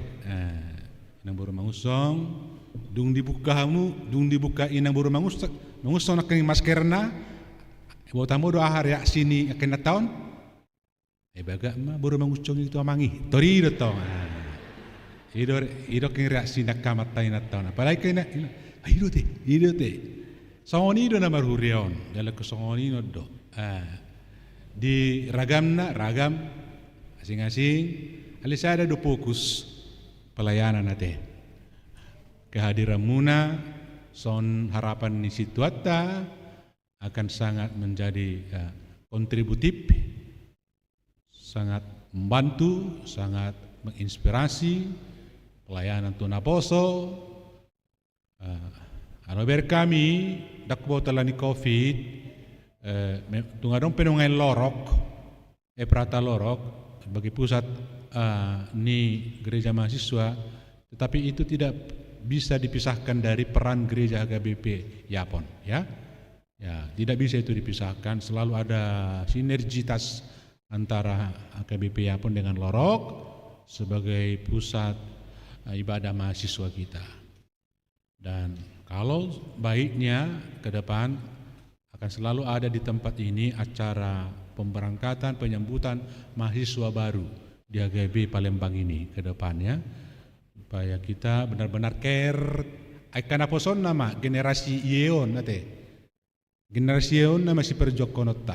Inang baru mangusong dung dibuka hamu dung dibuka inang baru mangusong nak maskerna bawa tamu do ahar ya sini akan tahun baga ma baru mangusong itu amangi tori do tong. Ido keng reaksi nak kamatai na tahun apalagi kena ido te songoni do na marhurion dalam kesongoni no do. Di ragam asing-asing alisada do fokus pelayanan nate kehadiran muna son harapan ni situata akan sangat menjadi kontributif, sangat membantu, sangat menginspirasi pelayanan tuna poso anober kami dakbo talani covid tungadong penungai lorok Prata Lorok sebagai pusat ni gereja mahasiswa, tetapi itu tidak bisa dipisahkan dari peran gereja HKBP Yapon ya tidak bisa itu dipisahkan, selalu ada sinergitas antara HKBP Yapon dengan Lorok sebagai pusat ibadah mahasiswa kita. Dan kalau baiknya ke depan akan selalu ada di tempat ini acara pemberangkatan penyambutan mahasiswa baru di HKBP Palembang ini ke depannya supaya kita benar-benar care akan apa son nama generasi Yeon nate generasi Yeon nama si perjokonota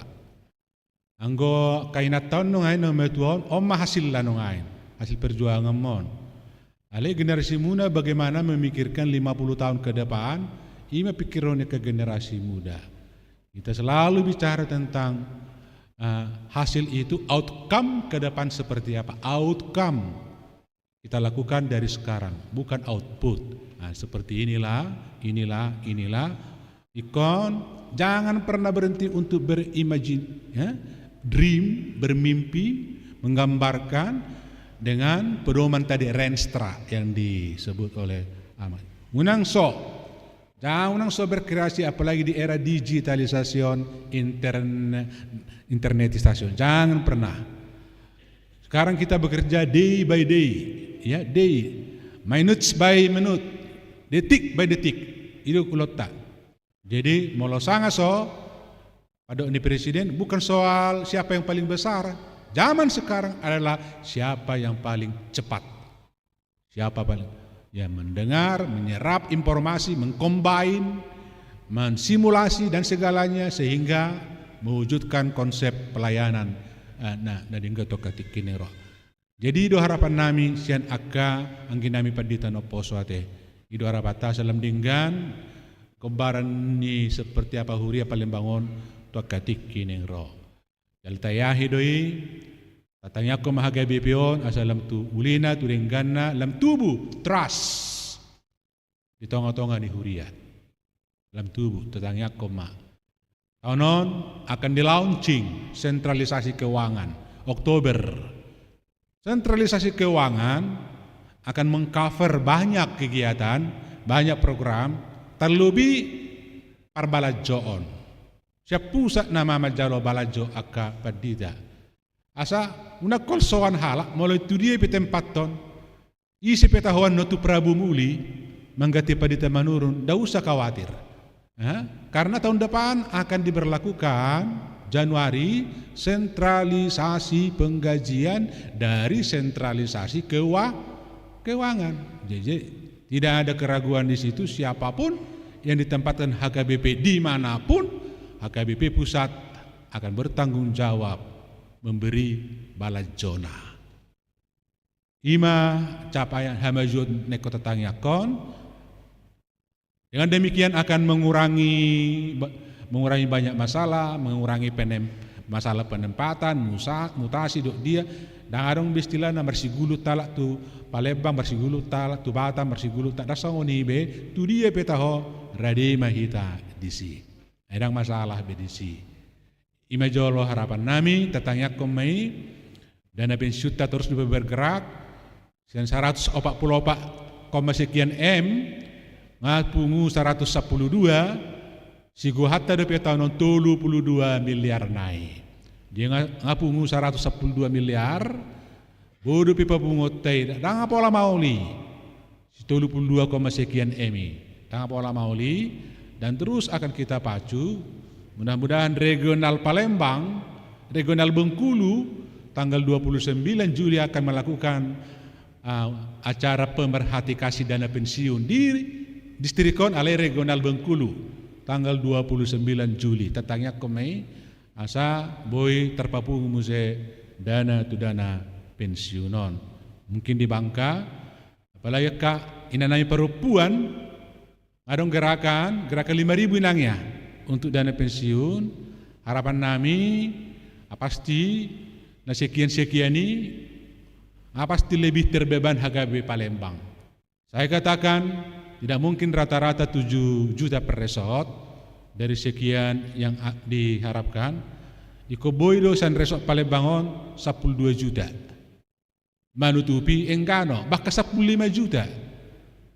anggo kainat tahun nungai nama tuan hasil lah nungai hasil perjuangan mon ale generasi muda bagaimana memikirkan 50 tahun ke depan ini pikirannya ke generasi muda. Kita selalu bicara tentang hasil itu, outcome ke depan seperti apa. Outcome kita lakukan dari sekarang, bukan output. Seperti inilah. Ikon, jangan pernah berhenti untuk dream, bermimpi, menggambarkan dengan pedoman tadi Renstra yang disebut oleh Ahmad. Munang so, Jangan nang so berkreasi apalagi di era digitalisasi internetisasi. Jangan pernah. Sekarang kita bekerja day by day, ya day, minutes by minute, detik by detik. Itu kulota. Jadi molo sanga so pada ini presiden bukan soal siapa yang paling besar. Zaman sekarang adalah siapa yang paling cepat. Siapa paling ya mendengar, menyerap informasi, mengcombine, mensimulasi dan segalanya sehingga mewujudkan konsep pelayanan dari ngetokatik kinero. Jadi do harapan nami sian akka angin nami padita no poso ate. Ido harapata salam dinggan kebaran ni seperti apa huria Palembangon tokatik kinero. Jaltayahi doi tatanya ko mahaga bepion asalam tu ulina tu denggana lam tubuh trust di tonga-tonga ni huria lam tubuh tatanya ko ma tahun akan di launching sentralisasi keuangan Oktober. Sentralisasi keuangan akan mengcover banyak kegiatan, banyak program, terlebih parbalajoon. Siap pusat nama majalo balajo akka padida. Asa una kolsoan halak mulai tu dia tempat ton isi petahuan notu Prabu Muli menggati padita menurun, dah usah khawatir. Karena tahun depan akan diberlakukan Januari sentralisasi penggajian dari sentralisasi keuangan. Jadi tidak ada keraguan di situ, siapapun yang ditempatkan HKBP dimanapun, HKBP pusat akan bertanggung jawab memberi balajona. Ima capaian hamajud neko tetangyakon. Dengan demikian akan mengurangi banyak masalah, mengurangi masalah penempatan, mutasi dok dia. Dan adong istilah na bersigulu talak tu Palembang, bersigulu talak tu Batam, bersigulu tak dasangoni be tu dia petaho rade mahita disi. Edang masalah be disi. Imajolo harapan nami tetangyak komai dana pensiun terus bergerak sekian 144, sekian M ngapungu 112 sigo hatta de tahun 32 miliar naik. Dia ngapungu 112 miliar bodo pipa pungotai dan apola mauli 32, sekian M dan apola mauli dan terus akan kita pacu. Mudah-mudahan regional Palembang, regional Bengkulu tanggal 29 Juli akan melakukan acara pemerhati kasih dana pensiun di distrikon oleh regional Bengkulu tanggal 29 Juli. Tetangnya kemai asa boy terpapung muse dana tu dana pensiunon. Mungkin di Bangka apalagi kak inanai perempuan adong gerakan 5.000 inangnya untuk dana pensiun. Harapan nami pasti na sekian ini pasti lebih terbeban HKBP Palembang. Saya katakan tidak mungkin rata-rata 7 juta per resort dari sekian yang diharapkan. Iko boydo san resort Palembangon 12 juta. Manutupi enggano bahkan 15 juta.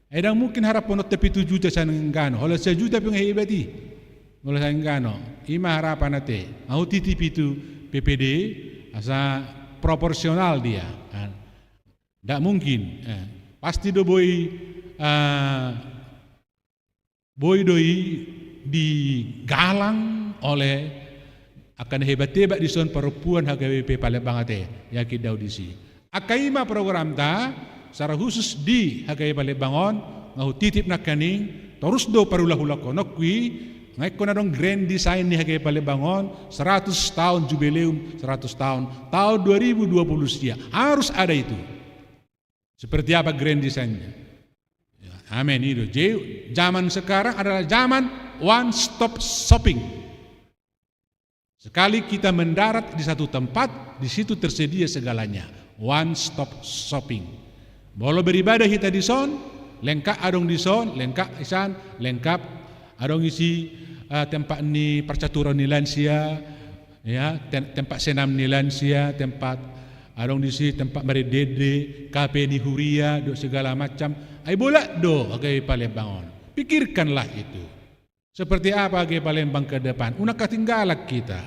Edang mungkin harapan tepi 7 juta san enggano. Oleh 1 juta pun hebati. Mulai saya enggano, ima harapan nate, mau titip itu PPD, asa proporsional dia, tidak mungkin, pasti do boy doi digalang oleh akan hebat-hebat di son perempuan HKBP Palembang ate, yakin daudisi. Akaima program ta, secara khusus di HKBP Palembangon, mau titip nakaning, terus do parulah-ulah konokwi. Ngayon ko na dong grand design ni HKBP Palembangon 100 tahun jubileum 100 tahun 2020 dia harus ada itu. Seperti apa grand desainnya? Ya, amin itu. Jadi zaman sekarang adalah zaman one stop shopping. Sekali kita mendarat di satu tempat, di situ tersedia segalanya. One stop shopping. Bolo beribadah kita di son, lengkap adong di son, lengkap isan, lengkap adong isi tempat ni percaturan ni lansia, ya, tempat senam ni lansia, tempat adong di sini tempat meredede, kafe ni huria, do segala macam. Ai bola do HKBP Palembangon. Pikirkanlah itu. Seperti apa ke Palembang ke depan. Una ketinggalan kita.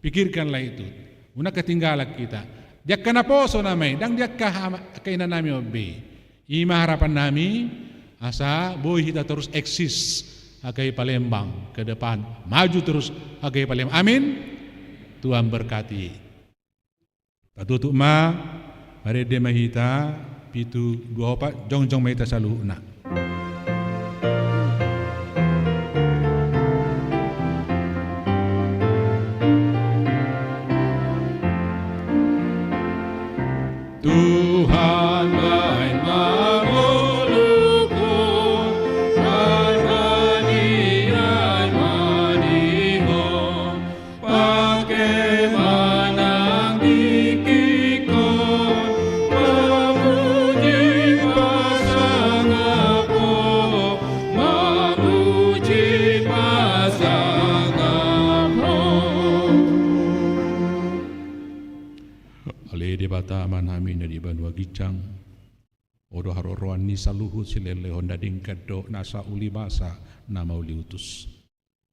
Pikirkanlah itu. Una ketinggalan kita. Dia kena poso namai. Dan dia kainan nami obe. Ima harapan nami. Asa boy kita terus eksis. Agai Palembang ke depan. Maju terus agai Palembang. Amin. Tuhan berkati. Patutuk ma. Mari dia mahita. Pitu dua opat. Jong mahita salu nak. Tuhan baik menguluku, harmoniai maniho, bagaimana dikiko, memuji pasanganku, memuji pasanganku. Ale di bataman amin di Banua Gicang odo haroroan ni saluhut silele honda dingkado nasa uli basa nama uli utus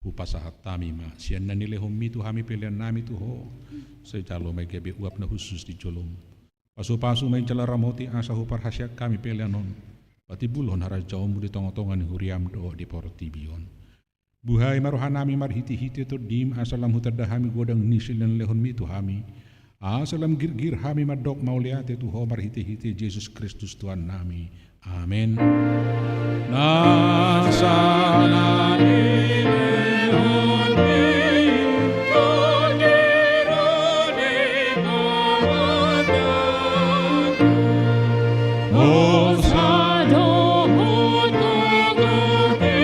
upasahat tamima sian nani lehom mitu hami pilihan nami tuho secalo megebe uap na khusus di jolom pasu-pasu main celara moti asa hupar hasyak kami pilihan non pati bulon harajaumu di tongotongan huriam do di portibion buhai marohanami marhiti-hiti terdim asalam hutardahami godang nisilan lehon mitu hami asalam gir-gir hami madok mauliate tuho marhiti-hiti Yesus Kristus Tuhan nami. Amin. Nasanani leon mi kodirani mawatan Osado hutogati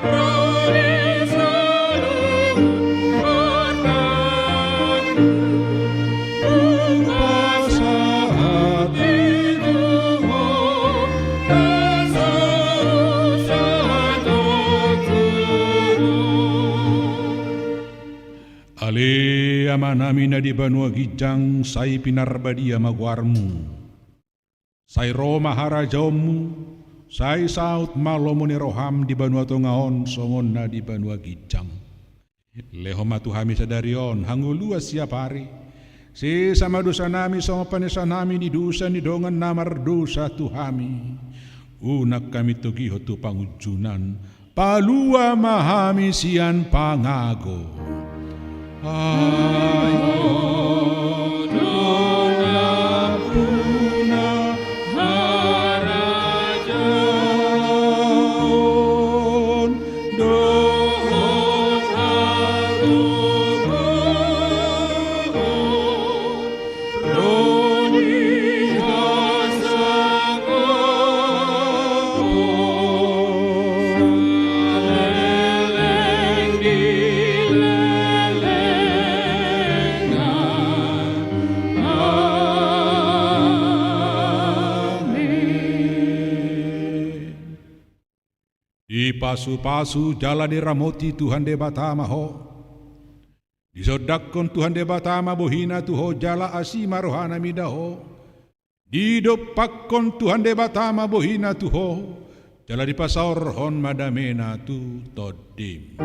roni salu martan Ale amanami na di Banua Gijang say pinarbadia magwarmu say Roma harajaumu say saut malomo ni roham di Banua Tongaon songon na di Banua Gijang lehoma tuhami sadarion hanguluas siap hari si sama dosa nami sama panesa nami di dosa ni dongan namar dosa tuhami unak kami togiho tu pangujunan palua mahami sian pangago ayo dona puna harajaon dohon alugo roni hasango leleng di pasu-pasu jala di ramoti Tuhan de batama ho disodakon Tuhan de batama bohina tuho jala asima rohana midaho didopakon Tuhan de batama bohina tuho jala di pasar hon madamena tu todim